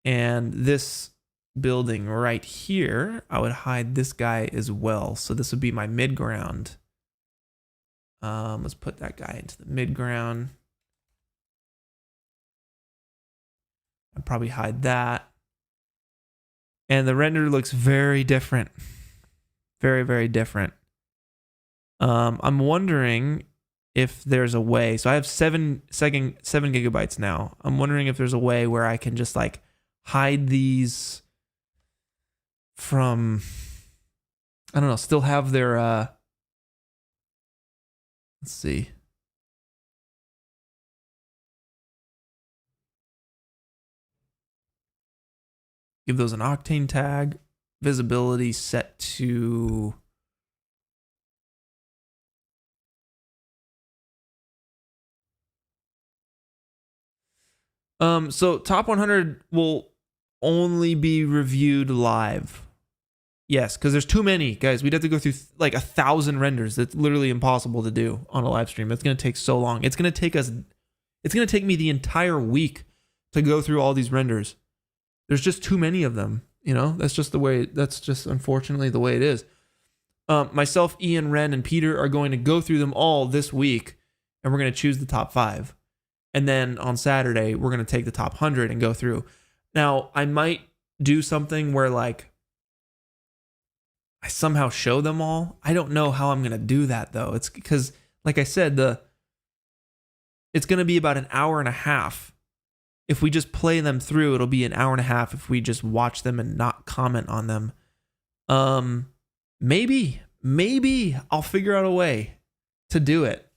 And this building right here, I would hide this guy as well. So this would be my midground. Let's put that guy into the midground. I'd probably hide that. And the render looks very different. Very, very different. I'm wondering if there's a way. So I have 7 gigabytes now. I'm wondering if there's a way where I can just like hide these from, I don't know, still have their, let's see. Give those an octane tag. Visibility set to so top 100 will only be reviewed live. Yes, because there's too many, guys. We'd have to go through like 1,000 renders. That's literally impossible to do on a live stream. It's going to take so long. It's going to take me the entire week to go through all these renders. There's just too many of them. You know, that's just unfortunately the way it is. Myself, Ian, Ren, and Peter are going to go through them all this week, and we're going to choose the top 5. And then on Saturday, we're going to take the top 100 and go through. Now, I might do something where like I somehow show them all. I don't know how I'm going to do that though. It's because, like I said, it's going to be about an hour and a half. If we just play them through, it'll be an hour and a half if we just watch them and not comment on them. Maybe I'll figure out a way to do it.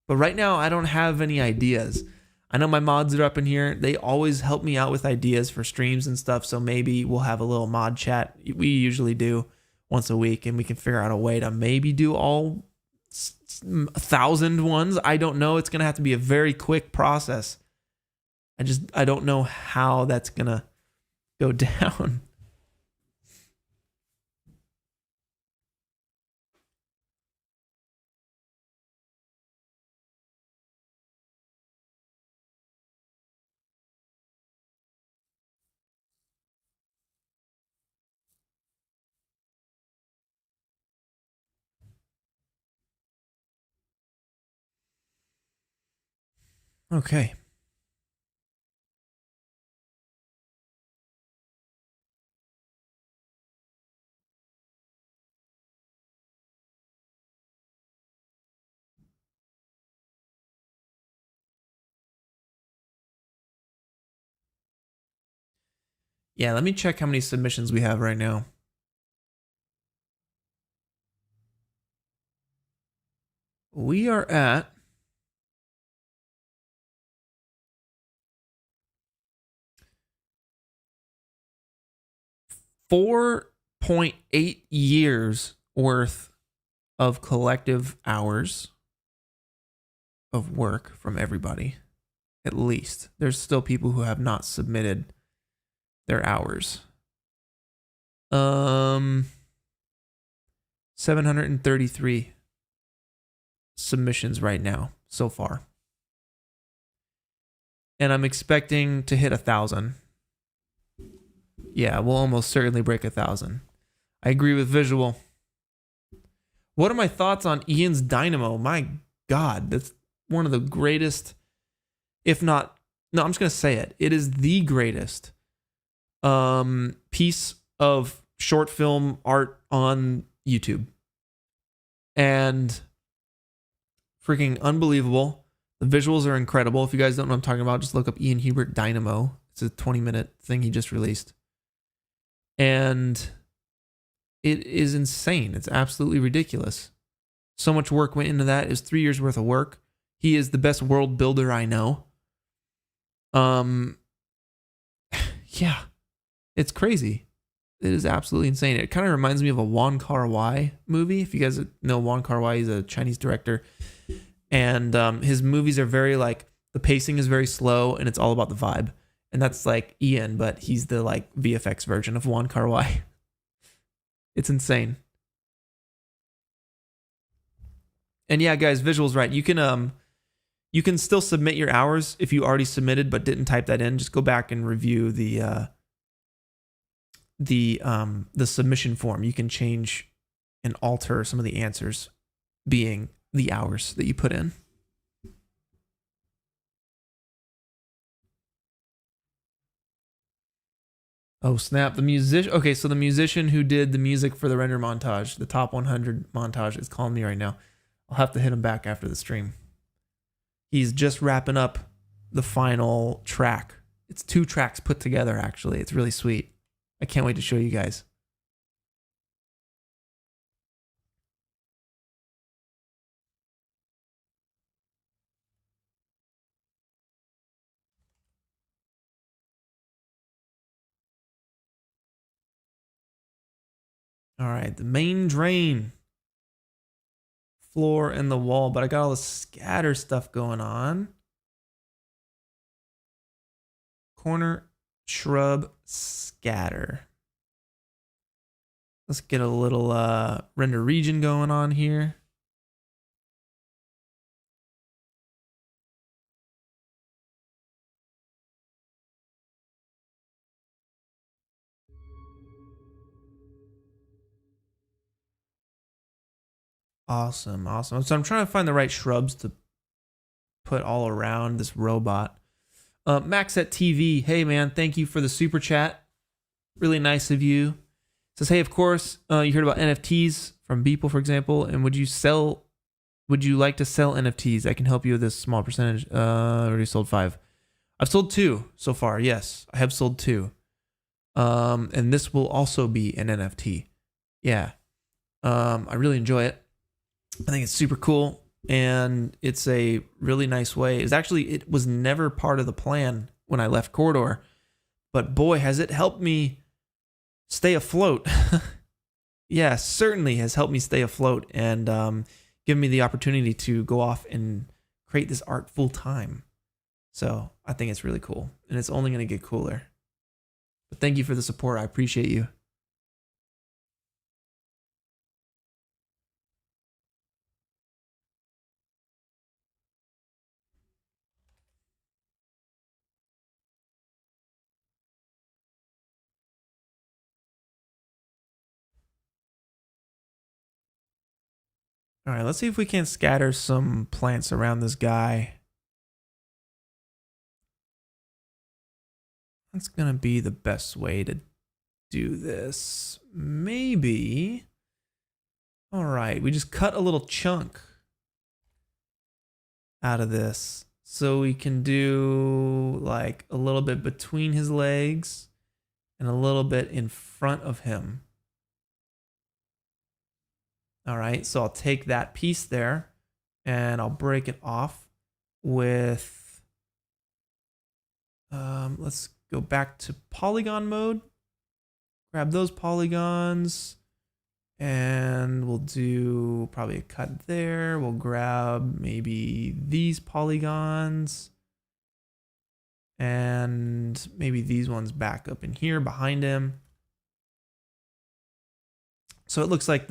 But right now, I don't have any ideas. I know my mods are up in here. They always help me out with ideas for streams and stuff. So maybe we'll have a little mod chat. We usually do once a week, and we can figure out a way to maybe do all 1,000 ones. I don't know. It's going to have to be a very quick process. I don't know how that's going to go down. Okay. Yeah, let me check how many submissions we have right now. We are at 4.8 years worth of collective hours of work from everybody. At least. There's still people who have not submitted their hours. 733 submissions right now so far. And I'm expecting to hit 1,000. Yeah, we'll almost certainly break 1,000. I agree with visual. What are my thoughts on Ian's Dynamo? My God, that's one of the greatest, if not, no, I'm just going to say it. It is the greatest piece of short film art on YouTube. And freaking unbelievable. The visuals are incredible. If you guys don't know what I'm talking about, just look up Ian Hubert Dynamo. It's a 20-minute thing he just released. And it is insane. It's absolutely ridiculous. So much work went into that. It was 3 years worth of work. He is the best world builder I know. Yeah, it's crazy. It is absolutely insane. It kind of reminds me of a Wong Kar-wai movie. If you guys know Wong Kar-wai, he's a Chinese director. And his movies are very like, the pacing is very slow and it's all about the vibe. And that's like Ian, but he's the like VFX version of Wong Kar-wai. It's insane. And yeah, guys, visuals, right? You can still submit your hours if you already submitted but didn't type that in. Just go back and review the submission form. You can change and alter some of the answers being the hours that you put in. Oh snap, the musician. Okay, so the musician who did the music for the render montage, the top 100 montage, is calling me right now. I'll have to hit him back after the stream. He's just wrapping up the final track. It's 2 tracks put together, actually. It's really sweet. I can't wait to show you guys. All right, the main drain. Floor and the wall, but I got all the scatter stuff going on. Corner, shrub, scatter. Let's get a little render region going on here. Awesome, awesome. So I'm trying to find the right shrubs to put all around this robot. Max at TV, hey man, thank you for the super chat. Really nice of you. Says, hey, of course, you heard about NFTs from Beeple, for example, and would you like to sell NFTs? I can help you with this small percentage. I already sold 5. I've sold 2 so far. Yes, I have sold 2. And this will also be an NFT. Yeah. I really enjoy it. I think it's super cool, and it's a really nice way. It was never part of the plan when I left Corridor, but boy, has it helped me stay afloat. Yeah, certainly has helped me stay afloat and given me the opportunity to go off and create this art full time. So I think it's really cool, and it's only going to get cooler. But thank you for the support. I appreciate you. All right, let's see if we can scatter some plants around this guy. That's going to be the best way to do this. Maybe. All right, we just cut a little chunk out of this. So we can do like a little bit between his legs and a little bit in front of him. All right, so I'll take that piece there and I'll break it off with, let's go back to polygon mode. Grab those polygons and we'll do probably a cut there. We'll grab maybe these polygons and maybe these ones back up in here behind him. So it looks like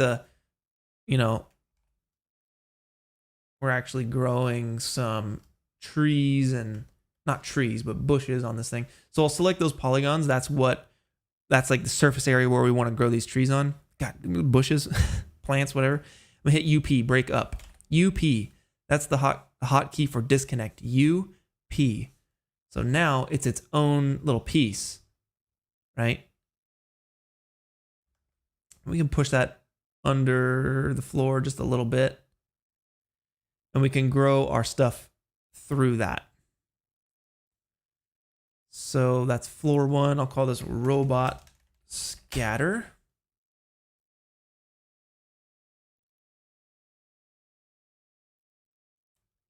we're actually growing some trees and not trees, but bushes on this thing. So I'll select those polygons. That's like the surface area where we want to grow these trees on. Got bushes, plants, whatever. I'm gonna hit UP, break up. UP, that's the hotkey for disconnect. UP. So now it's its own little piece, right? We can push that under the floor just a little bit. And we can grow our stuff through that. So that's floor 1. I'll call this robot scatter.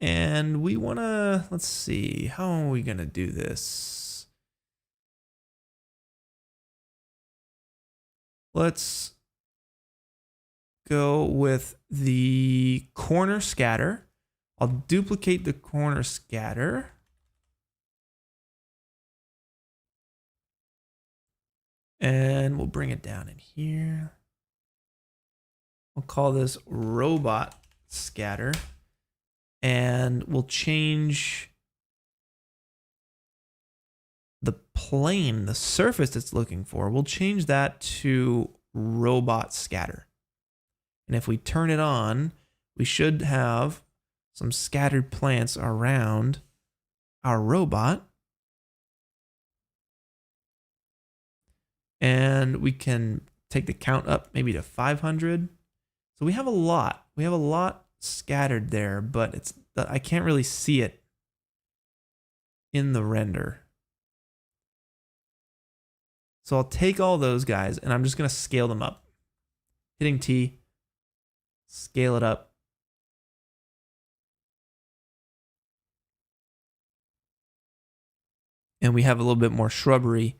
And we want to, let's see, how are we going to do this? Let's go with the corner scatter. I'll duplicate the corner scatter. And we'll bring it down in here. We'll call this robot scatter. And we'll change the plane, the surface it's looking for. We'll change that to robot scatter. And if we turn it on, we should have some scattered plants around our robot. And we can take the count up maybe to 500. So we have a lot. We have a lot scattered there, but I can't really see it in the render. So I'll take all those guys and I'm just going to scale them up. Hitting T, scale it up. And we have a little bit more shrubbery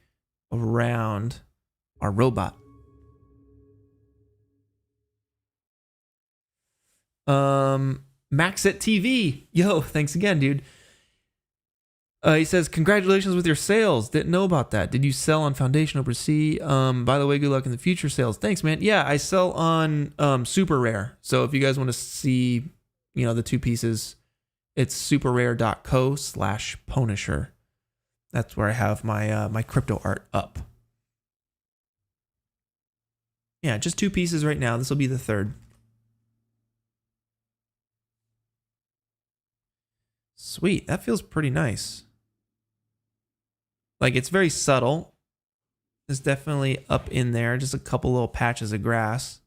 around our robot. Maxit TV. Yo, thanks again, dude. He says, congratulations with your sales. Didn't know about that. Did you sell on Foundation Over C? By the way, good luck in the future sales. Thanks, man. Yeah, I sell on super rare. So if you guys want to see, the two pieces, it's superrare.co/Punisher. That's where I have my crypto art up. Yeah, just two pieces right now. This will be the third. Sweet, that feels pretty nice. Like, it's very subtle. It's definitely up in there, just a couple little patches of grass.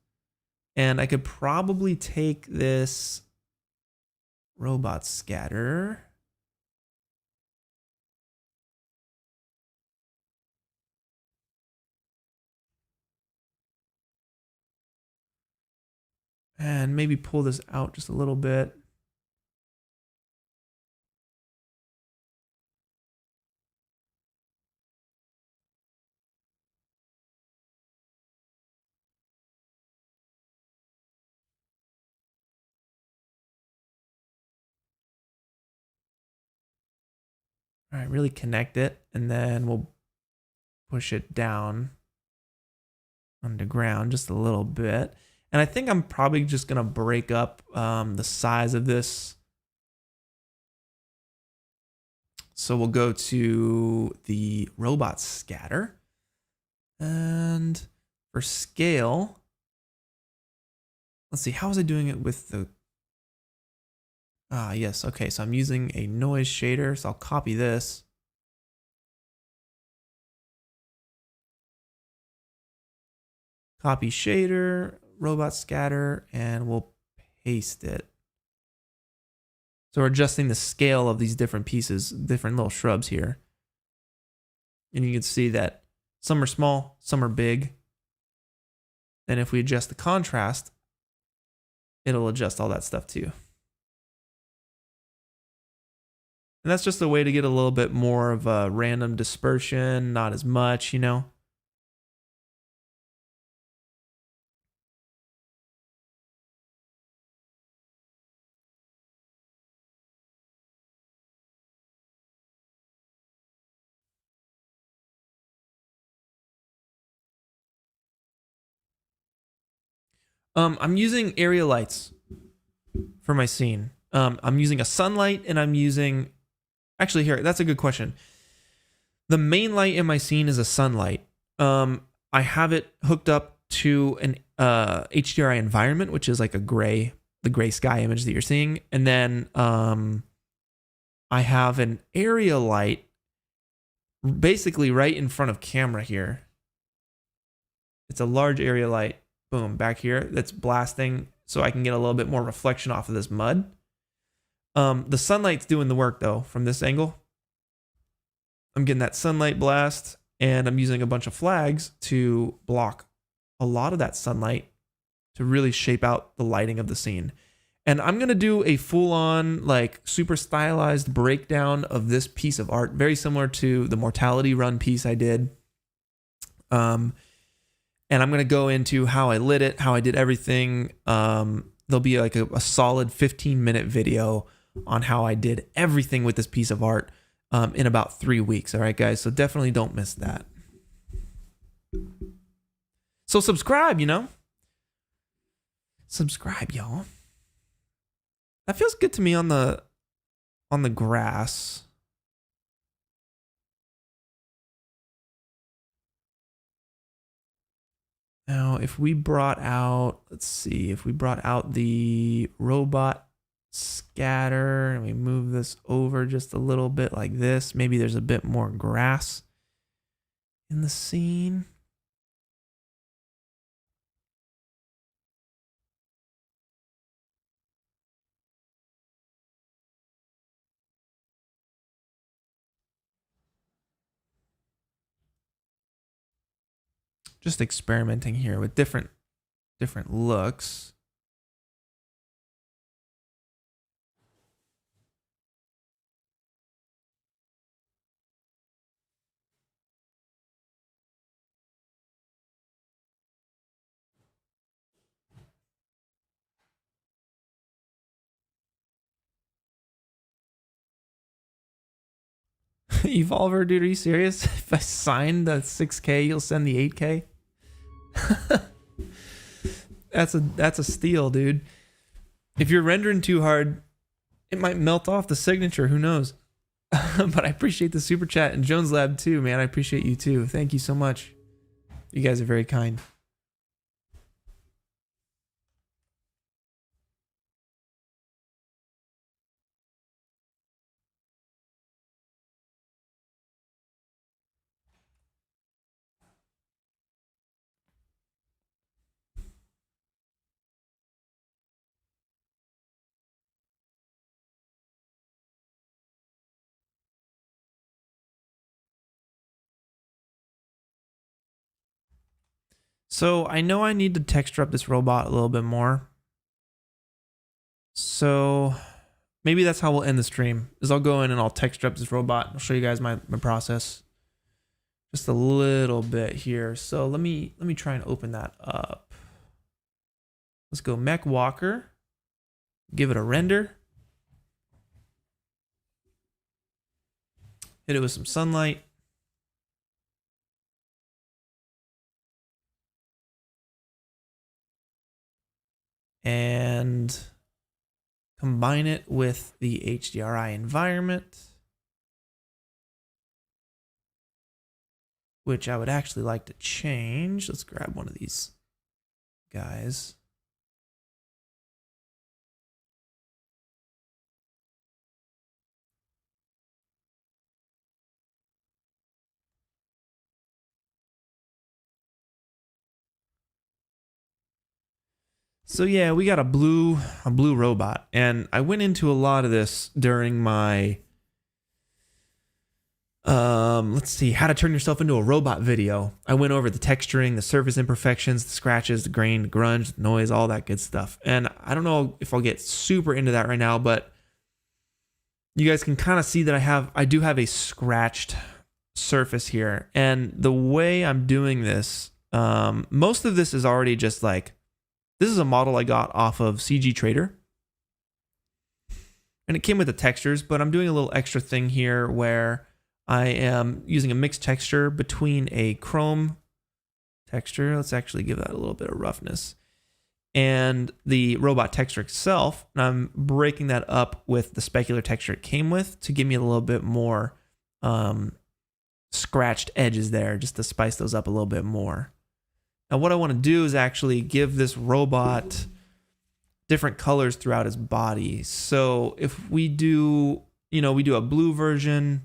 And I could probably take this robot scatter. And maybe pull this out just a little bit. All right, really connect it, and then we'll push it down underground just a little bit. And I think I'm probably just going to break up the size of this. So we'll go to the robot scatter. And for scale, let's see, how was I doing it with the... yes, okay, so I'm using a noise shader, so I'll copy this. Copy shader, robot scatter, and we'll paste it. So we're adjusting the scale of these different pieces, different little shrubs here. And you can see that some are small, some are big. And if we adjust the contrast, it'll adjust all that stuff too. And that's just a way to get a little bit more of a random dispersion, not as much, I'm using area lights for my scene. I'm using a sunlight and I'm using... Actually, here, that's a good question. The main light in my scene is a sunlight. I have it hooked up to an HDRI environment, which is like the gray sky image that you're seeing. And then I have an area light basically right in front of camera here. It's a large area light. Boom, back here that's blasting so I can get a little bit more reflection off of this mud. The sunlight's doing the work though from this angle. I'm getting that sunlight blast, and I'm using a bunch of flags to block a lot of that sunlight to really shape out the lighting of the scene. And I'm going to do a full-on, like, super stylized breakdown of this piece of art, very similar to the Mortality Run piece I did. And I'm going to go into how I lit it, how I did everything. There'll be like a solid 15-minute video on how I did everything with this piece of art in about 3 weeks. All right, guys? So definitely don't miss that. So subscribe, you know? Subscribe, y'all. That feels good to me on the grass. Now, if we brought out, let's see, if we brought out the robot scatter and we move this over just a little bit like this, maybe there's a bit more grass in the scene. Just experimenting here with different looks. Evolver, dude, are you serious? If I sign the 6K, you'll send the 8K? That's a steal, dude. If you're rendering too hard, it might melt off the signature. Who knows? But I appreciate the super chat, and Jones Lab too, man. I appreciate you too. Thank you so much. You guys are very kind. So I know I need to texture up this robot a little bit more. So maybe that's how we'll end the stream, is I'll go in and I'll texture up this robot. I'll show you guys my process just a little bit here. So let me try and open that up. Let's go Mech Walker, give it a render. Hit it with some sunlight. And combine it with the HDRI environment, which I would actually like to change. Let's grab one of these guys. So yeah, we got a blue robot, and I went into a lot of this during my let's see, how to turn yourself into a robot video. I went over the texturing, the surface imperfections, the scratches, the grain, the grunge, the noise, all that good stuff. And I don't know if I'll get super into that right now, but you guys can kind of see that I do have a scratched surface here. And the way I'm doing this, most of this is already just like, this is a model I got off of CG Trader. And it came with the textures, but I'm doing a little extra thing here where I am using a mixed texture between a chrome texture. Let's actually give that a little bit of roughness. And the robot texture itself. And I'm breaking that up with the specular texture it came with to give me a little bit more scratched edges there, just to spice those up a little bit more. Now what I want to do is actually give this robot different colors throughout his body. So if we do, we do a blue version,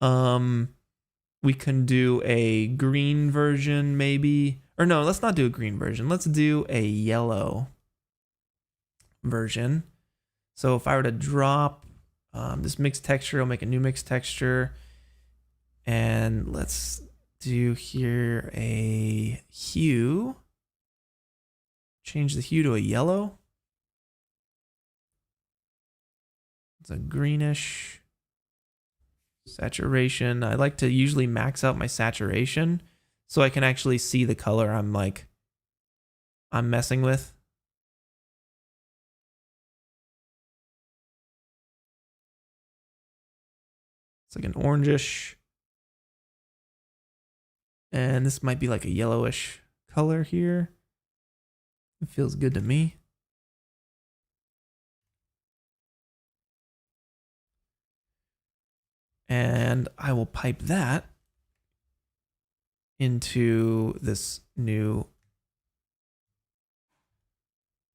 we can do a green version maybe, Or no, let's not do a green version. Let's do a yellow version. So if I were to drop this mixed texture, I'll make a new mixed texture. And let's do here a hue. Change the hue to a yellow. It's a greenish. Saturation. I like to usually max out my saturation so I can actually see the color I'm messing with. It's like an orangish. And this might be like a yellowish color here. It feels good to me. And I will pipe that into this new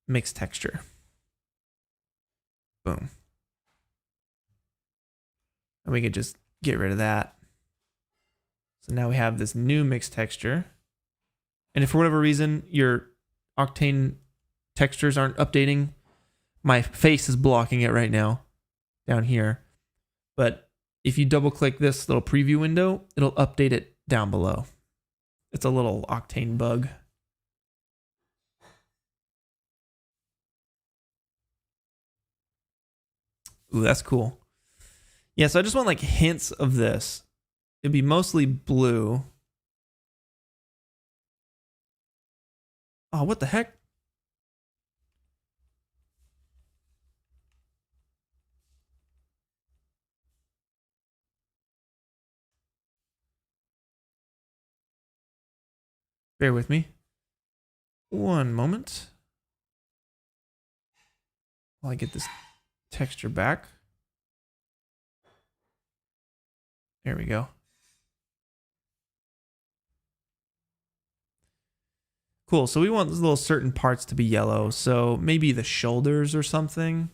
mixed texture. Boom. And we could just get rid of that. So now we have this new mixed texture. And if for whatever reason your Octane textures aren't updating, my face is blocking it right now down here. But if you double click this little preview window, it'll update it down below. It's a little Octane bug. Ooh, that's cool. Yeah, so I just want like hints of this. It'd be mostly blue. Oh, what the heck? Bear with me. One moment. While I get this texture back. There we go. Cool, so we want those little certain parts to be yellow. So maybe the shoulders or something.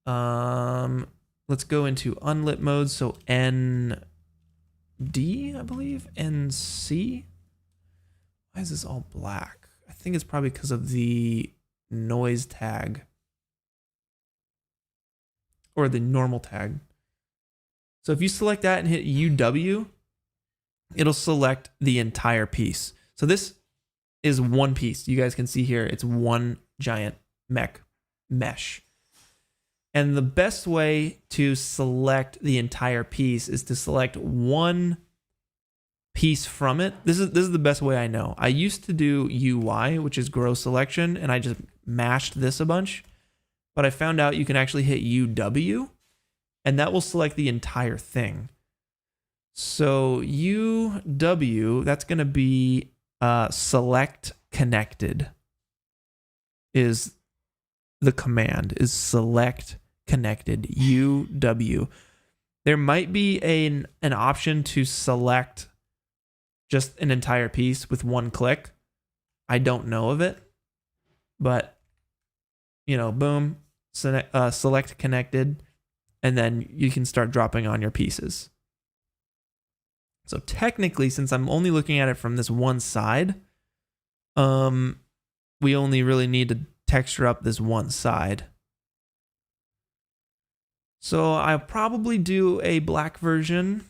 Let's go into unlit mode. So ND, I believe, NC. Why is this all black? I think it's probably because of the noise tag. Or the normal tag. So if you select that and hit UW, it'll select the entire piece. So this is one piece. You guys can see here, it's one giant mesh. And the best way to select the entire piece is to select one piece from it. This is the best way I know. I used to do UI, which is grow selection, and I just mashed this a bunch. But I found out you can actually hit UW, and that will select the entire thing. So UW, that's going to be select connected is the command, is select connected, UW. There might be an option to select just an entire piece with one click. I don't know of it, but boom, select connected, and then you can start dropping on your pieces. So technically, since I'm only looking at it from this one side, we only really need to texture up this one side. So I'll probably do a black version,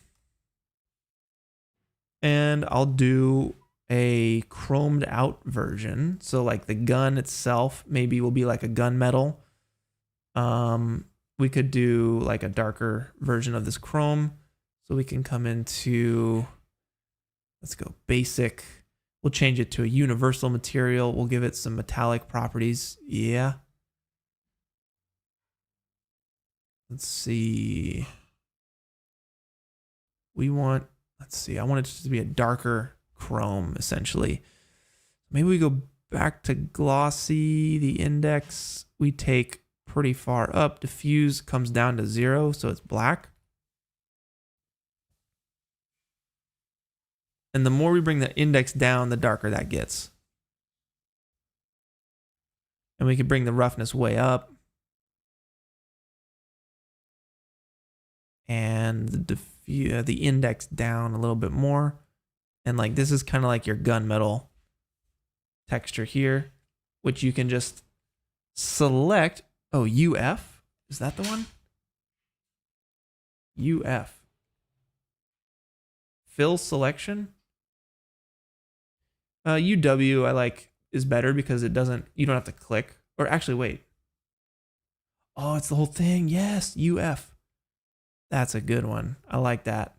and I'll do a chromed out version. So like the gun itself maybe will be like a gunmetal. We could do like a darker version of this chrome. So we can come into, let's go basic. We'll change it to a universal material. We'll give it some metallic properties. Yeah. Let's see. I want it to be a darker chrome, essentially. Maybe we go back to glossy. The index we take pretty far up. Diffuse comes down to 0, so it's black. And the more we bring the index down, the darker that gets. And we can bring the roughness way up. And the index down a little bit more. And like this is kind of like your gunmetal texture here, which you can just select. Oh, UF? Is that the one? UF. Fill selection? UW I like is better because you don't have to click. Or actually, wait. Oh, it's the whole thing. Yes, UF. That's a good one. I like that.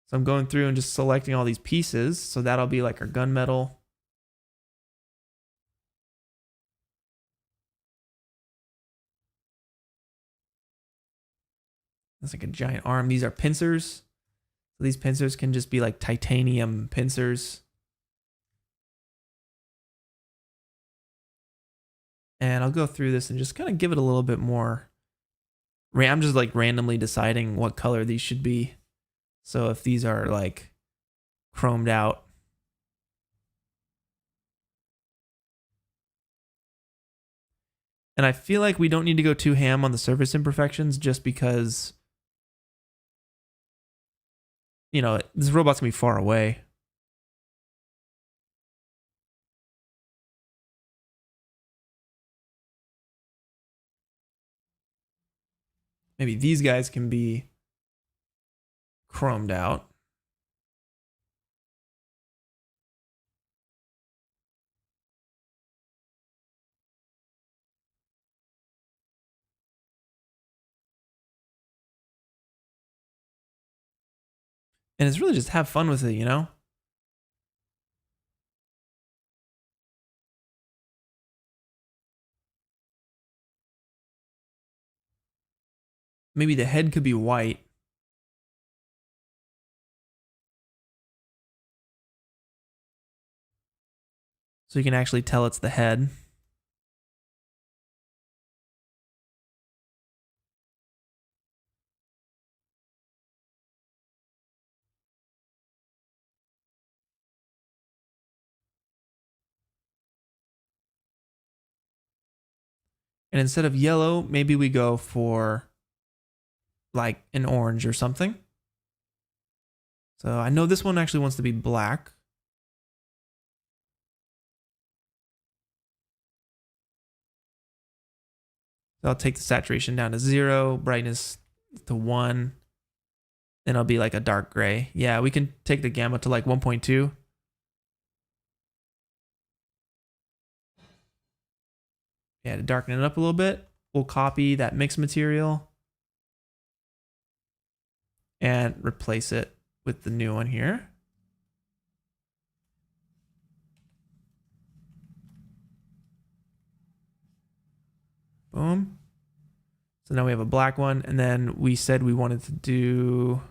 So I'm going through and just selecting all these pieces. So that'll be like our gunmetal. That's like a giant arm. These are pincers. So these pincers can just be like titanium pincers. And I'll go through this and just kind of give it a little bit more. I'm just like randomly deciding what color these should be. So if these are like chromed out, and I feel like we don't need to go too ham on the surface imperfections just because, you know, this robot's gonna be far away. Maybe these guys can be chromed out. And it's really just have fun with it, you know? Maybe the head could be white. So you can actually tell it's the head. And instead of yellow, maybe we go for like an orange or something. So I know this one actually wants to be black. So I'll take the saturation down to 0, brightness to 1. Then it'll be like a dark gray. Yeah, we can take the gamma to like 1.2. Yeah, to darken it up a little bit, we'll copy that mix material and replace it with the new one here. Boom. So now we have a black one, and then we said we wanted to do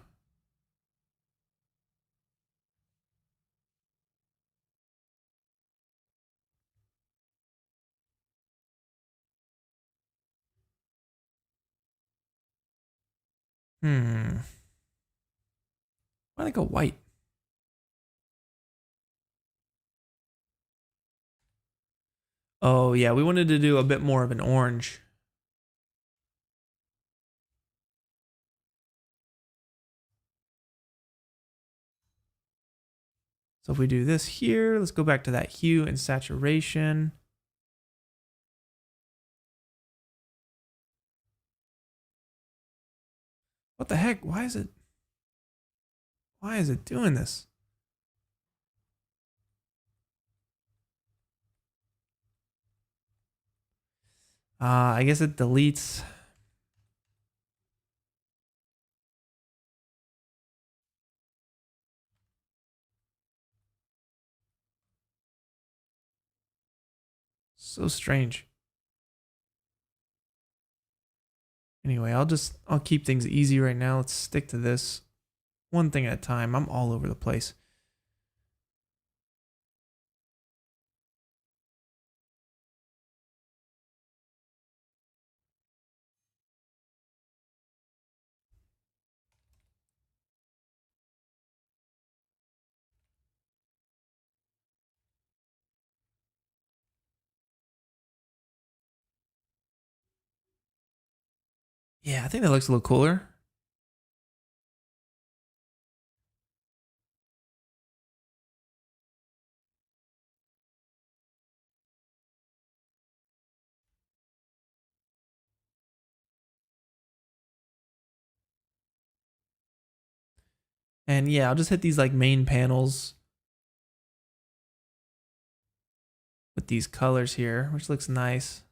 why don't I go white? Oh yeah, we wanted to do a bit more of an orange. So if we do this here, let's go back to that hue and saturation. What the heck? Why is it doing this? I guess it deletes. So strange. Anyway, I'll keep things easy right now. Let's stick to this one thing at a time. I'm all over the place. Yeah, I think that looks a little cooler. And yeah, I'll just hit these like main panels with these colors here, which looks nice.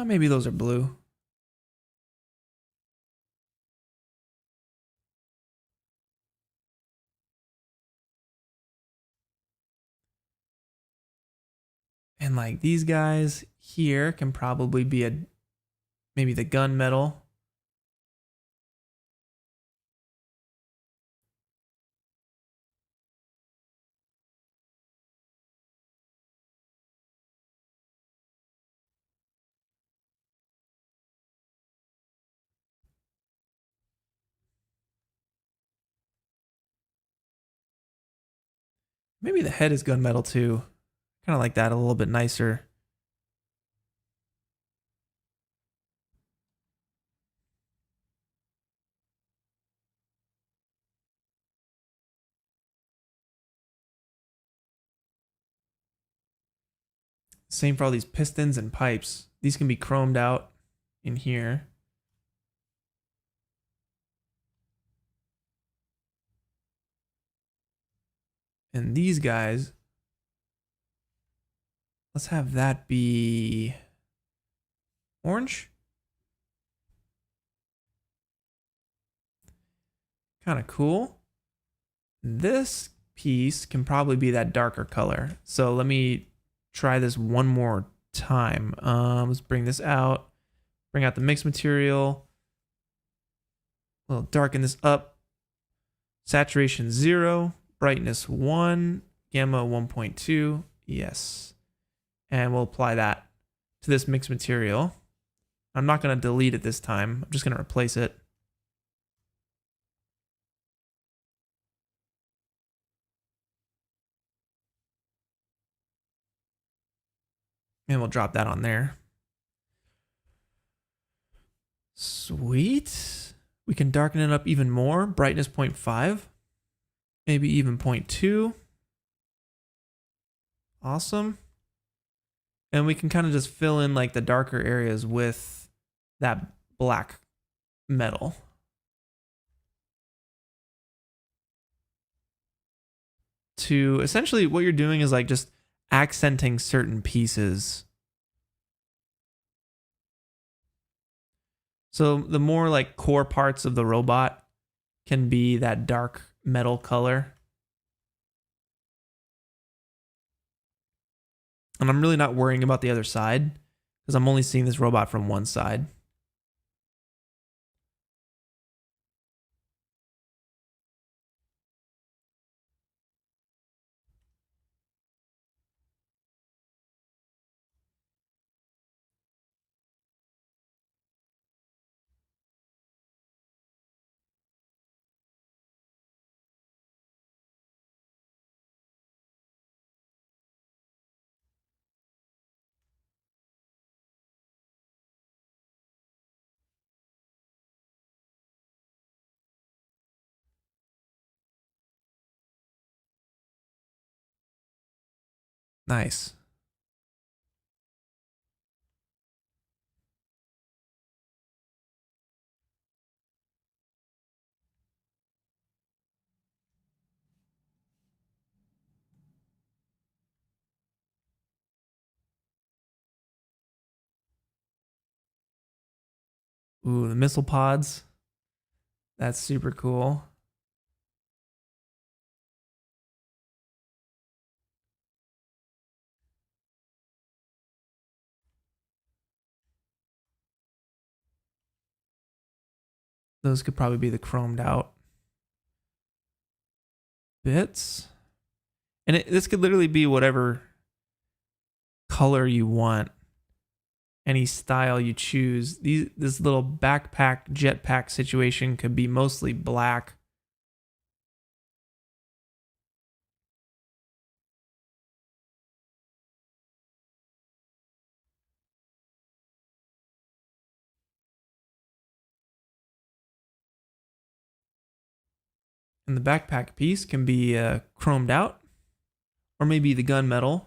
Maybe those are blue. And like these guys here can probably be maybe the gunmetal. Maybe the head is gunmetal too. Kind of like that, a little bit nicer. Same for all these pistons and pipes. These can be chromed out in here. And these guys, let's have that be orange. Kind of cool. This piece can probably be that darker color. So let me try this one more time. Let's bring this out. Bring out the mixed material. We'll darken this up. Saturation 0. Brightness 1. Gamma 1.2. Yes. And we'll apply that to this mixed material. I'm not going to delete it this time. I'm just going to replace it. And we'll drop that on there. Sweet. We can darken it up even more. Brightness 0.5. Maybe even 0.2. Awesome. And we can kind of just fill in like the darker areas with that black metal. To essentially what you're doing is like just accenting certain pieces. So the more like core parts of the robot can be that dark metal color. And I'm really not worrying about the other side because I'm only seeing this robot from one side. Nice. Ooh, the missile pods. That's super cool. Those could probably be the chromed out bits. And this could literally be whatever color you want. Any style you choose. This little backpack jetpack situation could be mostly black. And the backpack piece can be chromed out, or maybe the gunmetal.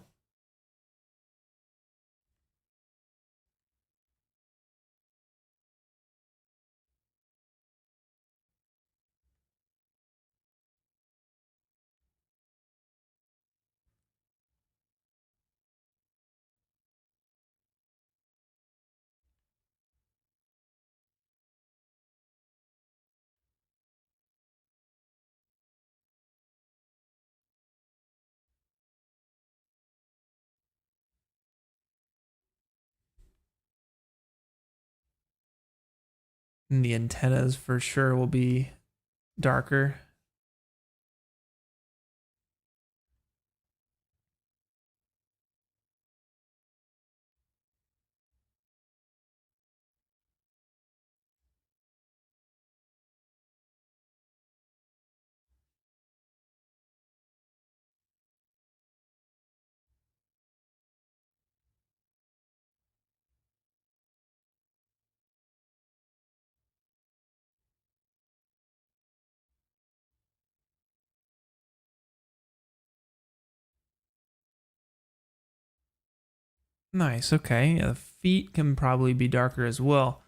And the antennas for sure will be darker. Nice. Okay. Yeah, the feet can probably be darker as well.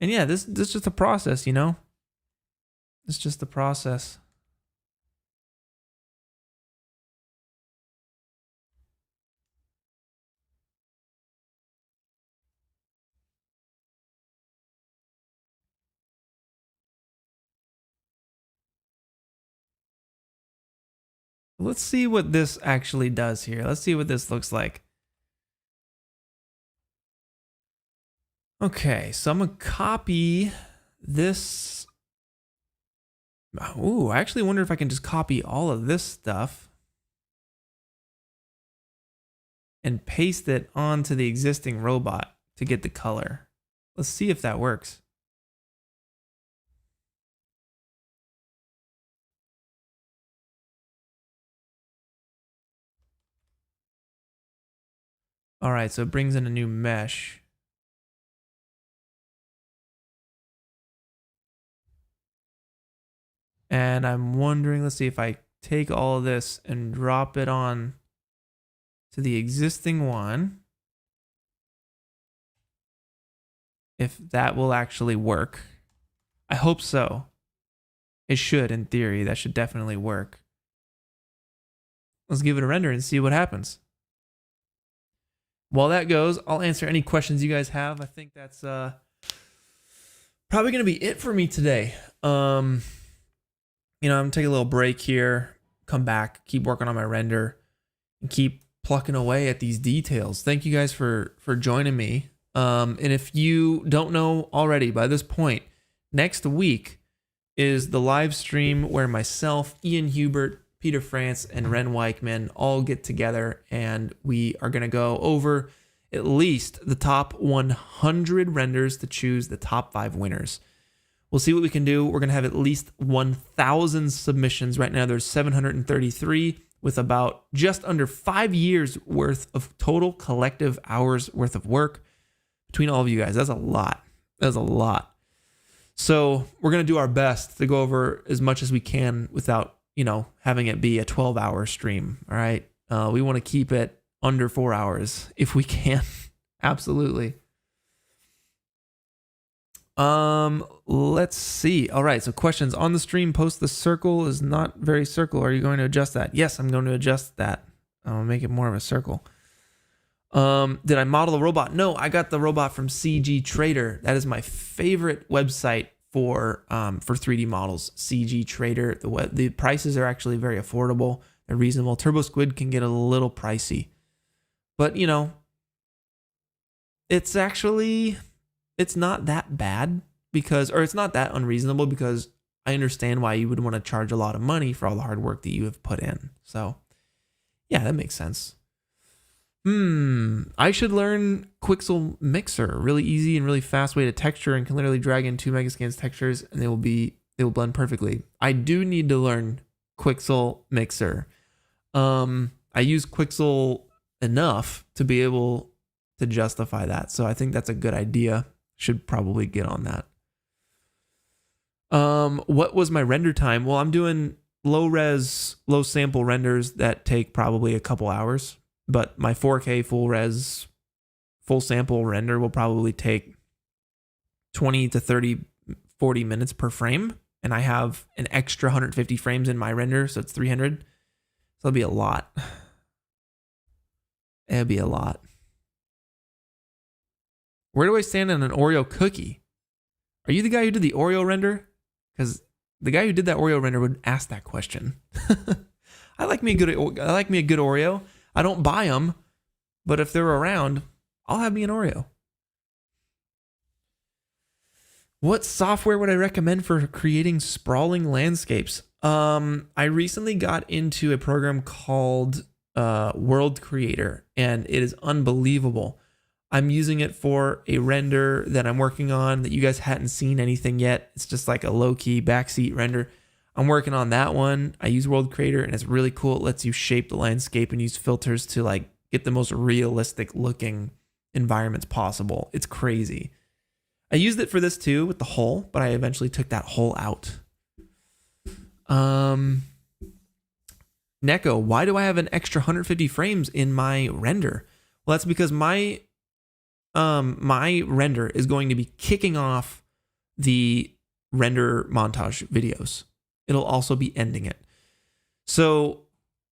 And yeah, this is just a process, you know? It's just the process. Let's see what this actually does here. Let's see what this looks like. Okay, so I'm gonna copy this. Ooh, I actually wonder if I can just copy all of this stuff and paste it onto the existing robot to get the color. Let's see if that works. All right, so it brings in a new mesh. And I'm wondering, let's see if I take all of this and drop it on to the existing one. If that will actually work. I hope so. It should, in theory. That should definitely work. Let's give it a render and see what happens. While that goes, I'll answer any questions you guys have. I think that's probably going to be it for me today. You know, I'm going to take a little break here, come back, keep working on my render, and keep plucking away at these details. Thank you guys for joining me. And if you don't know already by this point, next week is the live stream where myself, Ian Hubert, Peter France, and Ren Weichman all get together, and we are going to go over at least the top 100 renders to choose the top 5 winners. We'll see what we can do. We're going to have at least 1,000 submissions. Right now, there's 733 with about just under 5 years worth of total collective hours worth of work between all of you guys. That's a lot. That's a lot. So we're going to do our best to go over as much as we can without, you know, having it be a 12-hour stream. All right. We want to keep it under 4 hours if we can. Absolutely. Let's see. All right. So questions on the stream. Post the circle is not very circle. Are you going to adjust that? Yes, I'm going to adjust that. I'll make it more of a circle. Did I model the robot? No, I got the robot from CG Trader. That is my favorite website for 3D models. CG Trader. The prices are actually very affordable. They're reasonable. Turbo Squid can get a little pricey, but you know, it's not that bad or it's not that unreasonable because I understand why you would want to charge a lot of money for all the hard work that you have put in. So yeah, that makes sense. I should learn Quixel Mixer. Really easy and really fast way to texture, and can literally drag in 2 Megascans textures and they will blend perfectly. I do need to learn Quixel Mixer. I use Quixel enough to be able to justify that. So I think that's a good idea. Should probably get on that. What was my render time? Well, I'm doing low sample renders that take probably a couple hours, but my 4K full sample render will probably take 20 to 30, 40 minutes per frame. And I have an extra 150 frames in my render, so it's 300. So it'll be a lot. It'll be a lot. Where do I stand on an Oreo cookie? Are you the guy who did the Oreo render? Because the guy who did that Oreo render would ask that question. I like me a good Oreo. I don't buy them, but if they're around, I'll have me an Oreo. What software would I recommend for creating sprawling landscapes? I recently got into a program called World Creator, and it is unbelievable. I'm using it for a render that I'm working on that you guys hadn't seen anything yet. It's just like a low-key backseat render. I'm working on that one. I use World Creator, and it's really cool. It lets you shape the landscape and use filters to like get the most realistic looking environments possible. It's crazy. I used it for this too with the hull, but I eventually took that hull out. Neko, why do I have an extra 150 frames in my render? Well, that's because my render is going to be kicking off the render montage videos. It'll also be ending it. So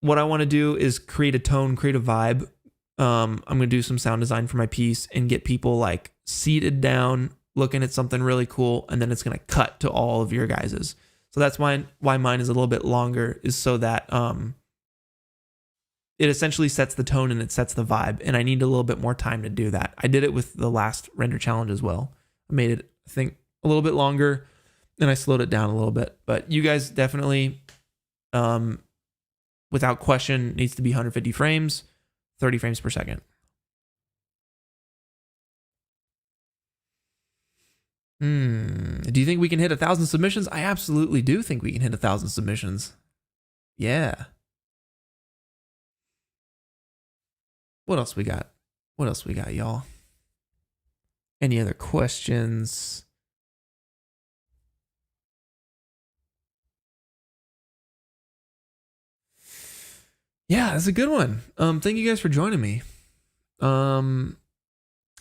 what I want to do is create a tone, create a vibe. I'm going to do some sound design for my piece and get people like seated down, looking at something really cool, and then it's going to cut to all of your guys's. So that's why mine is a little bit longer, is so that it essentially sets the tone and it sets the vibe, and I need a little bit more time to do that. I did it with the last render challenge as well. I made it, I think, a little bit longer, and I slowed it down a little bit. But you guys definitely, without question, needs to be 150 frames, 30 frames per second. Do you think we can hit 1,000 submissions? I absolutely do think we can hit 1,000 submissions. Yeah. What else we got? What else we got, y'all? Any other questions? Yeah, that's a good one. Thank you guys for joining me.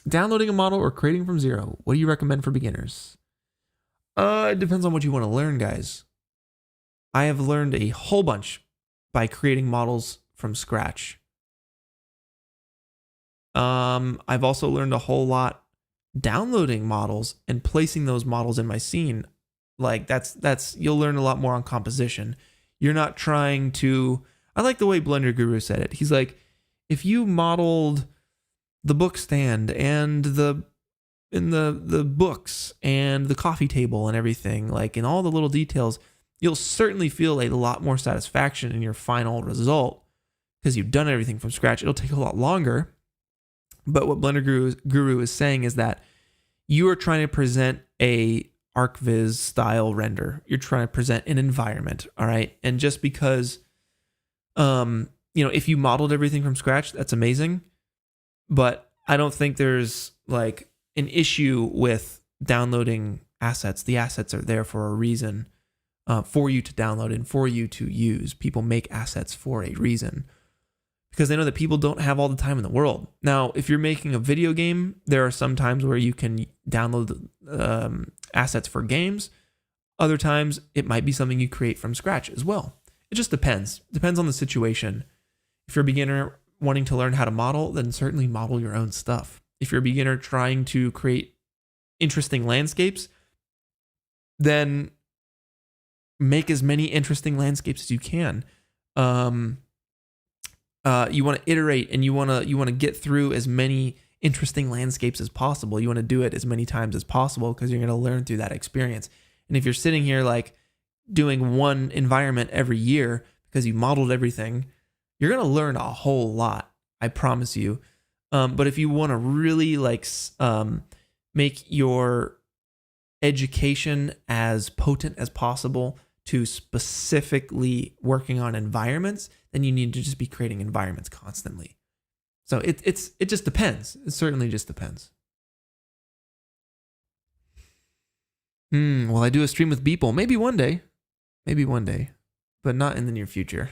Downloading a model or creating from zero. What do you recommend for beginners? It depends on what you want to learn, guys. I have learned a whole bunch by creating models from scratch. I've also learned a whole lot downloading models and placing those models in my scene. Like that's you'll learn a lot more on composition. You're not trying to, I like the way Blender Guru said it. He's like, if you modeled the book stand and the books and the coffee table and everything, like in all the little details, you'll certainly feel a lot more satisfaction in your final result because you've done everything from scratch. It'll take a lot longer. But what Blender Guru is saying is that you are trying to present a ArcViz style render. You're trying to present an environment, all right? And just because, if you modeled everything from scratch, that's amazing. But I don't think there's like an issue with downloading assets. The assets are there for a reason, for you to download and for you to use. People make assets for a reason because they know that people don't have all the time in the world. Now, if you're making a video game, there are some times where you can download assets for games. Other times, it might be something you create from scratch as well. It just depends. Depends on the situation. If you're a beginner wanting to learn how to model, then certainly model your own stuff. If you're a beginner trying to create interesting landscapes, then make as many interesting landscapes as you can. You want to iterate and you want to get through as many interesting landscapes as possible. You want to do it as many times as possible because you're going to learn through that experience. And if you're sitting here like doing one environment every year because you modeled everything, you're going to learn a whole lot. I promise you. But if you want to really make your education as potent as possible to specifically working on environments, then you need to just be creating environments constantly. So it just depends. It certainly just depends. Will I do a stream with Beeple? Maybe one day. but not in the near future.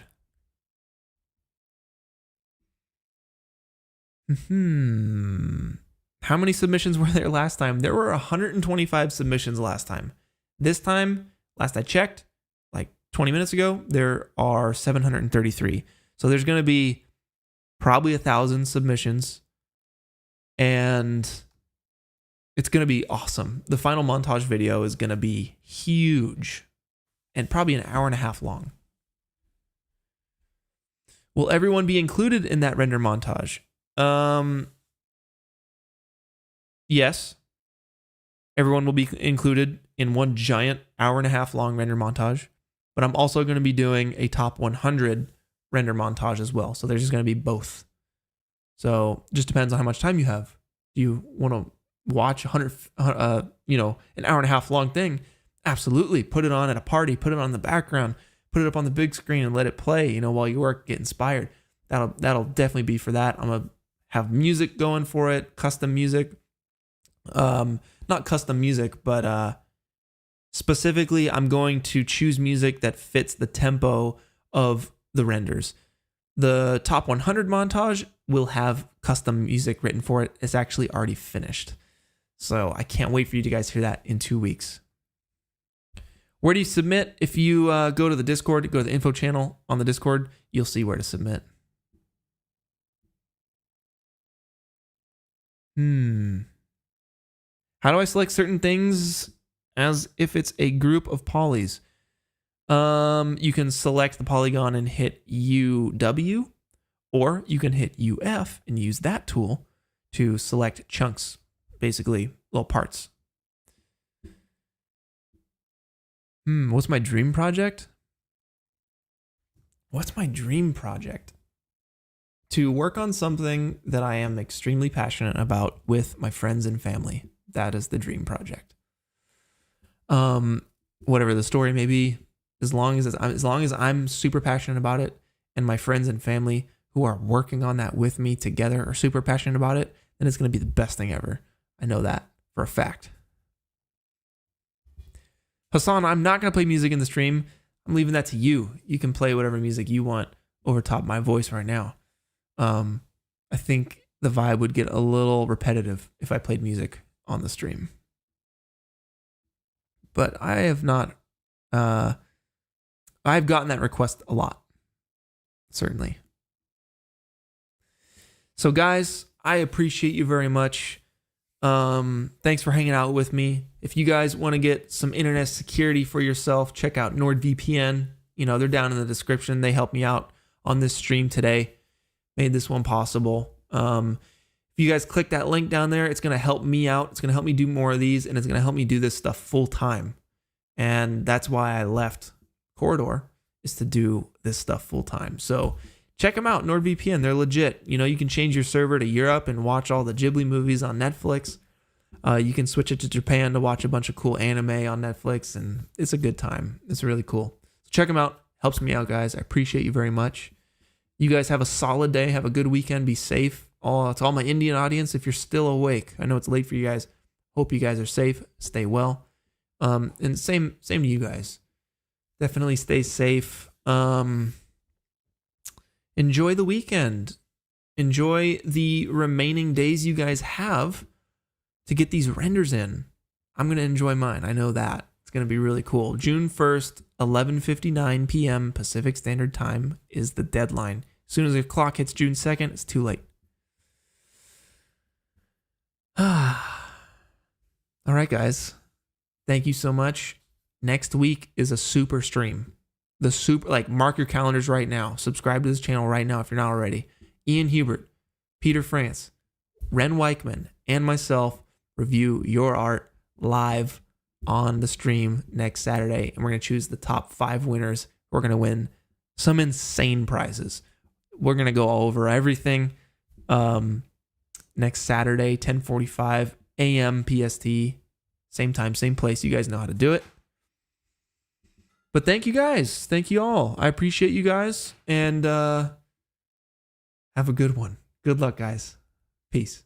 How many submissions were there last time? There were 125 submissions last time. This time, last I checked, like 20 minutes ago, there are 733. So there's going to be probably 1,000 submissions, and it's going to be awesome. The final montage video is going to be huge and probably an hour and a half long. Will everyone be included in that render montage? Yes. Everyone will be included in one giant hour and a half long render montage, but I'm also going to be doing a top 100 render montage as well. So there's just going to be both. So it just depends on how much time you have. Do you want to watch an hour and a half long thing? Absolutely. Put it on at a party, put it on in the background, put it up on the big screen and let it play, while you work, get inspired. That'll definitely be for that. I'm going to have music going for it, custom music. Not custom music, but specifically I'm going to choose music that fits the tempo of the renders. The top 100 montage will have custom music written for it. It's actually already finished. So I can't wait for you to guys hear that in 2 weeks. Where do you submit? If you go to the Discord, go to the info channel on the Discord, you'll see where to submit. How do I select certain things as if it's a group of polys? You can select the polygon and hit UW, or you can hit UF and use that tool to select chunks, basically little parts. What's my dream project? What's my dream project? To work on something that I am extremely passionate about with my friends and family. That is the dream project. Whatever the story may be, as long as I'm super passionate about it, and my friends and family who are working on that with me together are super passionate about it, then it's going to be the best thing ever. I know that for a fact. Hassan, I'm not going to play music in the stream. I'm leaving that to you. You can play whatever music you want over top my voice right now. I think the vibe would get a little repetitive if I played music on the stream. But I have not, I've gotten that request a lot. Certainly. So guys, I appreciate you very much. Thanks for hanging out with me. If you guys want to get some internet security for yourself, check out NordVPN. They're down in the description. They helped me out on this stream today. Made this one possible. If you guys click that link down there, it's going to help me out. It's going to help me do more of these, and it's going to help me do this stuff full time. And that's why I left Corridor, is to do this stuff full time. So check them out, NordVPN. They're legit. You can change your server to Europe and watch all the Ghibli movies on Netflix. You can switch it to Japan to watch a bunch of cool anime on Netflix, and it's a good time. It's really cool. So check them out. Helps me out, guys. I appreciate you very much. You guys have a solid day. Have a good weekend. Be safe. To all my Indian audience, if you're still awake, I know it's late for you guys. Hope you guys are safe. Stay well. And same to you guys. Definitely stay safe. Enjoy the weekend. Enjoy the remaining days you guys have to get these renders in. I'm going to enjoy mine. I know that. It's going to be really cool. June 1st, 11:59 p.m. Pacific Standard Time is the deadline. As soon as the clock hits June 2nd, it's too late. All right, guys. Thank you so much. Next week is a super stream. Mark your calendars right now. Subscribe to this channel right now if you're not already. Ian Hubert, Peter France, Ren Weichman, and myself review your art live on the stream next Saturday. And we're going to choose the top 5 winners. We're going to win some insane prizes. We're going to go all over everything next Saturday, 10:45 a.m. PST. Same time, same place. You guys know how to do it. But thank you guys. Thank you all. I appreciate you guys. And have a good one. Good luck, guys. Peace.